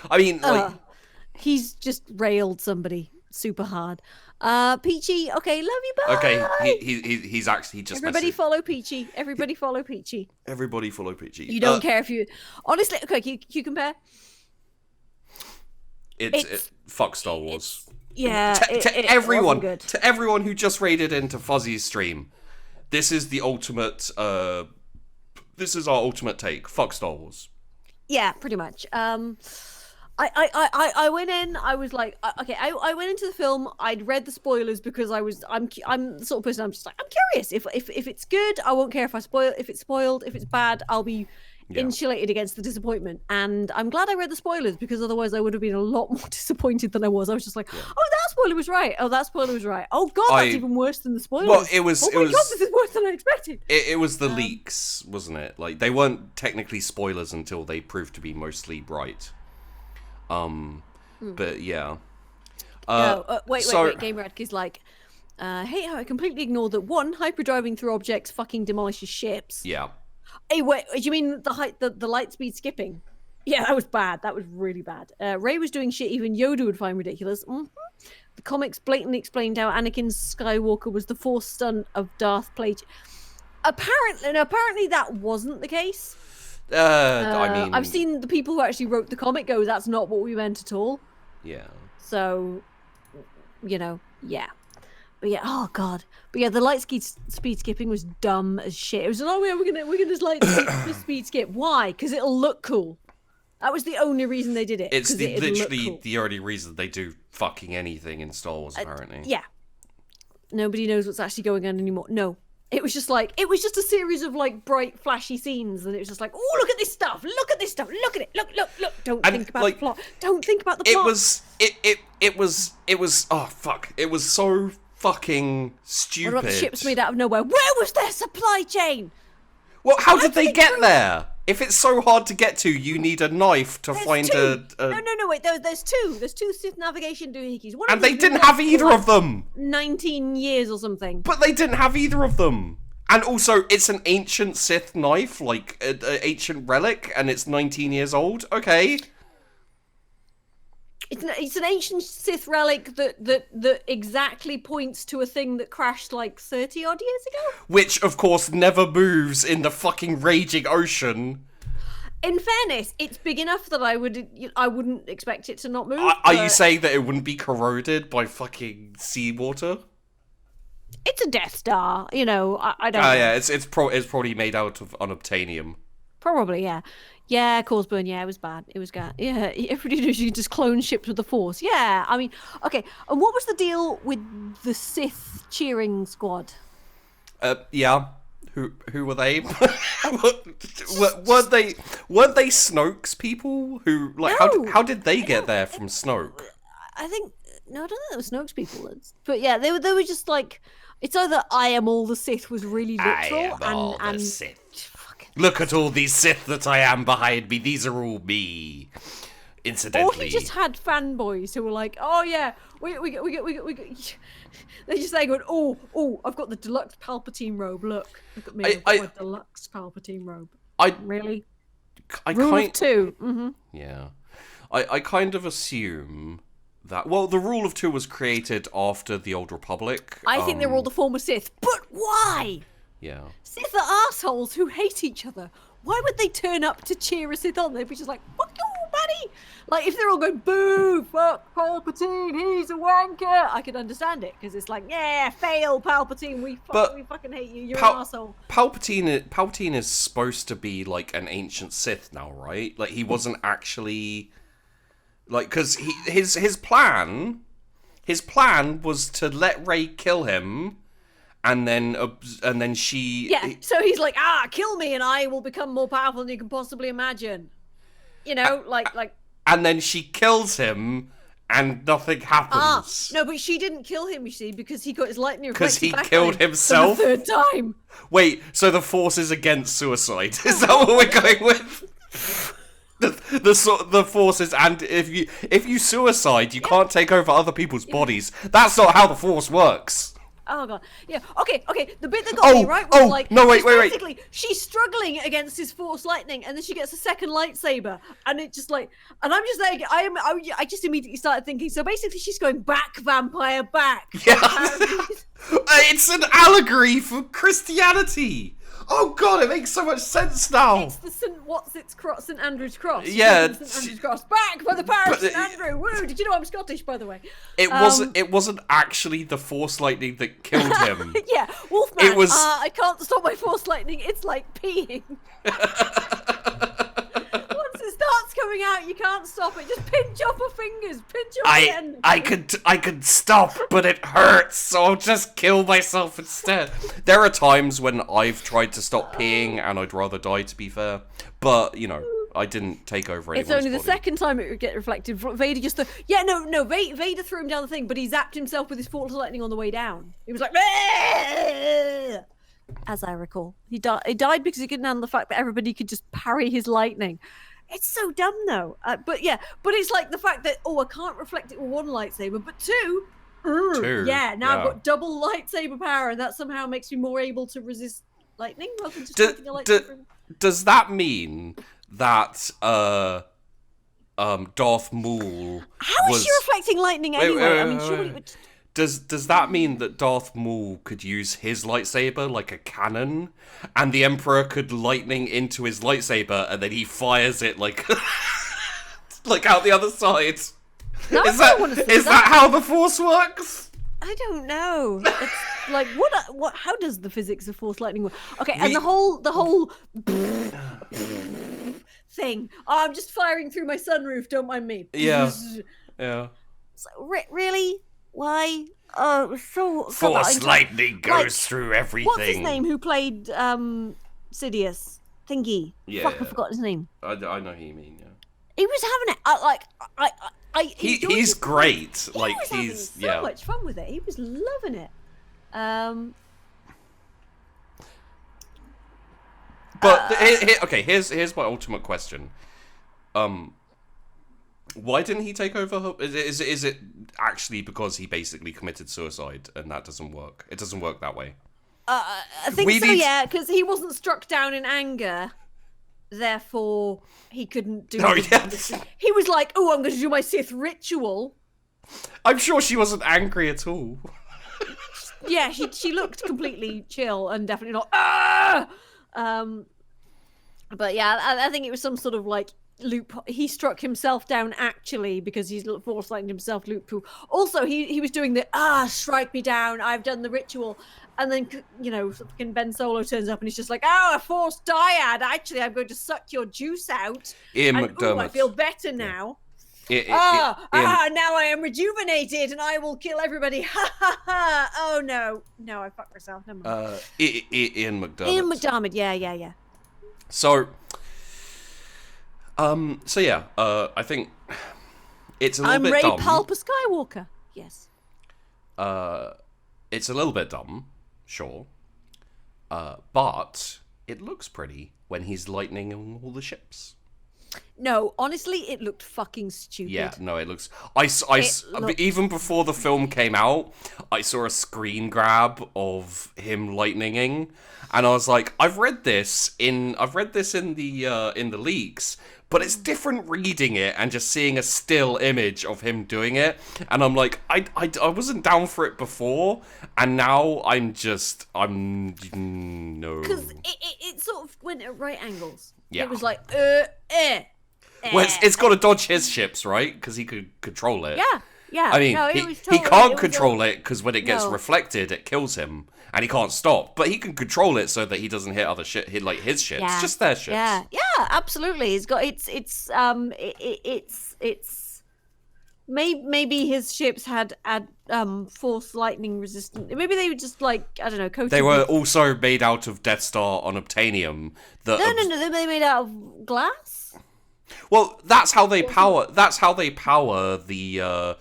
I mean, like... he's just railed somebody super hard. Peachy, okay, love you, bye. Okay, he's actually just... Everybody follow Peachy. Everybody follow Peachy. Everybody follow Peachy. You don't care if you... Honestly, okay, can you compare? It's fuck Star Wars. Yeah, to everyone who just raided into Fuzzy's stream, this is the ultimate... this is our ultimate take. Fuck Star Wars. Yeah, pretty much. I went in. I was like, okay. I went into the film. I'd read the spoilers because I'm the sort of person. I'm just like, I'm curious. If it's good, I won't care if I spoil. If it's spoiled, if it's bad, I'll be insulated against the disappointment. And I'm glad I read the spoilers because otherwise I would have been a lot more disappointed than I was. I was just like, oh, that spoiler was right. Oh, that spoiler was right. Oh god, that's even worse than the spoilers. Well, it was. Oh my god, this is worse than I expected. It was the leaks, wasn't it? Like they weren't technically spoilers until they proved to be mostly right. But yeah. Wait. Game Radke is like, hate how I completely ignored that one, hyperdriving through objects fucking demolishes ships. Yeah. Hey, wait, do you mean the light speed skipping? Yeah, that was bad. That was really bad. Rey was doing shit even Yoda would find ridiculous. The comics blatantly explained how Anakin Skywalker was the Force stunt of Darth Plagueis. Apparently that wasn't the case. I mean, I've seen the people who actually wrote the comic go, "That's not what we meant at all." Yeah. So, yeah. But yeah, oh god. But yeah, the light speed skipping was dumb as shit. It was like, oh yeah, we're gonna just like speed skip. Why? Because it'll look cool. That was the only reason they did it. It's literally cool. the only reason they do fucking anything in Star Wars, apparently. Yeah. Nobody knows what's actually going on anymore. No. It was just a series of like bright, flashy scenes, and it was just like, oh, look at this stuff, look at this stuff, look at it, look. Don't think about the plot. Don't think about the plot. It was. Oh fuck! It was so fucking stupid. What about the ships made out of nowhere? Where was their supply chain? Well, how did they get there? If it's so hard to get to, you need a knife to find a... No, wait, there's two. There's two Sith navigation doohickeys. And they didn't have either of them! 19 years or something. But they didn't have either of them! And also, it's an ancient Sith knife, like an ancient relic, and it's 19 years old? Okay. It's an ancient Sith relic that exactly points to a thing that crashed like 30 odd years ago. Which, of course, never moves in the fucking raging ocean. In fairness, it's big enough that I wouldn't expect it to not move. Are you saying that it wouldn't be corroded by fucking seawater? It's a Death Star, I don't know. Yeah, it's probably made out of unobtainium. Probably, yeah. Yeah, cause burn. Yeah, it was bad. It was bad. Yeah, everybody knows you can just clone ships with the Force. Yeah, I mean, okay. And what was the deal with the Sith cheering squad? Yeah. Who were they? weren't they Snoke's people? Who like No, how did they get there from Snoke? I don't think it was Snoke's people. But yeah, they were just like, it's either I am all the Sith was really literal, the Sith. Look at all these Sith that I am behind me. These are all me. Incidentally. Or he just had fanboys who were like, "Oh yeah, we They just say, going, "Oh, I've got the deluxe Palpatine robe. Look at me, I've got my deluxe Palpatine robe." Really? Rule of two. Mm-hmm. Yeah, I kind of assume that. Well, the rule of two was created after the Old Republic. I think they were all the former Sith, but why? Yeah. Sith are assholes who hate each other. Why would they turn up to cheer a Sith on? They'd be just like, "Fuck you, buddy!" Like, if they're all going, "Boo, fuck Palpatine, he's a wanker," I could understand it, because it's like, yeah, fail, Palpatine, we fucking hate you, you're an asshole. Palpatine is supposed to be, like, an ancient Sith now, right? Like, he wasn't actually... Like, because his plan was to let Rey kill him... And then she... Yeah, so he's like, kill me and I will become more powerful than you can possibly imagine. Like... And then she kills him and nothing happens. No, but she didn't kill him, you see, because he got his lightning reflected back. Because he killed himself? For the third time. Wait, so the Force is against suicide? Is that what we're going with? The Force is, and if you suicide, you can't take over other people's bodies. That's not how the Force works. Oh god, yeah. Okay. The bit that got me right was like, no, wait. Basically, she's struggling against his Force lightning, and then she gets a second lightsaber, and it just like, and I'm just like, I just immediately started thinking. So basically, she's going back, vampire, back. Yeah, it's an allegory for Christianity. Oh god, it makes so much sense now. It's the St. Andrew's cross. Yeah, St. Andrew's cross. Back by the power of St. Andrew. Woo! Did you know I'm Scottish, by the way? It wasn't actually the Force lightning that killed him. Yeah, Wolfman. It was. I can't stop my Force lightning. It's like peeing. Once it starts coming out, you can't stop it. Just pinch off her fingers. Pinch off the end. I could stop, but it hurts, so I'll just kill myself instead. There are times when I've tried to stop peeing, and I'd rather die, to be fair. But, I didn't take over anyone's It's only the body. second time it would get reflected. Vader just... Vader threw him down the thing, but he zapped himself with his Force lightning on the way down. He was like... Bleh! As I recall. He died because he couldn't handle the fact that everybody could just parry his lightning. It's so dumb, though. But it's like the fact that, I can't reflect it with one lightsaber, but two... Yeah, now I've got double lightsaber power, and that somehow makes me more able to resist lightning rather than just taking a lightsaber. Does that mean that Darth Maul How was... is she reflecting lightning anyway? I mean, surely... Does that mean that Darth Maul could use his lightsaber like a cannon, and the Emperor could lightning into his lightsaber, and then he fires it like like out the other side? No, is that how the Force works? I don't know. It's like what? How does the physics of Force lightning work? Okay, and the whole thing. Oh, I'm just firing through my sunroof. Don't mind me. Yeah. So, really? Why? Oh, it was so... Force lightning goes through everything. What's his name who played Sidious? Thingy. Yeah. Fuck, I forgot his name. I know who you mean, yeah. He was having it. He's great. Like, he's so much fun with it. He was loving it. But here's my ultimate question. Why didn't he take over her? Is it actually because he basically committed suicide and that doesn't work? It doesn't work that way. I think yeah, because he wasn't struck down in anger, therefore he couldn't do it. He was like, oh, I'm going to do my Sith ritual. I'm sure she wasn't angry at all. Yeah, she looked completely chill and definitely not. Ah! But yeah, I think it was some sort of like loop. He struck himself down actually because he's force lightning himself loophole. Also, he was doing the strike me down. I've done the ritual, and then fucking Ben Solo turns up and he's just like, a force dyad. Actually, I'm going to suck your juice out. Ian McDermott. I feel better now. Now I am rejuvenated and I will kill everybody. Ha ha ha! Oh no, I fucked myself. Never mind. Ian McDermott. Ian McDermott. Yeah. So yeah, I think it's a little bit dumb. I'm Ray Palper Skywalker. Yes. It's a little bit dumb, sure. But it looks pretty when he's lightning all the ships. No, honestly, it looked fucking stupid. Yeah, no, it looks... Even before the film came out, I saw a screen grab of him lightninging, and I was like, I've read this in the leaks, but it's different reading it and just seeing a still image of him doing it, and I'm like, I wasn't down for it before, and now I'm no. Because it sort of went at right angles. Yeah. It was like, Well, it's got to dodge his ships, right? Because he could control it. Yeah. I mean, he can't control it because when it gets reflected, it kills him, and he can't stop. But he can control it so that he doesn't hit other hit like his ships, just their ships. Yeah, absolutely. It's maybe his ships had force lightning resistant. Maybe they were just like, I don't know, coated. They were also made out of Death Star unobtainium. No, they're made out of glass. Well, that's how they power. That's how they power the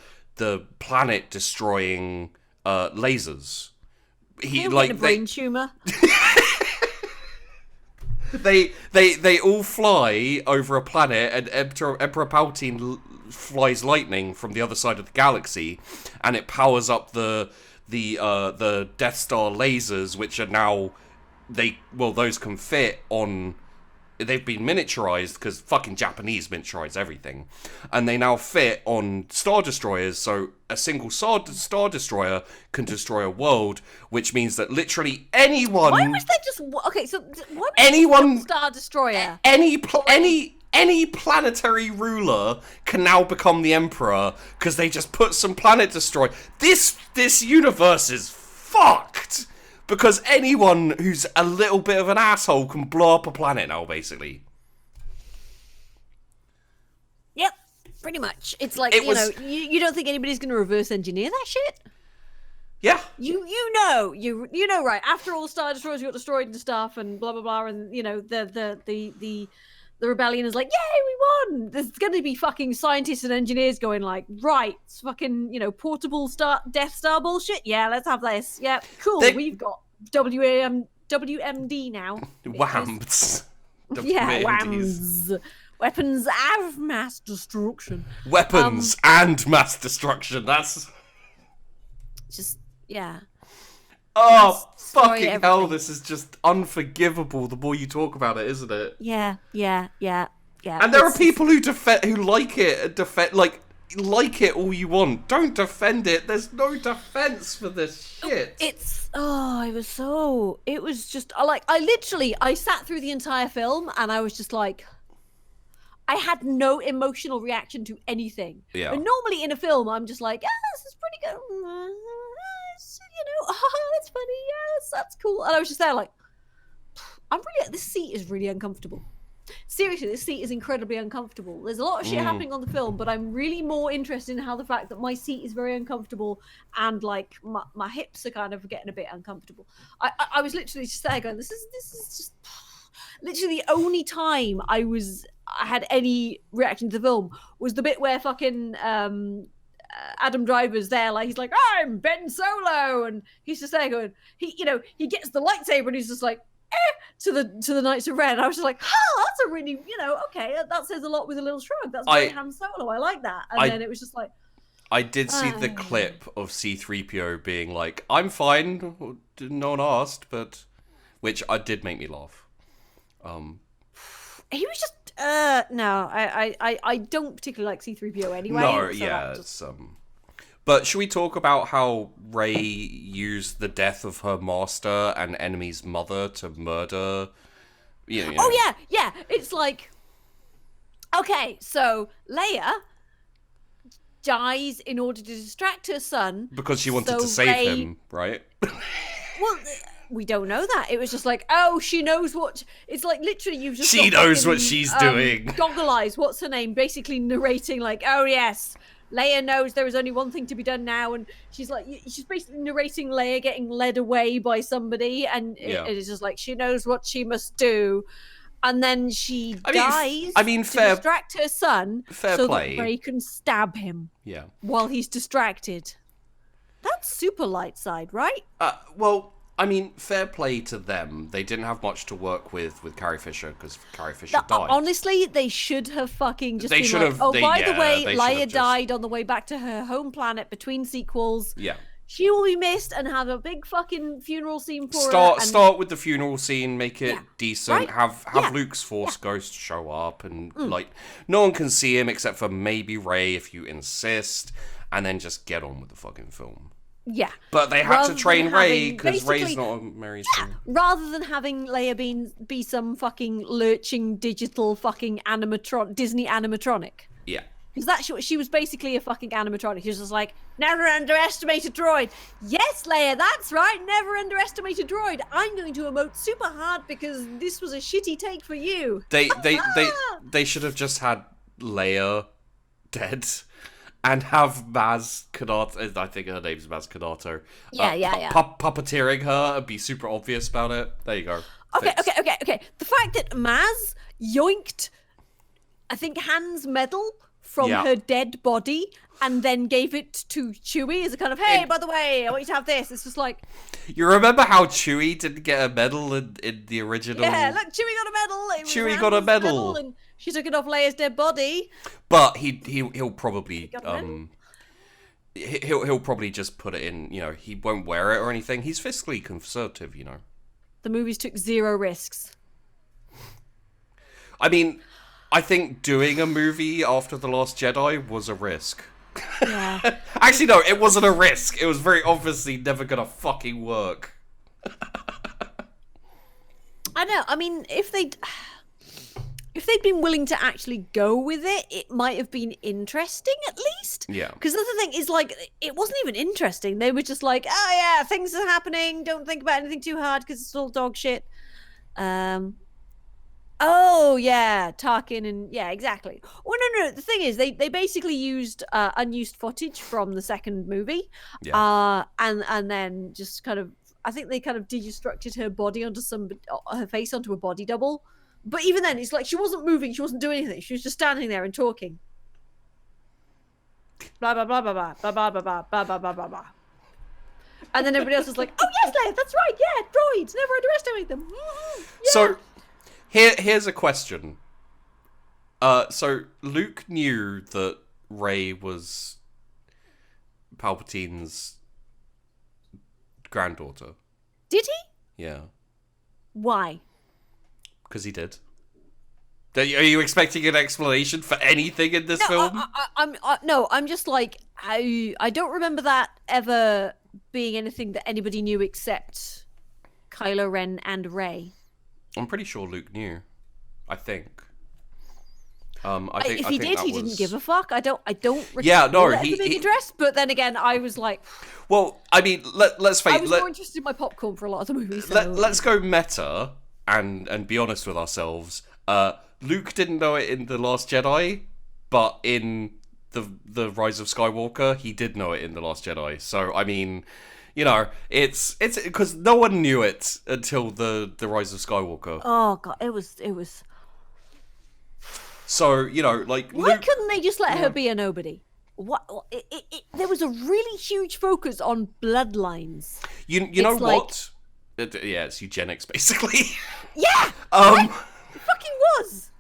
planet destroying lasers. A brain tumor. They all fly over a planet, and Emperor Palpatine flies lightning from the other side of the galaxy, and it powers up the Death Star lasers, which are now those can fit on. They've been miniaturized because fucking Japanese miniaturize everything, and they now fit on Star Destroyers. So a single Star Destroyer can destroy a world, which means that literally anyone. Why was that just okay? So why anyone Star Destroyer? Any planetary ruler can now become the Emperor because they just put some planet destroy. This universe is fucked. Because anyone who's a little bit of an asshole can blow up a planet now, basically. Yep, pretty much. It's like, you don't think anybody's going to reverse engineer that shit? Yeah. You know, right? After all the Star Destroyers got destroyed and stuff, and blah blah blah, and the rebellion is like, yay, we won! There's going to be fucking scientists and engineers going like, right, it's fucking, portable Death Star bullshit? Yeah, let's have this. Yeah, cool. We've got WMD now. WAMs. Yeah, WAMs. Weapons of mass destruction. Weapons and mass destruction. That's... Just, yeah. Oh, fucking hell, this is just unforgivable the more you talk about it, isn't it? Yeah. Yeah, and there are people who like it all you want. Don't defend it. There's no defense for this shit. It was just like I sat through the entire film and I was just like, I had no emotional reaction to anything. Yeah. And normally in a film, I'm just like, this is pretty good. That's funny. Yes, that's cool. And I was just there like, this seat is really uncomfortable. Seriously, this seat is incredibly uncomfortable. There's a lot of shit happening on the film, but I'm really more interested in how the fact that my seat is very uncomfortable and like my hips are kind of getting a bit uncomfortable. I was literally just there going, this is just literally the only time I had any reaction to the film was the bit where fucking Adam Driver's there, like he's like, I'm Ben Solo, and he's just there going, he gets the lightsaber and he's just like, to the Knights of Ren. I was just like, that's a really, okay, that says a lot with a little shrug. That's very Han Solo. I like that. And then it was just like, I did see the clip of C-3PO being like, I'm fine, no one asked, but which did make me laugh. He was just no, I don't particularly like C-3PO anyway. No, yeah, it's But should we talk about how Rey used the death of her master and enemy's mother to murder? Oh yeah. It's like, okay, so Leia dies in order to distract her son because she wanted to save him, right? Well, we don't know that. It was just like, oh, she knows what. It's like literally you've just. She knows what she's doing. Goggle Eyes, what's her name? Basically narrating like, oh yes, Leia knows there is only one thing to be done now, and she's basically narrating Leia getting led away by somebody, and it is just like she knows what she must do, and then she dies. To distract her son, so that Rey can stab him. Yeah. While he's distracted. That's super light side, right? Well, I mean, fair play to them. They didn't have much to work with Carrie Fisher because Carrie Fisher died. Honestly, they should have fucking just been like, by the way, Leia died on the way back to her home planet between sequels. Yeah. She will be missed and have a big fucking funeral scene for her. Start with the funeral scene, make it decent. Right? Have Luke's Force Ghost show up and like no one can see him except for maybe Rey if you insist, and then just get on with the fucking film. Yeah. But they had to train Rey because Rey's not a Mary Sue. Rather than having Leia be some fucking lurching digital fucking Disney animatronic. Yeah. Because she was basically a fucking animatronic. She was just like, never underestimate a droid. Yes, Leia, that's right. Never underestimate a droid. I'm going to emote super hard because this was a shitty take for you. They should have just had Leia dead. And have Maz Kanata, I think her name's Maz Kanata. Puppeteering her and be super obvious about it. There you go. Okay. The fact that Maz yoinked, I think, Han's medal from her dead body and then gave it to Chewie as a kind of, hey, by the way, I want you to have this. It's just like... You remember how Chewie didn't get a medal in the original... Yeah, look, Chewie got a medal. Chewie got a medal. And she took it off Leia's dead body. But he'll probably... He'll probably just put it in, he won't wear it or anything. He's fiscally conservative, The movies took zero risks. I mean, I think doing a movie after The Last Jedi was a risk. Yeah. Actually, no, it wasn't a risk. It was very obviously never gonna fucking work. I know. I mean, if they'd been willing to actually go with it, it might have been interesting at least. Yeah. Because the other thing is, like, it wasn't even interesting. They were just like, oh yeah, things are happening. Don't think about anything too hard because it's all dog shit. Oh yeah, Tarkin and yeah, exactly. Well, no. The thing is, they basically used unused footage from the second movie, and then just kind of, I think they kind of destructed her body onto her face onto a body double. But even then, it's like she wasn't moving, she wasn't doing anything. She was just standing there and talking. Blah blah blah blah blah blah blah blah blah blah blah blah blah. And then everybody else was like, "Oh yes, Leia, that's right. Yeah, droids. Never underestimate them." Yeah. So. Here's a question. So Luke knew that Rey was Palpatine's granddaughter. Did he? Yeah. Why? Because he did. Are you expecting an explanation for anything in this film? I'm just like, I don't remember that ever being anything that anybody knew except Kylo Ren and Rey. I'm pretty sure Luke knew. I think. If he did, he didn't give a fuck. I don't. Yeah, no, he being addressed. But then again, I was like, well, I mean, let's face. I was more interested in my popcorn for a lot of the movies. So. Let's go meta and be honest with ourselves. Luke didn't know it in The Last Jedi, but in the Rise of Skywalker, he did know it in The Last Jedi. So I mean, you know, it's because no one knew it until the Rise of Skywalker. Oh god, it was. So, you know, like... Why couldn't they just let her be a nobody? What? There was a really huge focus on bloodlines. You know what? Yeah, it's eugenics, basically. Yeah! It fucking was!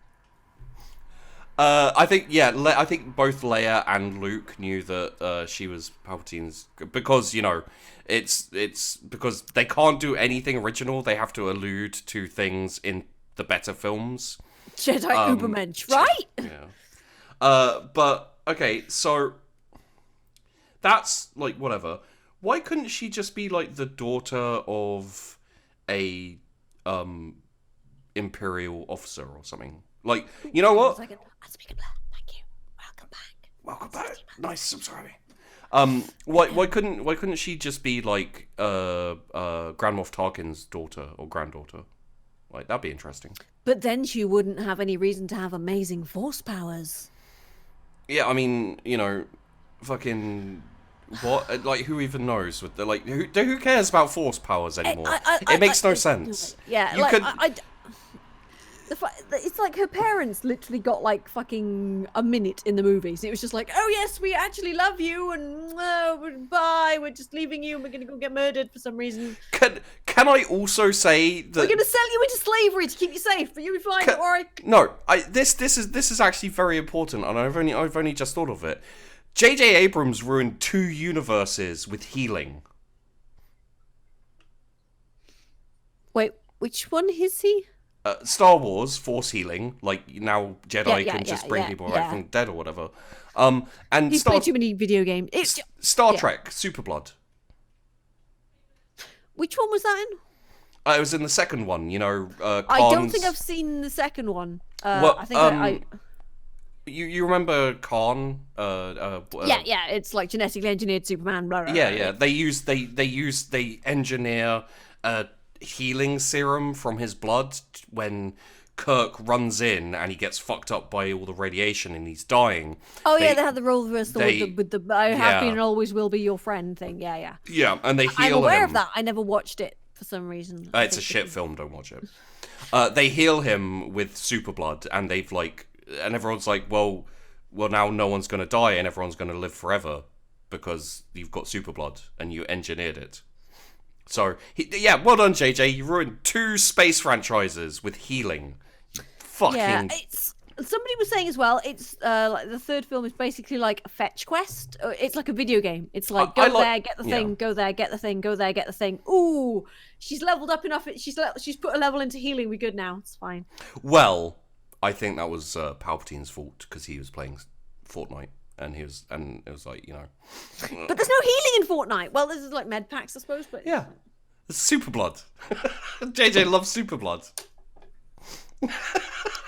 I think both Leia and Luke knew that she was Palpatine's... Because, you know, it's because they can't do anything original. They have to allude to things in the better films. Jedi Ubermensch, right? Yeah. But okay, so that's like whatever. Why couldn't she just be like the daughter of a Imperial officer or something? Like, you know what? Thank you. Welcome back. Nice subscribing. Why couldn't she just be like Grand Moff Tarkin's daughter or granddaughter? Like, that'd be interesting. But then she wouldn't have any reason to have amazing force powers. Yeah, I mean, you know, fucking what? Like, who even knows? With the, like, who cares about force powers anymore? It makes no sense. Yeah, you like it's like her parents literally got like fucking a minute in the movies. It was just like, oh yes, we actually love you, and bye. We're just leaving you, and we're gonna go get murdered for some reason. Can I also say that we're gonna sell you into slavery to keep you safe, but you'll be fine. Don't worry. No, this is actually very important, and I've only just thought of it. J.J. Abrams ruined 2 universes with healing. Wait, which one is he? Star Wars, force healing, like now Jedi can just bring people back from the dead or whatever. And he's played too many video games. Star Trek, Superblood. Which one was that in? It was in the second one, you know. I don't think I've seen the second one. I think You remember Khan? Yeah, it's like genetically engineered Superman. Blah, blah, blah. Yeah. They engineer a healing serum from his blood when Kirk runs in and he gets fucked up by all the radiation and he's dying. Oh, they had the role reversal with the I have been and always will be your friend thing. Yeah. Yeah, and they heal him. I'm aware of that. I never watched it for some reason. It's a shit film. Don't watch it. They heal him with super blood, and they've like, and everyone's like, well, now no one's gonna die and everyone's gonna live forever because you've got super blood and you engineered it. So, well done, JJ. You ruined 2 space franchises with healing. Yeah, somebody was saying as well, it's like the third film is basically like a fetch quest. It's like a video game. It's like, go there, get the thing, go there, get the thing, go there, get the thing. Ooh, she's leveled up enough. She's put a level into healing. We're good now. It's fine. Well, I think that was Palpatine's fault because he was playing Fortnite. And it was like, you know. But there's no healing in Fortnite. Well, this is like med packs, I suppose. But yeah, it's super blood. JJ loves super blood.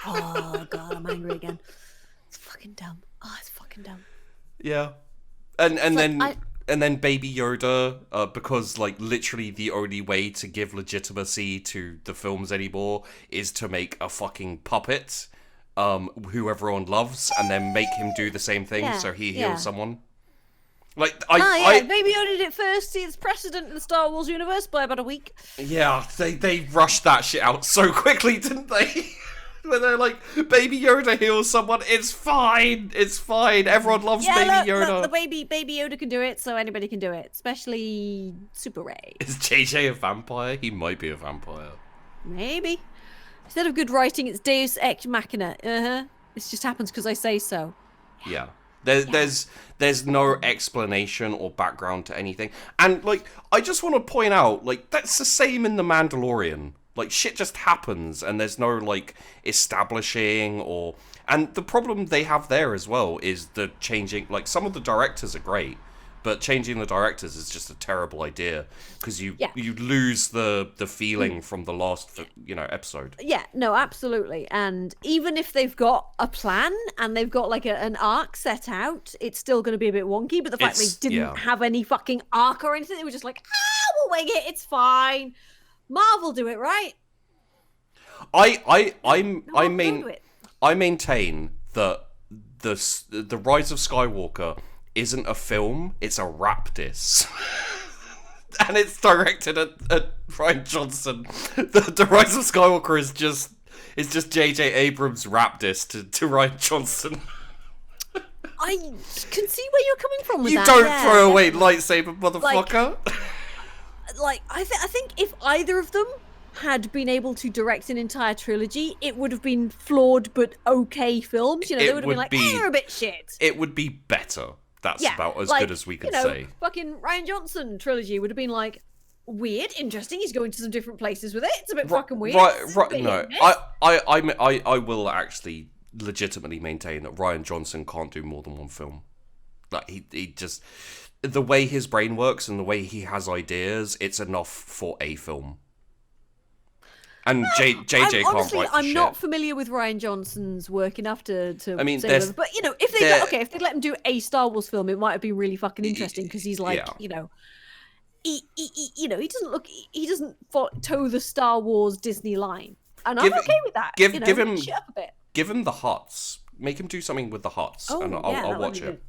Oh god, I'm angry again. It's fucking dumb. Oh, it's fucking dumb. Yeah, and then Baby Yoda, because like literally the only way to give legitimacy to the films anymore is to make a fucking puppet. Who everyone loves, and then make him do the same thing so he heals someone. Like Baby Yoda did it first. It's precedent in the Star Wars universe by about a week. Yeah, they rushed that shit out so quickly, didn't they? When they're like, Baby Yoda heals someone, it's fine. Everyone loves Baby Yoda. Look, the baby Yoda can do it, so anybody can do it, especially Super Ray. Is JJ a vampire? He might be a vampire. Maybe. Instead of good writing, it's Deus Ex Machina. This just happens because I say so. Yeah. There's no explanation or background to anything. And, like, I just want to point out, like, that's the same in The Mandalorian. Like, shit just happens, and there's no, like, establishing or... And the problem they have there as well is the changing... Like, some of the directors are great, but changing the directors is just a terrible idea, because you lose the feeling from the last, episode. Yeah, no, absolutely. And even if they've got a plan and they've got, like, an arc set out, it's still going to be a bit wonky. But the fact they didn't have any fucking arc or anything, they were just like, we'll wing it, it's fine. Marvel do it, right? I maintain that the Rise of Skywalker isn't a film, it's a raptus. And it's directed at Rian Johnson. The Rise of Skywalker is just J.J. Abrams' raptus to Rian Johnson. I can see where you're coming from with you that. You don't throw away lightsaber, motherfucker. I think if either of them had been able to direct an entire trilogy, it would have been flawed but okay films. They would have been like, they're a bit shit. It would be better. That's about as good as we could say. Fucking Rian Johnson trilogy would have been like, weird, interesting. He's going to some different places with it. It's a bit fucking weird. Right. No, I will actually legitimately maintain that Rian Johnson can't do more than one film. Like he just, the way his brain works and the way he has ideas, it's enough for a film. And JJ can't write for I'm shit. not familiar with Rian Johnson's work enough to I mean, say whether, but if they let him do a Star Wars film, it might have been really fucking interesting, because he's like, he doesn't toe the Star Wars Disney line, and I'm okay with that. Give him shut up a bit. Give him the Hutts. Make him do something with the Hutts, and I'll watch it.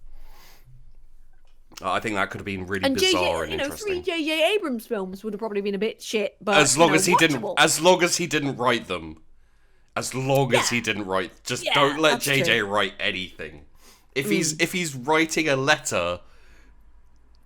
I think that could have been really bizarre and interesting. 3 J.J. Abrams films would have probably been a bit shit, but as long as he watchable. didn't write them, as he didn't write, don't let JJ write anything. If he's writing a letter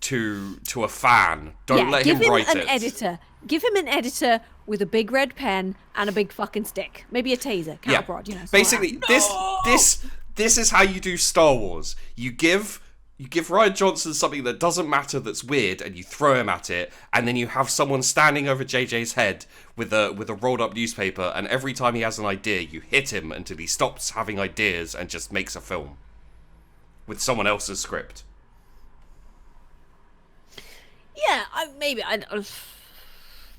to a fan, don't let him write it. Give him an editor with a big red pen and a big fucking stick, maybe a taser, cattle prod. Basically, this is how you do Star Wars. You give Rian Johnson something that doesn't matter, that's weird, and you throw him at it, and then you have someone standing over JJ's head with a rolled up newspaper, and every time he has an idea, you hit him until he stops having ideas and just makes a film with someone else's script. Yeah,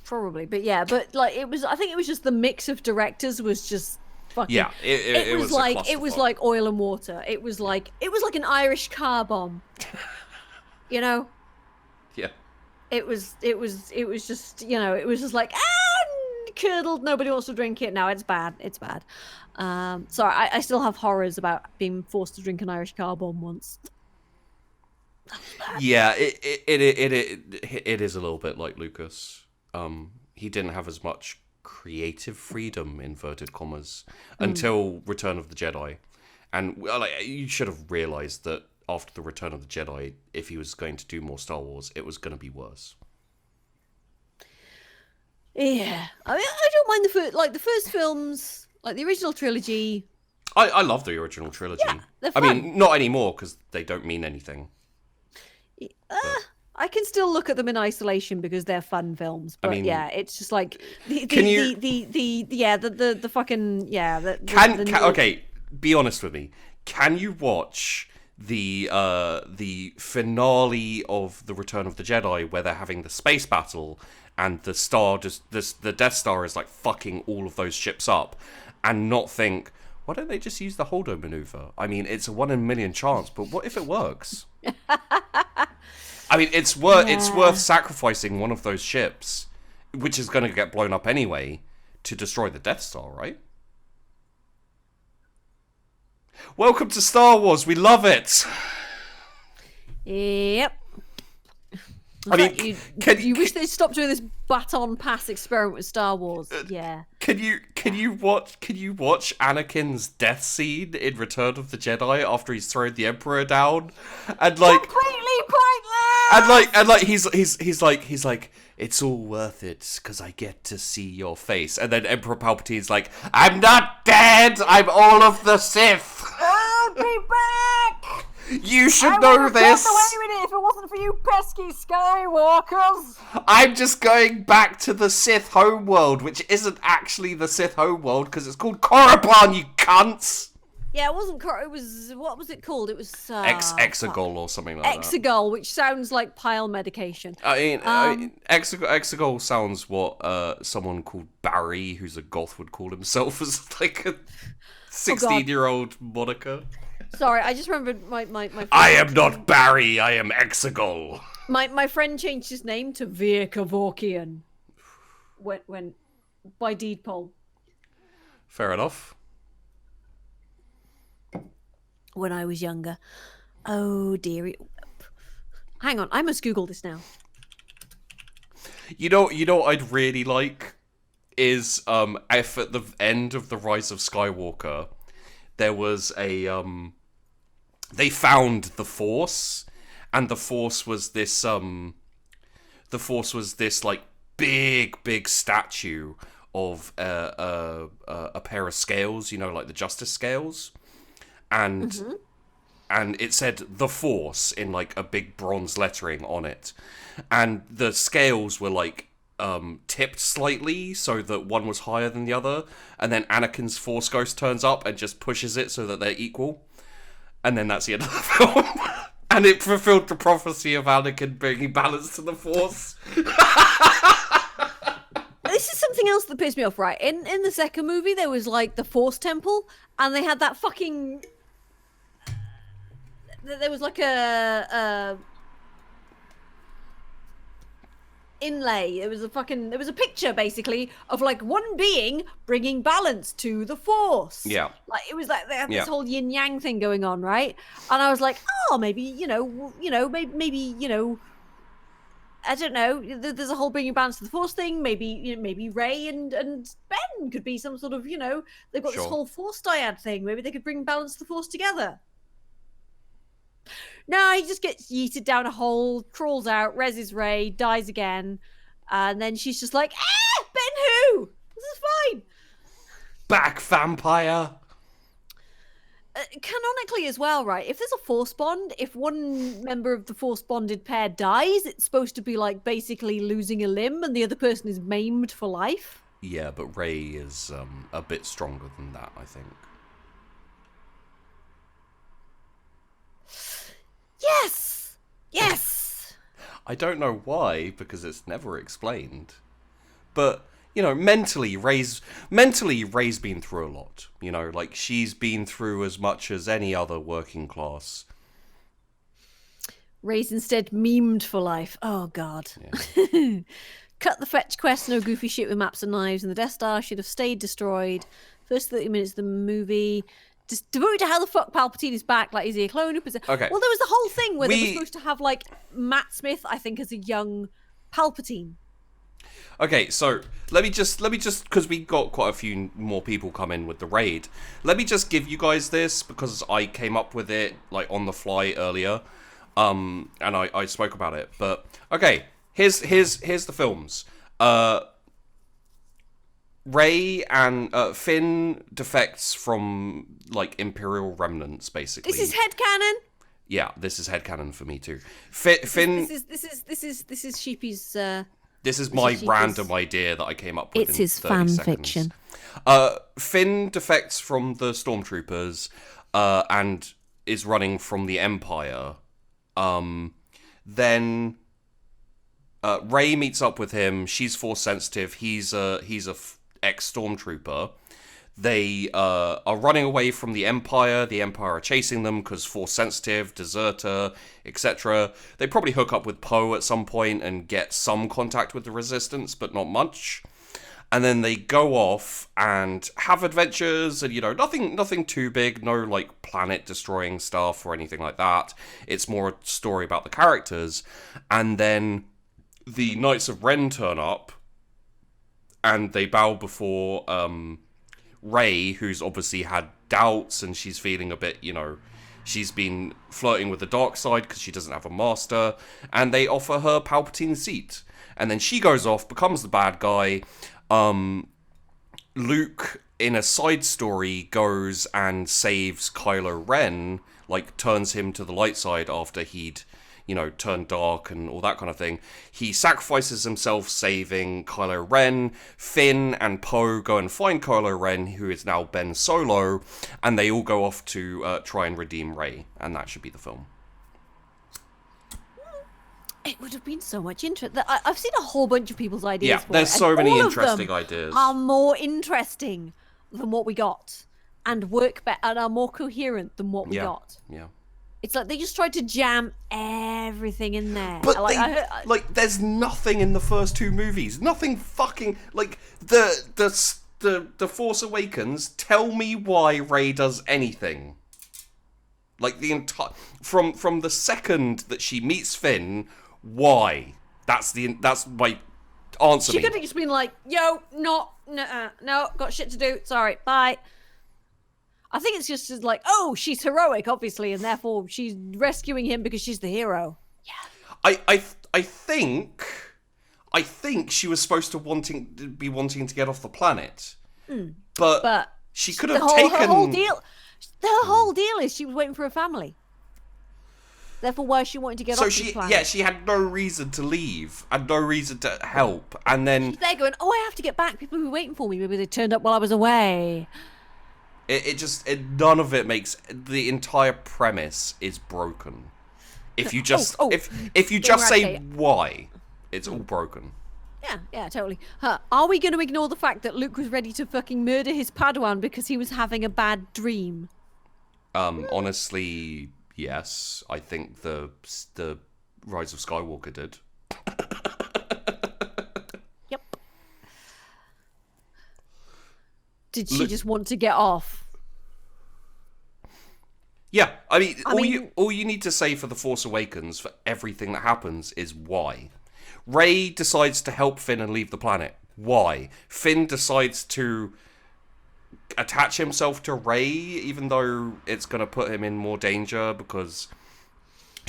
probably, but like I think it was just the mix of directors was just fucking. Yeah, it was like oil and water. It was like an Irish car bomb. Yeah. It was just like curdled. Nobody wants to drink it now. It's bad. Sorry, I still have horrors about being forced to drink an Irish car bomb once. Yeah, it is a little bit like Lucas. He didn't have as much creative freedom, inverted commas, until Return of the Jedi. And you should have realized that after the Return of the Jedi, if he was going to do more Star Wars, it was going to be worse. Yeah, I mean, I don't mind the first films, like the original trilogy. I love the original trilogy. Yeah, they're fun. I mean, not anymore, because they don't mean anything. I can still look at them in isolation because they're fun films. But it's just like the fucking okay, be honest with me. Can you watch the finale of the Return of the Jedi where they're having the space battle and the Death Star is like fucking all of those ships up, and not think, why don't they just use the Holdo maneuver? I mean, it's a 1 in a million chance, but what if it works? I mean, it's worth sacrificing one of those ships, which is going to get blown up anyway, to destroy the Death Star, right? Welcome to Star Wars. We love it. Yep. I mean, you wish they'd stop doing this baton pass experiment with Star Wars? Yeah. Can you watch Anakin's death scene in Return of the Jedi after he's thrown the Emperor down, and like completely pointless. And he's like it's all worth it because I get to see your face, and then Emperor Palpatine's like, I'm not dead, I'm all of the Sith. I'll be back. You should know this! I would have away with it if it wasn't for you pesky Skywalkers! I'm just going back to the Sith homeworld, which isn't actually the Sith homeworld, because it's called Korriban, you cunts! Yeah, it wasn't it was, what was it called? It was... Exegol or something like that. Exegol, which sounds like pile medication. I mean Exegol sounds what someone called Barry, who's a goth, would call himself, as like a 16-year-old moniker. Sorry, I just remembered my friend. I am not Barry, I am Exegol. My friend changed his name to Veer Kevorkian when by deed poll. Fair enough. When I was younger. Oh dear. Hang on, I must Google this now. You know what I'd really like is if at the end of The Rise of Skywalker there was a they found the Force, and the Force was this like big statue of a pair of scales, you know, like the Justice scales, and it said the Force in like a big bronze lettering on it, and the scales were like tipped slightly so that one was higher than the other, and then Anakin's Force Ghost turns up and just pushes it so that they're equal, and then that's the end of the film. And it fulfilled the prophecy of Anakin bringing balance to the Force. This is something else that pissed me off, right? In the second movie, there was like the Force Temple, and they had that fucking... There was like a inlay. There was a picture basically of like one being bringing balance to the Force. Yeah. Like it was like they had this whole yin yang thing going on, right? And I was like, oh, maybe maybe I don't know. There's a whole bringing balance to the Force thing. Maybe Rey and Ben could be some sort of they've got this whole Force dyad thing. Maybe they could bring balance to the Force together. No, he just gets yeeted down a hole, crawls out, reses Rey, dies again, and then she's just like, Ben who? This is fine. Back, vampire. Canonically as well, right? If there's a Force bond, if one member of the Force bonded pair dies, it's supposed to be like basically losing a limb and the other person is maimed for life. Yeah, but Rey is a bit stronger than that, I think. Yes! I don't know why, because it's never explained. But, mentally, Rey's been through a lot. Like, she's been through as much as any other working class. Rey's instead memed for life. Oh, God. Yeah. Cut the fetch quest, no goofy shit with maps and knives, and the Death Star should have stayed destroyed. First 30 minutes of the movie... just devoted to how the fuck Palpatine is back, like, is he a clone? Okay. Well, there was the whole thing where they were supposed to have, like, Matt Smith, I think, as a young Palpatine. Okay, so let me just, because we got quite a few more people come in with the raid, let me just give you guys this, because I came up with it, like, on the fly earlier, and I spoke about it, but, okay, here's the films. Rey and Finn defects from like Imperial remnants, basically. This is headcanon. Yeah, this is headcanon for me too. Finn. This is Sheepy's. This is my random idea that I came up with. It's his fan fiction. Finn defects from the stormtroopers, and is running from the Empire. Then Rey meets up with him. She's Force sensitive. He's a ex-stormtrooper. They are running away from the Empire. The Empire are chasing them because Force sensitive, deserter, etc. They probably hook up with Poe at some point and get some contact with the Resistance, but not much. And then they go off and have adventures, and nothing too big, no like planet destroying stuff or anything like that. It's more a story about the characters. And then the Knights of Ren turn up, and they bow before Rey, who's obviously had doubts, and she's feeling a bit, she's been flirting with the dark side because she doesn't have a master, and they offer her Palpatine's seat. And then she goes off, becomes the bad guy, Luke, in a side story, goes and saves Kylo Ren, like, turns him to the light side after he'd, turned dark and all that kind of thing. He sacrifices himself saving Kylo Ren. Finn and Poe go and find Kylo Ren, who is now Ben Solo, and they all go off to try and redeem Rey, and that should be the film. It would have been so much interest. I've seen a whole bunch of people's ideas. Yeah, there's so many interesting ideas. Are more interesting than what we got, and work better, and are more coherent than what we got. Yeah. It's like they just tried to jam everything in there. But there's nothing in the first two movies. Nothing fucking like the Force Awakens. Tell me why Rey does anything. Like the entire from the second that she meets Finn, why? That's my answer. She could have just been like, "Yo, no, got shit to do. Sorry, bye." I think it's just like, oh, she's heroic, obviously, and therefore she's rescuing him because she's the hero. Yeah. I think she was supposed to be wanting to get off the planet, but she could have taken her whole deal. The whole deal is she was waiting for her family. Therefore, why is she wanting to get off the planet? Yeah, she had no reason to leave and no reason to help, and then she's there going, "Oh, I have to get back. People were waiting for me. Maybe they turned up while I was away." None of it makes, the entire premise is broken. If you just if you just say why, it's all broken. Yeah, totally. Are we going to ignore the fact that Luke was ready to fucking murder his Padawan because he was having a bad dream? Honestly, yes. I think the Rise of Skywalker did. Did she just want to get off? Yeah, I mean, all you need to say for The Force Awakens, for everything that happens, is why. Rey decides to help Finn and leave the planet. Why? Finn decides to attach himself to Rey, even though it's going to put him in more danger because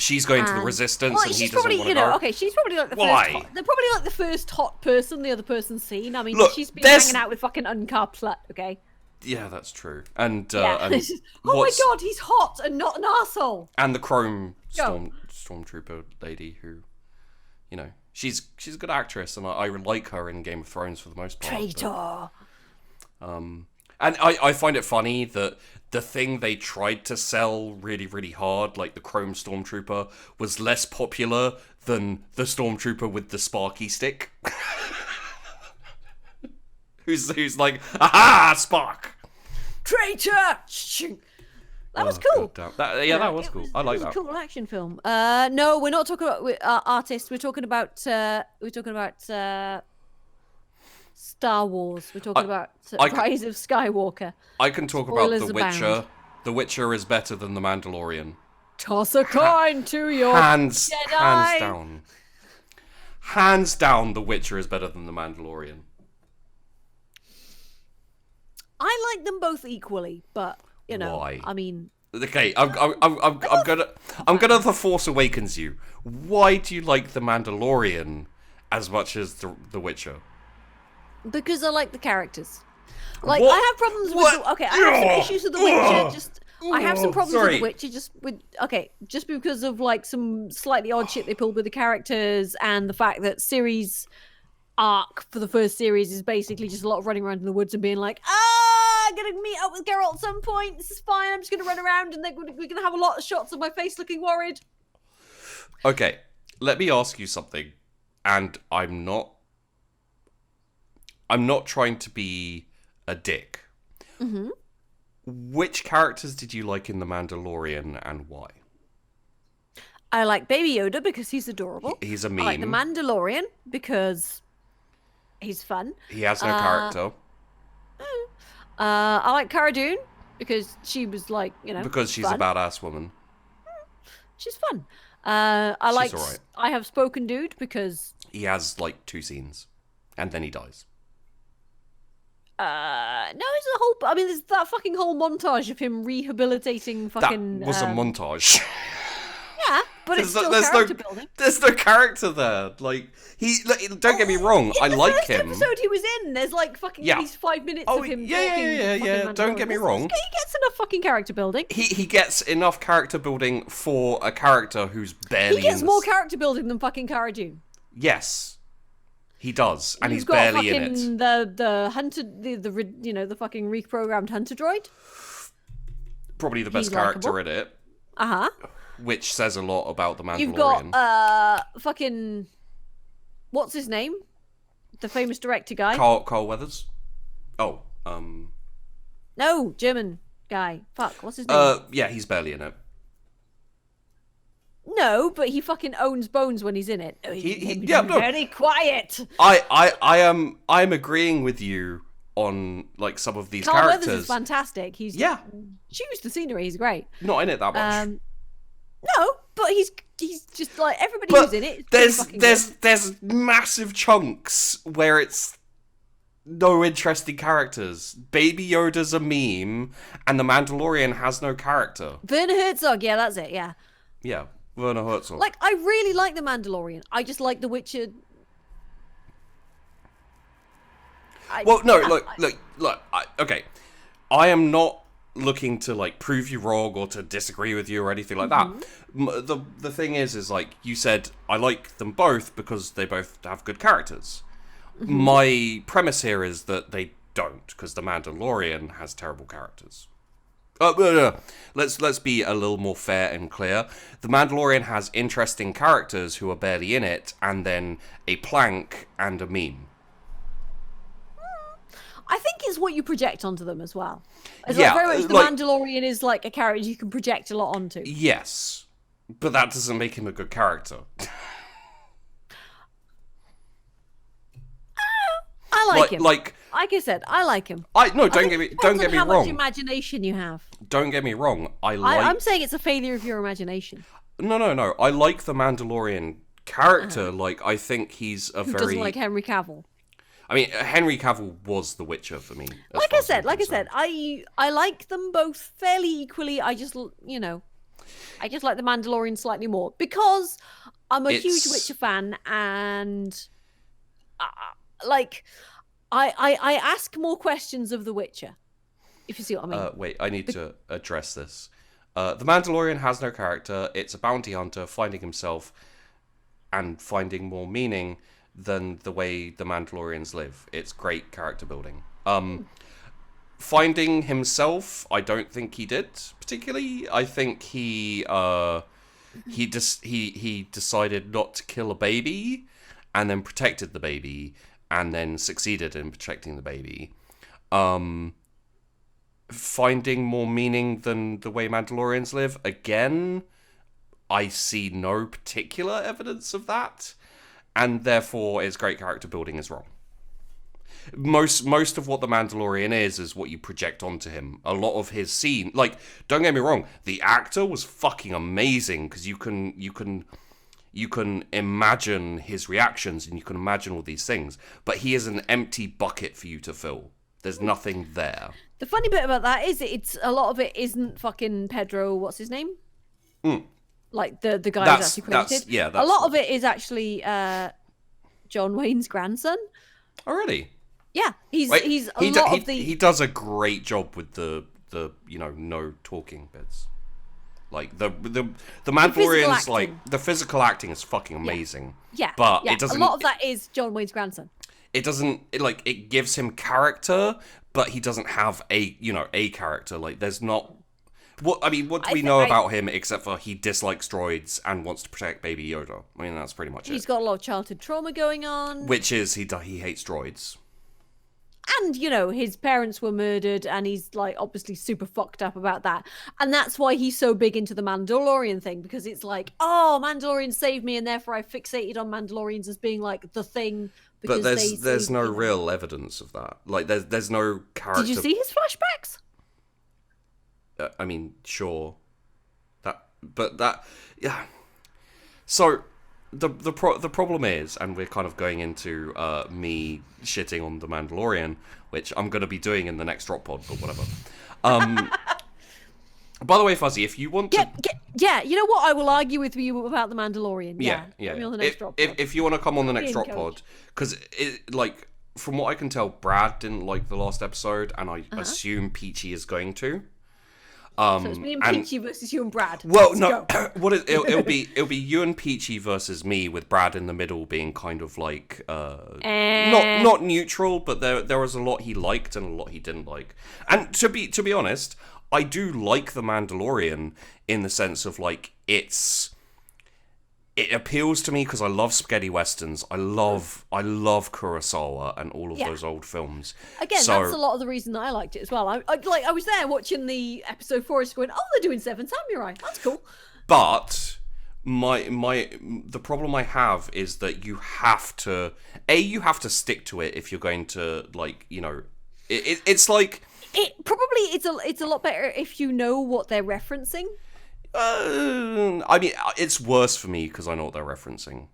she's going to the Resistance and he doesn't want to go. Okay, she's probably like the first. They're probably like the first hot person the other person's seen. I mean, she's been hanging out with fucking uncarved slut. Okay. Yeah, that's true. And oh my god, he's hot and not an arsehole. And the Chrome Stormtrooper lady who, she's a good actress, and I like her in Game of Thrones for the most part. Traitor. And I find it funny that the thing they tried to sell really, really hard, like the Chrome Stormtrooper, was less popular than the Stormtrooper with the sparky stick. who's like, aha, spark! Traitor! That was cool. That was cool. I like that. It was a cool action film. No, we're not talking about artists. We're talking about Star Wars. We're talking about Rise of Skywalker. I can talk about The Witcher. Abound. The Witcher is better than The Mandalorian. Toss a coin to your hands Jedi. Down. Hands down, The Witcher is better than The Mandalorian. I like them both equally, but why? I mean, okay, I'm gonna The Force Awakens you. Why do you like The Mandalorian as much as The Witcher? Because I like the characters. Like, I have problems with I have some issues with The Witcher. I have some problems with The Witcher just because of like some slightly odd shit they pulled with the characters, and the fact that Ciri's arc for the first series is basically just a lot of running around in the woods and being like, I'm gonna meet up with Geralt at some point. This is fine. I'm just gonna run around, and we're gonna have a lot of shots of my face looking worried. Okay, let me ask you something, and I'm not trying to be a dick. Mm-hmm. Which characters did you like in The Mandalorian, and why? I like Baby Yoda because he's adorable. He's a meme. I like The Mandalorian because he's fun. He has no character. I like Cara Dune because she was like, because she's fun. a badass woman. She's fun. I right. I Have Spoken Dude because he has like 2 scenes, and then he dies. No, it's a whole. I mean, there's that fucking whole montage of him rehabilitating fucking. That was a montage. Yeah, But it's still character building. There's no character there. Like don't get me wrong, I like him. The first episode he was in, there's like fucking at least 5 minutes of him talking. Yeah. Don't get me wrong. He gets enough fucking character building. He gets enough character building for a character who's barely. He gets more character building than fucking Cara Dune. Yes, he does, and he's barely in it. The hunter, the fucking reprogrammed hunter droid. Probably the best character in it. Which says a lot about the Mandalorian. You've got fucking what's his name? The famous director guy. Carl Weathers. Oh, no, German guy. Fuck, what's his name? Yeah, he's barely in it. No, but he fucking owns bones when he's in it. Very quiet. I'm agreeing with you on like some of these Carl characters. Weathers is fantastic. He's choose the scenery. He's great. Not in it that much. No, but he's just like everybody who's in it. There's massive chunks where it's no interesting characters. Baby Yoda's a meme, and the Mandalorian has no character. Werner Herzog, yeah, that's it, yeah. Yeah, Werner Herzog. Like, I really like the Mandalorian. I just like The Witcher. Look. Okay, I am not looking to like prove you wrong or to disagree with you or anything like that. The thing is like you said, I like them both because they both have good characters. My premise here is that they don't, because the Mandalorian has terrible characters. Let's be a little more fair and clear. The Mandalorian has interesting characters who are barely in it, and then a plank and a meme. I think it's what you project onto them as well. It's like very much the Mandalorian is like a character you can project a lot onto. Yes, but that doesn't make him a good character. I like him. Like I said, I like him. Don't get me wrong. How much imagination you have. Don't get me wrong. I'm saying it's a failure of your imagination. No. I like the Mandalorian character. Like I think he's a Who doesn't like Henry Cavill? I mean, Henry Cavill was The Witcher for me. Like I said, I like them both fairly equally. I just like the Mandalorian slightly more because I'm a huge Witcher fan, and I ask more questions of The Witcher, if you see what I mean. Wait, I need to address this. The Mandalorian has no character. It's a bounty hunter finding himself and finding more meaning than the way the Mandalorians live. It's great character building. Finding himself, I don't think he did particularly. I think he decided not to kill a baby, and then protected the baby, and then succeeded in protecting the baby. Finding more meaning than the way Mandalorians live, again, I see no particular evidence of that. And therefore, his great character building is wrong. Most of what the Mandalorian is what you project onto him. A lot of his scene, like, don't get me wrong, the actor was fucking amazing because you can imagine his reactions and you can imagine all these things. But he is an empty bucket for you to fill. There's nothing there. The funny bit about that is it's a lot of it isn't fucking Pedro. What's his name? Like the guy who's actually credited. A lot of it is actually John Wayne's grandson. Oh, really? Yeah, he does a great job with the no talking bits. Like the Mandalorian's like the physical acting is fucking amazing. Yeah, but it doesn't. A lot of that is John Wayne's grandson. It doesn't it gives him character, but he doesn't have a character. Like there's not. What do we know about him except for he dislikes droids and wants to protect Baby Yoda? I mean, that's pretty much it. He's got a lot of childhood trauma going on. Which is he hates droids. And, his parents were murdered, and he's, like, obviously super fucked up about that. And that's why he's so big into the Mandalorian thing, because it's like, oh, Mandalorians saved me, and therefore I fixated on Mandalorians as being, like, the thing. But there's no real evidence of that. Like, there's no character. Did you see his flashbacks? I mean, sure. Yeah. So, the problem is, and we're kind of going into me shitting on the Mandalorian, which I'm going to be doing in the next Droppod, but whatever. By the way, Fuzzy, if you want to... Yeah, you know what? I will argue with you about The Mandalorian. Yeah. Yeah. On the next drop pod. If you want to come on the next drop pod, because like from what I can tell, Brad didn't like the last episode, and I assume Peachy is going to. So it's me and Peachy versus you and Brad. Well, no, it'll be you and Peachy versus me, with Brad in the middle, being kind of like not neutral, but there was a lot he liked and a lot he didn't like. And to be honest, I do like The Mandalorian in the sense of like it appeals to me because I love spaghetti westerns. I love Kurosawa and all of those old films. Again, that's a lot of the reason that I liked it as well. I was there watching the episode 4, going, oh, they're doing Seven Samurai. That's cool. But the problem I have is that you have to stick to it if you're going to, like, you know, it's like it's a lot better if you know what they're referencing. I mean, it's worse for me because I know what they're referencing.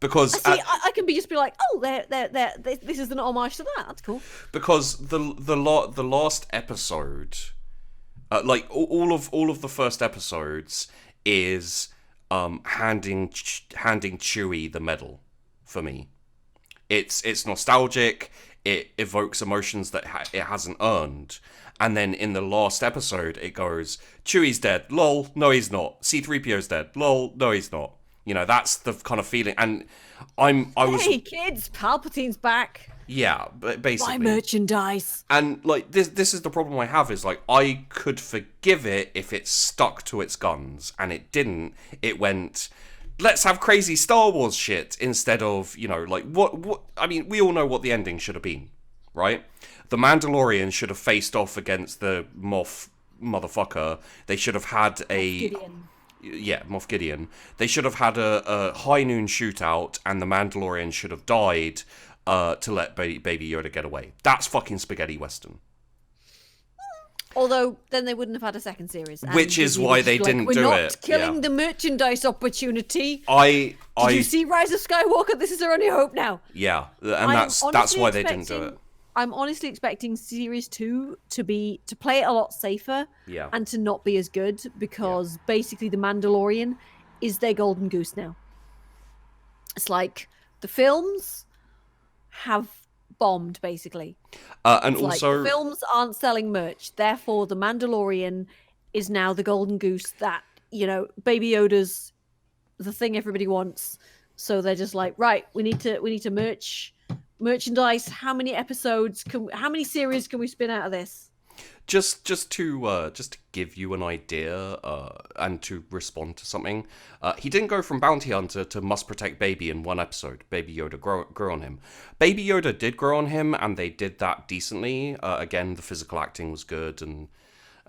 Because I can just be like, oh, this is an homage to that. That's cool. Because the last episode, like all of the first episodes, is handing Chewie the medal for me. It's nostalgic. It evokes emotions that it hasn't earned. And then in the last episode, it goes, Chewie's dead. Lol, no he's not. C-3PO's dead. Lol, no he's not. You know, that's the kind of feeling. And Hey kids, Palpatine's back. Yeah, basically. Buy merchandise. And like this is the problem I have, is like I could forgive it if it stuck to its guns, and it didn't. It went, let's have crazy Star Wars shit instead of, you know, like what I mean, we all know what the ending should have been, right? The Mandalorian should have faced off against the Moff motherfucker. They should have had Moff Gideon. They should have had a high noon shootout, and the Mandalorian should have died to let Baby Yoda get away. That's fucking spaghetti western. Although then they wouldn't have had a second series, which is why they didn't do it. We're not killing the merchandise opportunity. Did you see Rise of Skywalker? This is our only hope now. Yeah, and that's why they didn't do it. I'm honestly expecting Series 2 to play it a lot safer, and to not be as good, because basically the Mandalorian is their golden goose now. It's like the films have bombed, basically. And it's also, like the films aren't selling merch, therefore the Mandalorian is now the golden goose that, you know, Baby Yoda's the thing everybody wants. So they're just like, right, we need to merchandise. How many episodes how many series can we spin out of this? Just to give you an idea, and to respond to something, he didn't go from bounty hunter to must protect baby in one episode. Baby Yoda grew on him. Baby Yoda did grow on him, and they did that decently. Again, the physical acting was good and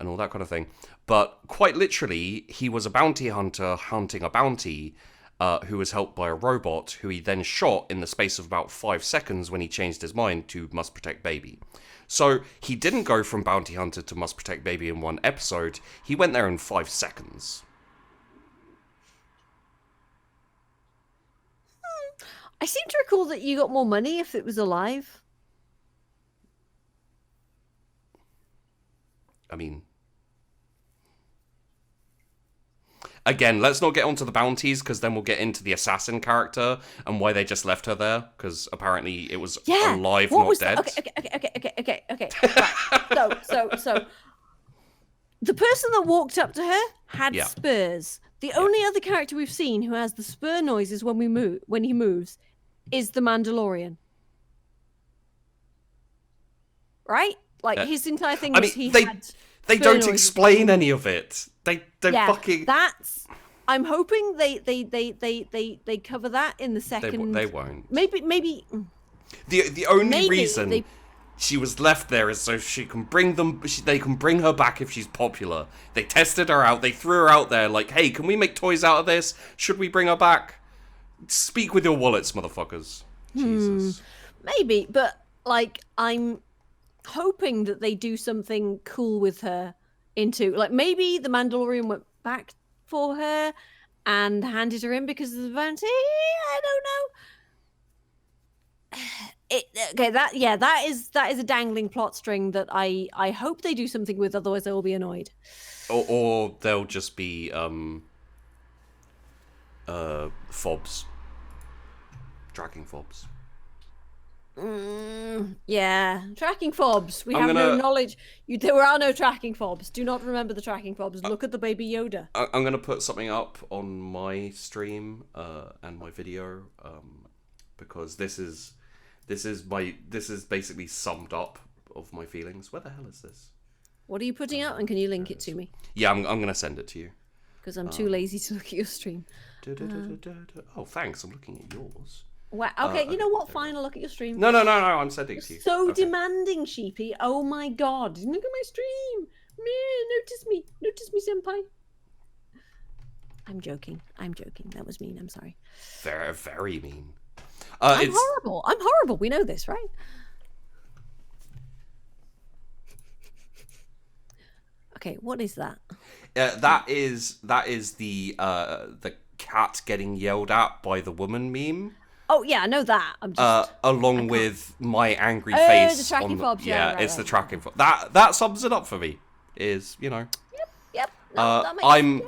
all that kind of thing. But quite literally, he was a bounty hunter hunting a bounty, who was helped by a robot, who he then shot in the space of about 5 seconds when he changed his mind to must protect baby. So he didn't go from bounty hunter to must protect baby in one episode. He went there in 5 seconds. I seem to recall that you got more money if it was alive. I mean, again, let's not get onto the bounties, because then we'll get into the assassin character and why they just left her there, because apparently it was alive, not dead. Okay. Right. So the person that walked up to her had spurs. The only other character we've seen who has the spur noises when he moves is the Mandalorian. Right? Like his entire thing was they don't explain any of it. They fucking. I'm hoping they cover that in the second. They won't. Maybe. The only reason she was left there is so she can bring them. They can bring her back if she's popular. They tested her out. They threw her out there like, hey, can we make toys out of this? Should we bring her back? Speak with your wallets, motherfuckers. Jesus. Maybe, but like I'm hoping that they do something cool with her into, like, maybe the Mandalorian went back for her and handed her in because of the bounty. I don't know. That is a dangling plot string that I hope they do something with, otherwise I will be annoyed. Or they'll just be fobs. Tracking fobs. Yeah, tracking fobs. We have no knowledge. There are no tracking fobs. Do not remember the tracking fobs. Look at the baby Yoda. I'm gonna put something up on my stream and my video because this is basically summed up of my feelings. Where the hell is this? What are you putting out, and can you link it to me? Yeah, I'm gonna send it to you. Because I'm too lazy to look at your stream. Oh, thanks. I'm looking at yours. Wow. Okay, you know what? Fine, I'll look at your stream. No. I'm sending it to you. So demanding, Sheepy. Oh my god. Look at my stream. Notice me, senpai. I'm joking. That was mean. I'm sorry. Very, very mean. I'm horrible. We know this, right? Okay, what is that? That is the cat getting yelled at by the woman meme. Oh yeah, I know that. I'm just along with my angry face. The tracking fobs. Yeah, it's the tracking fob. That sums it up for me. Is Yep. No, that makes sense.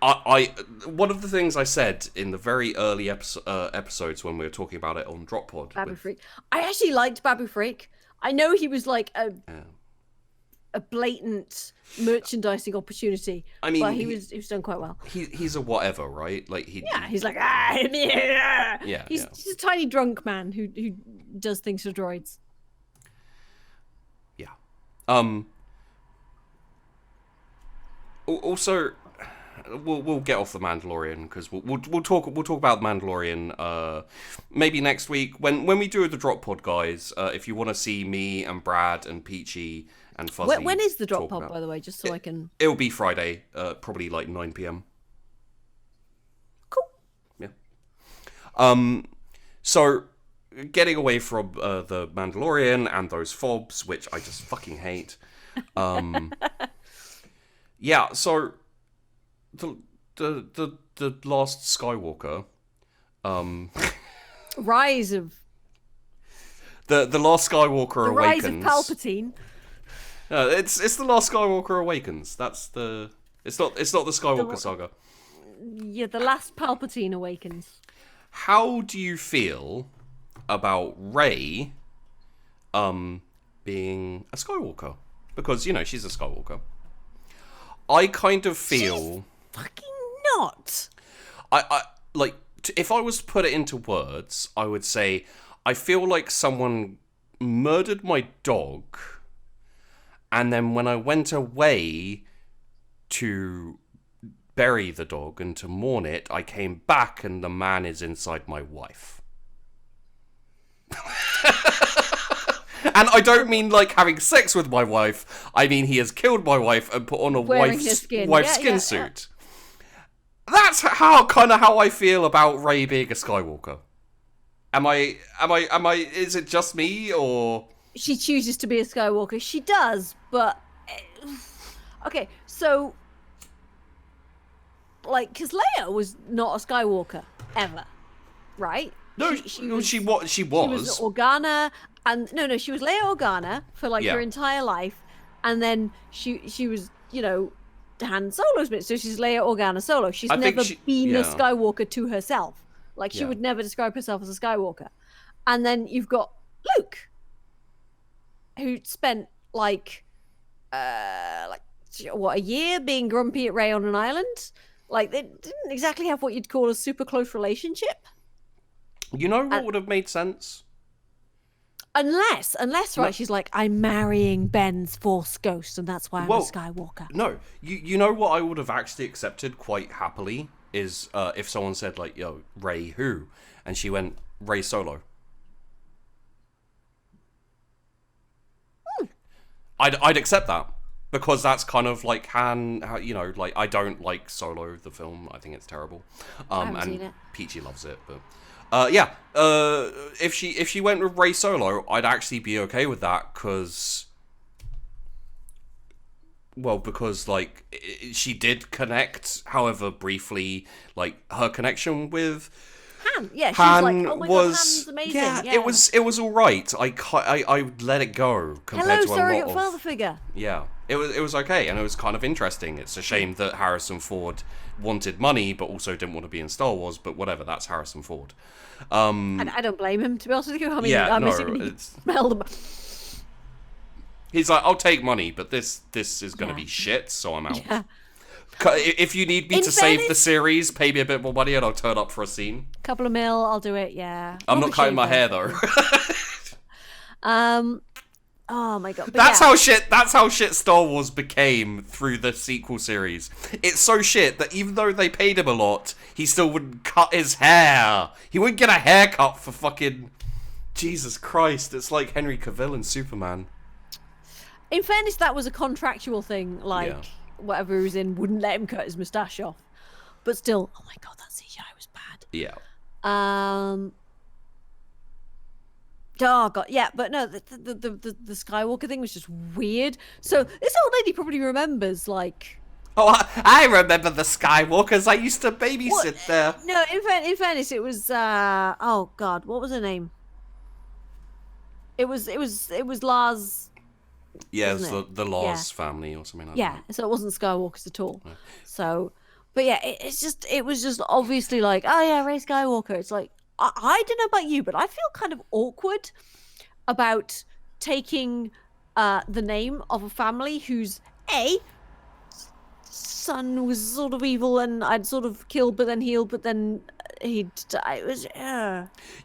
I one of the things I said in the very early episodes when we were talking about it on Droppod. Babu Freak. I actually liked Babu Freak. I know he was like a blatant merchandising opportunity. I mean, but he was done quite well. He's a whatever, right? Like he's like yeah. He's a tiny drunk man who does things for droids. Yeah. Also, we'll get off the Mandalorian because we'll talk about the Mandalorian maybe next week when we do the Droppod, guys. If you want to see me and Brad and Peachy and Fuzzy. When is the Droppod, by the way? Just so I can. It'll be Friday, probably like 9 p.m. Cool. Yeah. So getting away from the Mandalorian and those fobs, which I just fucking hate. Yeah. So. The last Skywalker, Rise of the last Skywalker the Awakens. Rise of Palpatine. It's the last Skywalker Awakens. It's not the Skywalker saga. Yeah, the last Palpatine Awakens. How do you feel about Rey being a Skywalker? Because she's a Skywalker. I kind of feel. Fucking not. I like if I was to put it into words, I would say I feel like someone murdered my dog, and then when I went away to bury the dog and to mourn it, I came back and the man is inside my wife. And I don't mean like having sex with my wife. I mean he has killed my wife and put on a wife's skin suit. That's how I feel about Rey being a Skywalker. Am I? Is it just me, or she chooses to be a Skywalker? She does, but okay. So, like, because Leia was not a Skywalker ever, right? No, she was. She was Organa, and no, she was Leia Organa for like her entire life, and then she was Han Solo's bit, so she's Leia Organa Solo. She's never been a Skywalker to herself. Like she would never describe herself as a Skywalker. And then you've got Luke, who spent like a year being grumpy at Rey on an island. Like they didn't exactly have what you'd call a super close relationship. You know what would have made sense? Unless, right, she's like, I'm marrying Ben's Force ghost, and that's why I'm a Skywalker. No, you know what I would have actually accepted quite happily is if someone said like, "Yo, Rey who?" and she went, "Rey Solo." I'd accept that because that's kind of like Han. Like I don't like Solo the film. I think it's terrible. I haven't seen it. Peachy loves it, but. If she went with Rey Solo, I'd actually be okay with that because like she did connect, however briefly, like her connection with Han. Yeah, she was like, oh my god, Han's amazing. Yeah, it was all right. I let it go compared to a lot of father figure. Yeah, it was okay, and it was kind of interesting. It's a shame that Harrison Ford wanted money, but also didn't want to be in Star Wars. But whatever, that's Harrison Ford. I don't blame him, to be honest with you. I mean, I'm assuming he smelled them. He's like, I'll take money, but this is going to be shit, so I'm out. Yeah. If you need me to save the series, pay me a bit more money and I'll turn up for a scene. Couple of mil, I'll do it, yeah. I'm not cutting my hair, though. Oh my god. That's how shit Star Wars became through the sequel series. It's so shit that even though they paid him a lot, he still wouldn't cut his hair. He wouldn't get a haircut for fucking... Jesus Christ, it's like Henry Cavill and Superman. In fairness, that was a contractual thing, whatever he was in wouldn't let him cut his moustache off. But still, oh my god, that CGI was bad. Yeah. Oh god, yeah, but no, the Skywalker thing was just weird. So this old lady probably remembers, like... Oh, I remember the Skywalkers. I used to babysit there. No, in fairness, it was, oh god, what was her name? It was Lars... Yeah, it's the Lars family or something like that. Yeah, so it wasn't Skywalkers at all. No. So, but yeah, it was just obviously like, oh yeah, Rey Skywalker. It's like, I don't know about you, but I feel kind of awkward about taking the name of a family whose son was sort of evil and I'd sort of killed but then healed, but then he'd die. It was,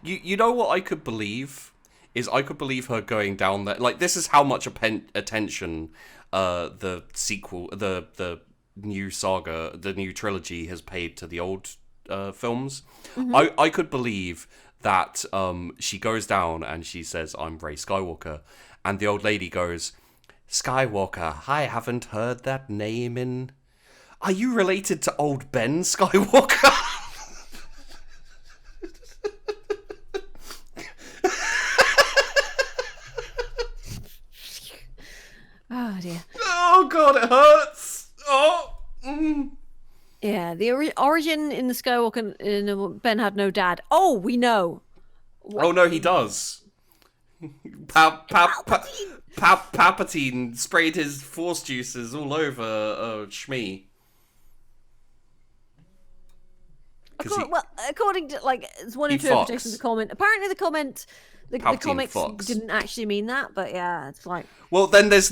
You know what I could believe? Is I could believe her going down there. Like, this is how much attention the sequel, the new saga, the new trilogy has paid to the old films. Mm-hmm. I could believe that she goes down and she says, I'm Rey Skywalker. And the old lady goes, Skywalker, I haven't heard that name in... Are you related to old Ben Skywalker? Oh dear. Oh god, it hurts. Oh. Yeah, the origin in the Skywalker in Ben had no dad. Oh, we know. Oh no, he does. Palpatine sprayed his force juices all over Shmi. According to it's one interpretation of the comment. Apparently, the comment. The comics didn't actually mean that, but yeah, it's like... Well, then there's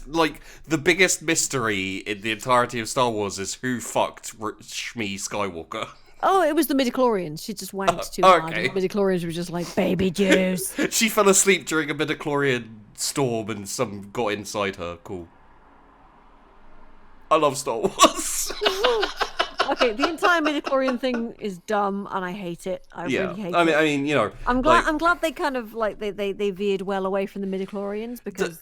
like, the biggest mystery in the entirety of Star Wars is who fucked Shmi Skywalker. Oh, it was the midichlorians. She just wanked too hard. The midichlorians were just like, baby juice. She fell asleep during a midichlorian storm and some got inside her. Cool. I love Star Wars. Okay, the entire midichlorian thing is dumb, and I hate it. I really hate it. I mean, you know, I'm glad they kind of they veered well away from the midichlorians because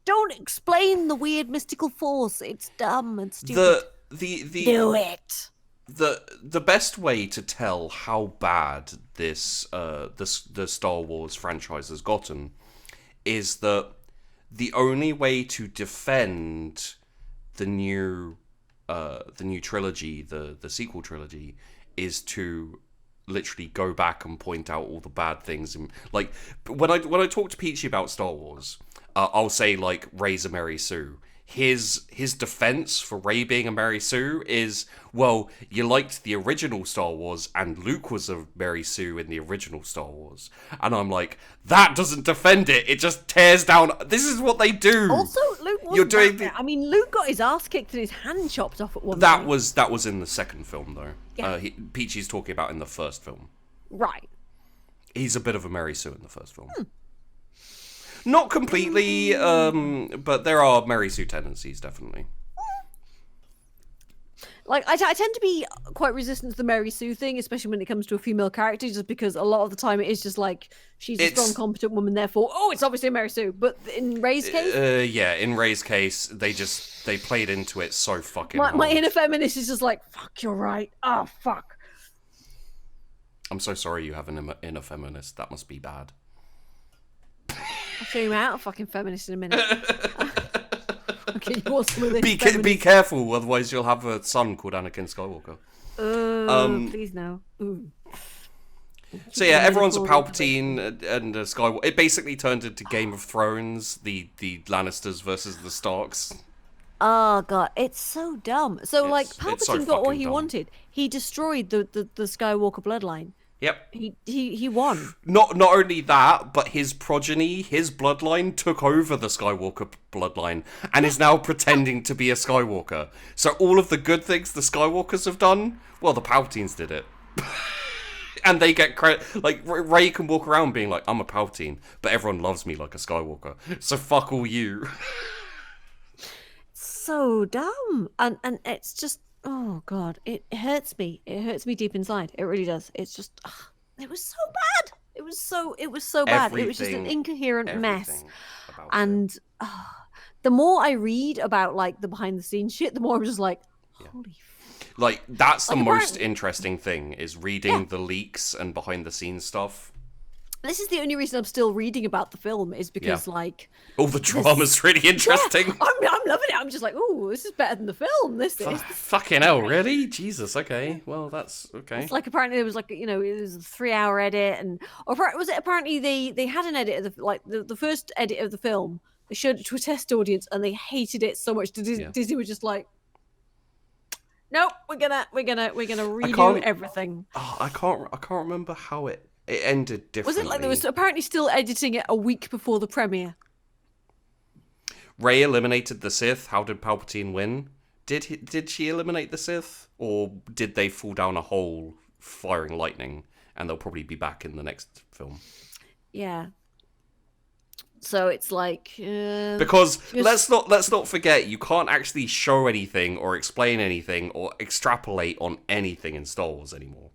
don't explain the weird mystical force. It's dumb and stupid. Do it. The best way to tell how bad this the Star Wars franchise has gotten is that the only way to defend the new trilogy, the sequel trilogy, is to literally go back and point out all the bad things. And like when I talk to Peachy about Star Wars, I'll say like Rey's a Mary Sue. His defense for Rey being a Mary Sue is, well, you liked the original Star Wars and Luke was a Mary Sue in the original Star Wars. And I'm like, that doesn't defend it. It just tears down. This is what they do. Also, Luke wasn't I mean, Luke got his ass kicked and his hand chopped off at one point. That was in the second film, though. Yeah. Peachy's talking about in the first film. Right. He's a bit of a Mary Sue in the first film. Not completely, but there are Mary Sue tendencies, definitely. Like, I tend to be quite resistant to the Mary Sue thing, especially when it comes to a female character, just because a lot of the time it is just like, she's a strong, competent woman, therefore, it's obviously a Mary Sue. But in Rey's case... in Rey's case, they played into it so fucking hard. My inner feminist is just like, fuck, you're right. Oh, fuck. I'm so sorry you have an inner feminist. That must be bad. I'll show you out a fucking feminist in a minute. Okay, you want some of this be careful, otherwise you'll have a son called Anakin Skywalker. Please no. Ooh. So yeah, everyone's a Palpatine and a Skywalker. It basically turned into Game of Thrones, the Lannisters versus the Starks. Oh god, it's so dumb. So like It's so Palpatine got what he dumb. wanted. He destroyed the Skywalker bloodline. Yep. He won. Not only that, but his progeny, his bloodline, took over the Skywalker bloodline and is now pretending to be a Skywalker. So all of the good things the Skywalkers have done, well, the Palpatines did it. And they get credit. Like, Rey can walk around being like, I'm a Palpatine, but everyone loves me like a Skywalker. So fuck all you. So dumb. And it's just, oh god, it hurts me. It hurts me deep inside. It really does. It's just, it was so bad. It was so bad. It was just an incoherent mess. And the more I read about like the behind the scenes shit, the more I'm just like, holy like, that's the most interesting thing, is reading the leaks and behind the scenes stuff. This is the only reason I'm still reading about the film, is because like all the drama's really interesting. Yeah, I'm loving it. I'm just like, oh, this is better than the film. This is fucking hell, really? Jesus. Okay, well that's okay. It's like apparently there was like it was a 3-hour edit, and or was it apparently they had an edit of the first edit of the film. They showed it to a test audience and they hated it so much. Disney was just like, nope, we're gonna redo everything. Oh, I can't remember how it ended differently. Was it like they was apparently still editing it a week before the premiere? Rey eliminated the Sith. How did Palpatine win? Did she eliminate the Sith, or did they fall down a hole firing lightning? And they'll probably be back in the next film. Yeah. So it's like because let's not forget, you can't actually show anything or explain anything or extrapolate on anything in Star Wars anymore.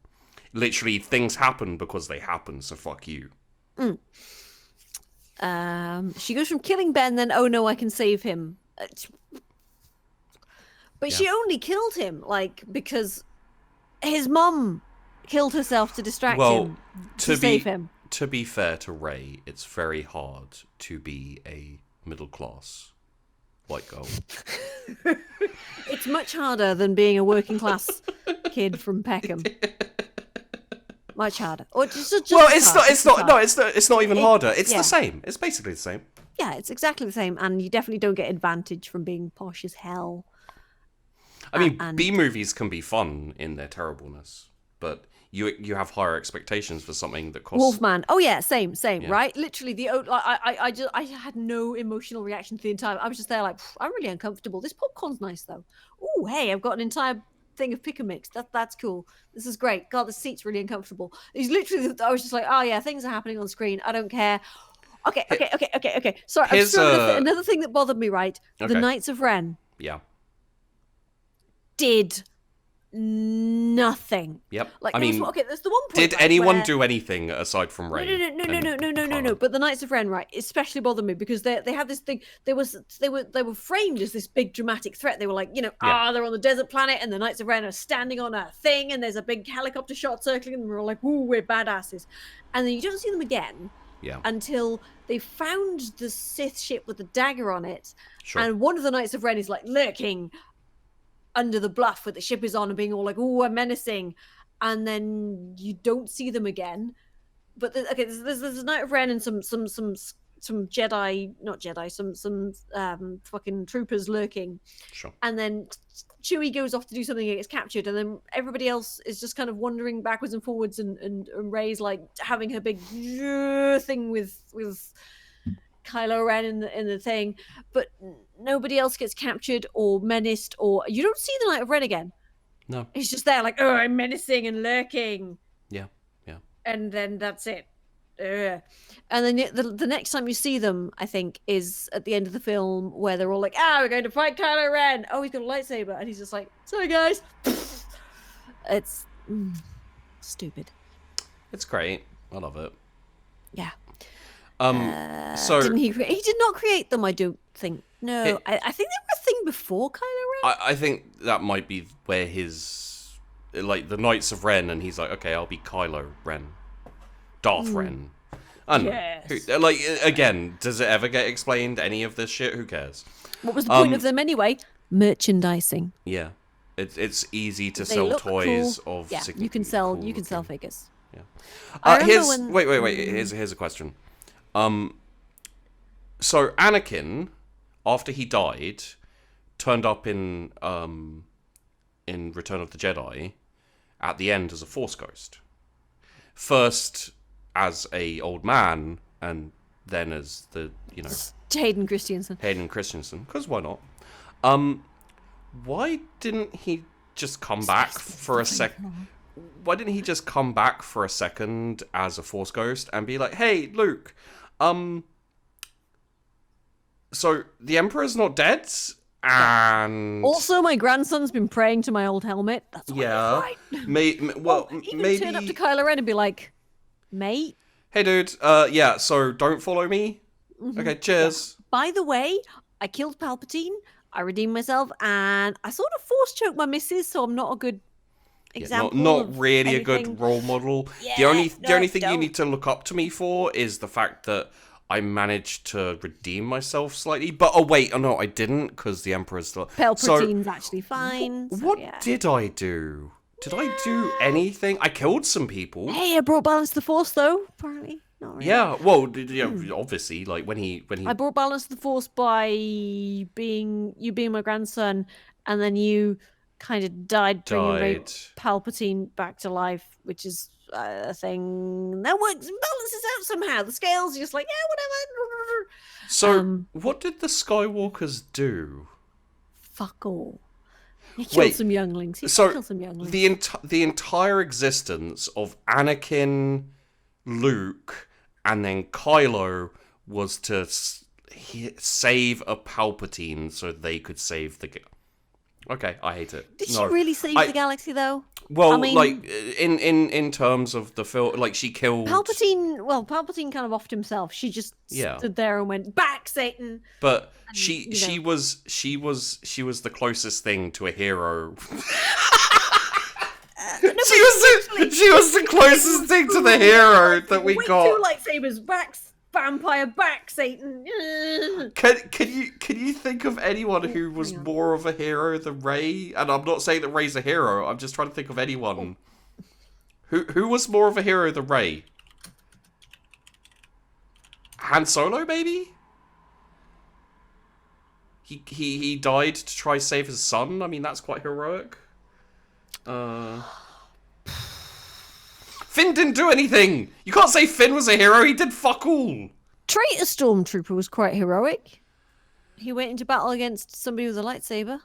Literally, things happen because they happen. So fuck you. She goes from killing Ben, then oh no, I can save him. But she only killed him like because his mum killed herself to distract him to save him. To be fair to Rey, it's very hard to be a middle-class white girl. It's much harder than being a working-class kid from Peckham. Much harder. Or just well, it's not even harder. It's the same. It's basically the same. Yeah, it's exactly the same, and you definitely don't get advantage from being posh as hell. I mean, B movies can be fun in their terribleness, but you have higher expectations for something that costs. Wolfman. Oh yeah, same, right? Literally, I had no emotional reaction to the entire. I was just there like, I'm really uncomfortable. This popcorn's nice though. Oh hey, I've got an entire thing of pick and mix. That's cool. This is great. God, the seat's really uncomfortable. He's literally. I was just like, oh yeah, things are happening on screen. I don't care. Okay. Sorry, another thing that bothered me. Right, the Knights of Ren. Yeah. Did nothing. Yep. Like, I mean, there's the one point. Did anyone do anything aside from Rey? No. But the Knights of Ren, right, especially bothered me because they had this thing. They were framed as this big dramatic threat. They were like, they're on the desert planet, and the Knights of Ren are standing on a thing, and there's a big helicopter shot circling them. And we're all like, ooh, we're badasses. And then you don't see them again. Yeah. Until they found the Sith ship with the dagger on it, sure. And one of the Knights of Ren is like lurking under the bluff where the ship is on and being all like, "Oh, I'm menacing," and then you don't see them again. But there's a Knight of Ren and some Jedi, not Jedi, some fucking troopers lurking. Sure. And then Chewie goes off to do something and gets captured, and then everybody else is just kind of wandering backwards and forwards, and Rey's like having her big thing with Kylo Ren in the thing, but nobody else gets captured or menaced, or you don't see the Knight of Ren again. No, he's just there like, oh, I'm menacing and lurking. Yeah. And then that's it. And then the next time you see them, I think, is at the end of the film where they're all like, we're going to fight Kylo Ren. Oh, he's got a lightsaber, and he's just like, sorry guys. It's stupid. It's great. I love it. Yeah. So he did not create them, I don't think. No, I think they were a thing before Kylo Ren. I think that might be where his, like, the Knights of Ren, and he's like, okay, I'll be Kylo Ren, Darth Ren. I don't know. Like, again, does it ever get explained? Any of this shit? Who cares? What was the point of them anyway? Merchandising. Yeah. It's easy to They sell look toys cool. of. Yeah, you can sell cool-looking- figures. Yeah. I remember Here's when- wait. Here's a question. So Anakin, after he died, turned up in Return of the Jedi at the end as a Force ghost. First as a old man, and then as the Hayden Christensen. Because why not? Why didn't he just come back for a second? Why didn't he just come back for a second as a Force ghost and be like, "Hey, Luke, so the Emperor's not dead, and Also, my grandson's been praying to my old helmet. That's why yeah, maybe turn up to Kylo Ren and be like, mate. Hey, dude. Yeah. So don't follow me. Mm-hmm. Okay. Cheers. Yeah. By the way, I killed Palpatine. I redeemed myself, and I sort of force choked my missus, so I'm not a good example. Not really anything. a good role model. Yeah, the only thing don't. you need to look up to me for is the fact that I managed to redeem myself slightly. But no, I didn't, because the Emperor's still. Palpatine's actually fine. What yeah. did I do? Did I do anything? I killed some people. Hey, I brought balance to the Force, though. Apparently, not really. Yeah, well, obviously, like when he. I brought balance to the Force by being my grandson, and then you kind of bringing Palpatine back to life, which is a thing that works, balances out somehow. The scales are just like, yeah, whatever. So, what did the Skywalkers do? Fuck all. He killed some younglings. The entire existence of Anakin, Luke, and then Kylo was to save a Palpatine so they could save the. Okay, I hate it. Did she really save the galaxy, though? Well, I mean, like in terms of the film, like she killed Palpatine. Well, Palpatine kind of offed himself. She just stood there and went, "Back, Satan!" But she was the closest thing to a hero. She was the closest thing to the hero that we got. Two lightsabers, back, vampire, back, Satan. Can you think of anyone who was more of a hero than Rey? And I'm not saying that Rey's a hero. I'm just trying to think of anyone who was more of a hero than Rey. Han Solo, maybe. He died to try save his son. I mean, that's quite heroic. Finn didn't do anything. You can't say Finn was a hero. He did fuck all. Traitor Stormtrooper was quite heroic. He went into battle against somebody with a lightsaber.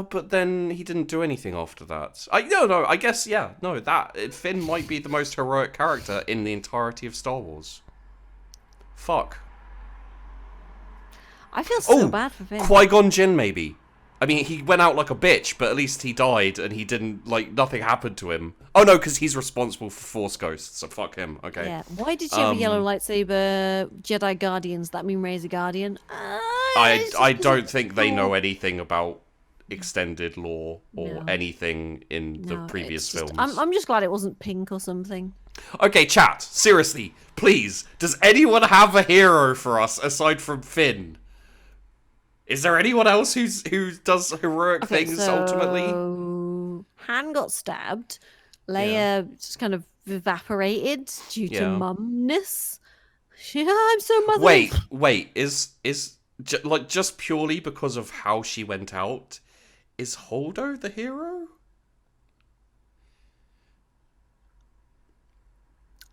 But then he didn't do anything after that. I guess Finn might be the most heroic character in the entirety of Star Wars. Fuck. I feel so bad for Finn. Qui-Gon Jinn, maybe. I mean, he went out like a bitch, but at least he died and he didn't, nothing happened to him. Oh no, because he's responsible for Force ghosts, so fuck him, okay? Yeah, why did she have a yellow lightsaber? Jedi Guardians, that mean Rey's a Guardian? I don't think they know anything about extended lore or anything in the previous films. I'm just glad it wasn't pink or something. Okay, chat, seriously, please, does anyone have a hero for us aside from Finn? Is there anyone else who does heroic things ultimately? Han got stabbed. Leia just kind of evaporated due to mumness. I'm so motherly. Wait, is just purely because of how she went out, is Holdo the hero?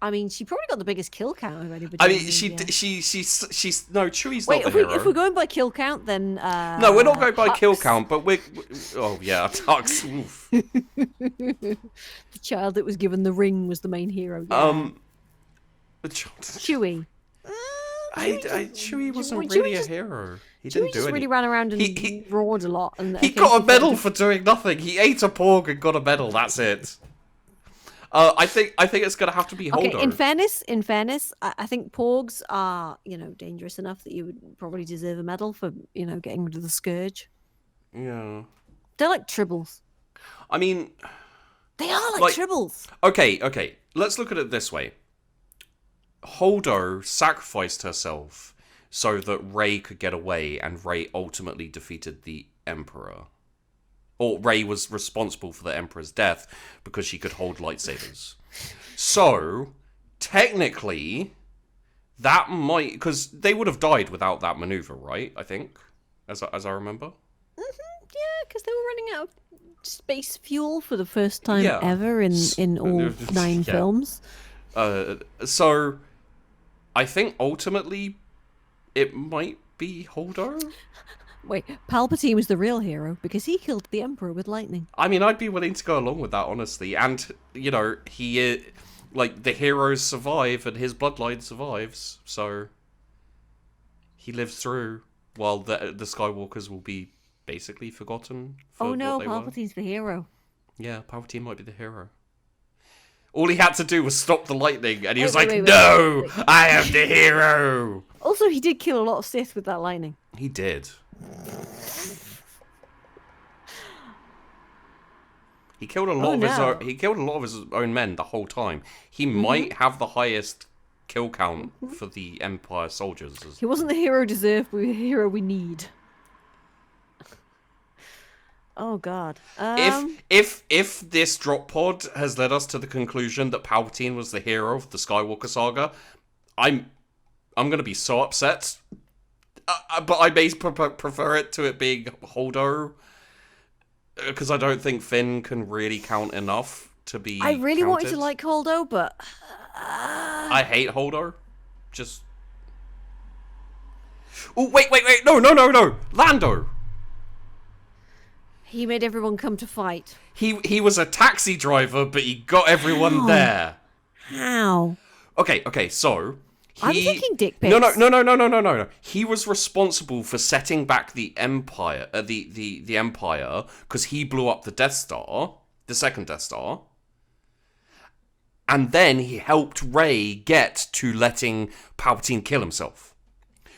I mean, she probably got the biggest kill count of anybody. I mean, she's no, Chewie's not the hero. If we're going by kill count, then no, we're not going by kill count, but oh yeah, Hux. The child that was given the ring was the main hero. Yeah. Chewie. Chewie wasn't really a hero. He didn't do anything. Really ran around and roared a lot. And he got a medal for doing nothing. He ate a porg and got a medal. That's it. I think it's gonna have to be Holdo. Okay, in fairness, I think porgs are, dangerous enough that you would probably deserve a medal for, getting rid of the scourge. Yeah. They're like tribbles. I mean, they are like tribbles. Okay. Let's look at it this way. Holdo sacrificed herself so that Rey could get away, and Rey ultimately defeated the Emperor. or Rey was responsible for the Emperor's death because she could hold lightsabers. So, technically, that might... Because they would have died without that maneuver, right? I think, as I remember. Yeah, because they were running out of space fuel for the first time ever in all 9 films. So, I think ultimately, it might be Holdo. Wait, Palpatine was the real hero because he killed the Emperor with lightning. I mean, I'd be willing to go along with that, honestly. And, you know, he... like, the heroes survive and his bloodline survives. So, he lives through while the Skywalkers will be basically forgotten. Oh no, Palpatine's the hero. Yeah, Palpatine might be the hero. All he had to do was stop the lightning, and he was like, "No, I am the hero!" Also, he did kill a lot of Sith with that lightning. He did. He killed a lot of his own, he killed a lot of his own men the whole time. He might have the highest kill count for the Empire soldiers. He wasn't the hero deserved, but the hero we need. Oh God. If this drop pod has led us to the conclusion that Palpatine was the hero of the Skywalker saga, I'm gonna be so upset. But I may prefer it to it being Holdo, because I don't think Finn can really count enough to be. I really counted. wanted to like Holdo, but I hate Holdo. Just. Oh wait! No! Lando. He made everyone come to fight. He was a taxi driver, but he got everyone there. How? Okay, so I'm thinking dick pics. No. He was responsible for setting back the Empire, the Empire, because he blew up the Death Star, the second Death Star, and then he helped Rey get to letting Palpatine kill himself.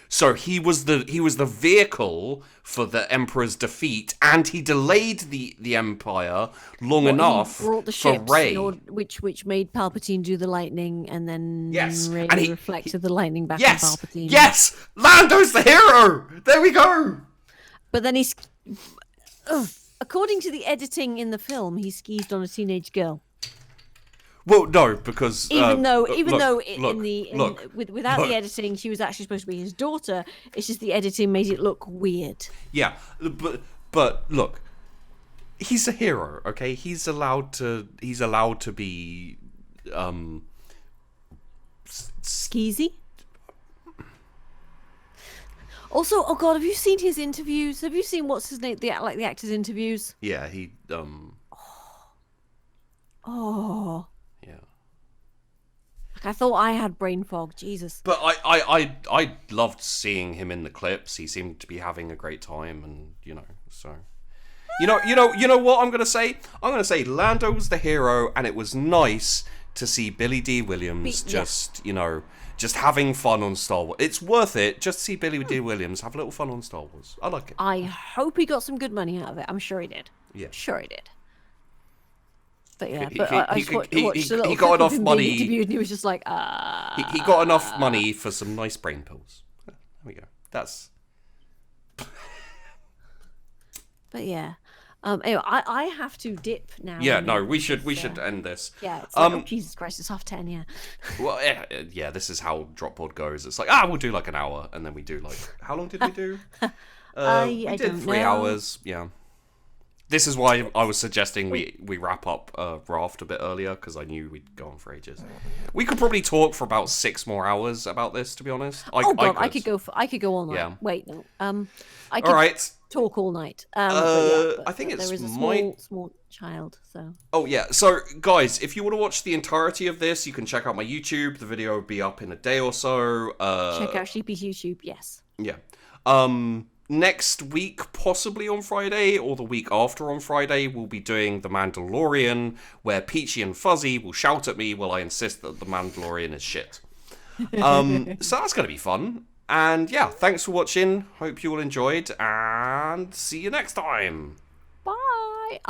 So he was the vehicle for the Emperor's defeat, and he delayed the Empire long enough for Rey, which made Palpatine do the lightning, and then Rey and he reflected the lightning back on Palpatine. Yes, Lando's the hero. There we go. But then he's, according to the editing in the film, he skeezed on a teenage girl. Well, no, because without the editing, she was actually supposed to be his daughter. It's just the editing made it look weird. Yeah, but look, he's a hero, okay? He's allowed to be skeezy. Also, oh God, have you seen his interviews? Have you seen what's his name? The actor's interviews? Yeah, he Oh. Yeah. I thought I had brain fog, Jesus. But I loved seeing him in the clips. He seemed to be having a great time, and so you know what I'm gonna say? I'm gonna say Lando was the hero, and it was nice to see Billy D. Williams just having fun on Star Wars. It's worth it just to see Billy D. Williams have a little fun on Star Wars. I like it. I hope he got some good money out of it. I'm sure he did. Yeah, sure he did. But yeah, he got enough money. And he was just like, He got enough money for some nice brain pills. There we go. That's. But yeah, anyway, I have to dip now. Yeah, no, we should end this. Yeah, it's like, Jesus Christ, it's 10:30. Yeah. Well, yeah, this is how Droppod goes. It's like we'll do like an hour, and then we do like how long did we do? We did 3 hours. Yeah. This is why I was suggesting we wrap up Raft a bit earlier, because I knew we'd go on for ages. We could probably talk for about 6 more hours about this, to be honest. I could go all night. Yeah. Wait, no. I could talk all night. But I think it's there is a small child, so. Oh yeah. So guys, if you want to watch the entirety of this, you can check out my YouTube. The video will be up in a day or so. Check out Sheepy's YouTube. Yes. Yeah. Next week, possibly on Friday, or the week after on Friday, we'll be doing The Mandalorian, where Peachy and Fuzzy will shout at me while I insist that The Mandalorian is shit. So that's going to be fun. And yeah, thanks for watching. Hope you all enjoyed, and see you next time. Bye.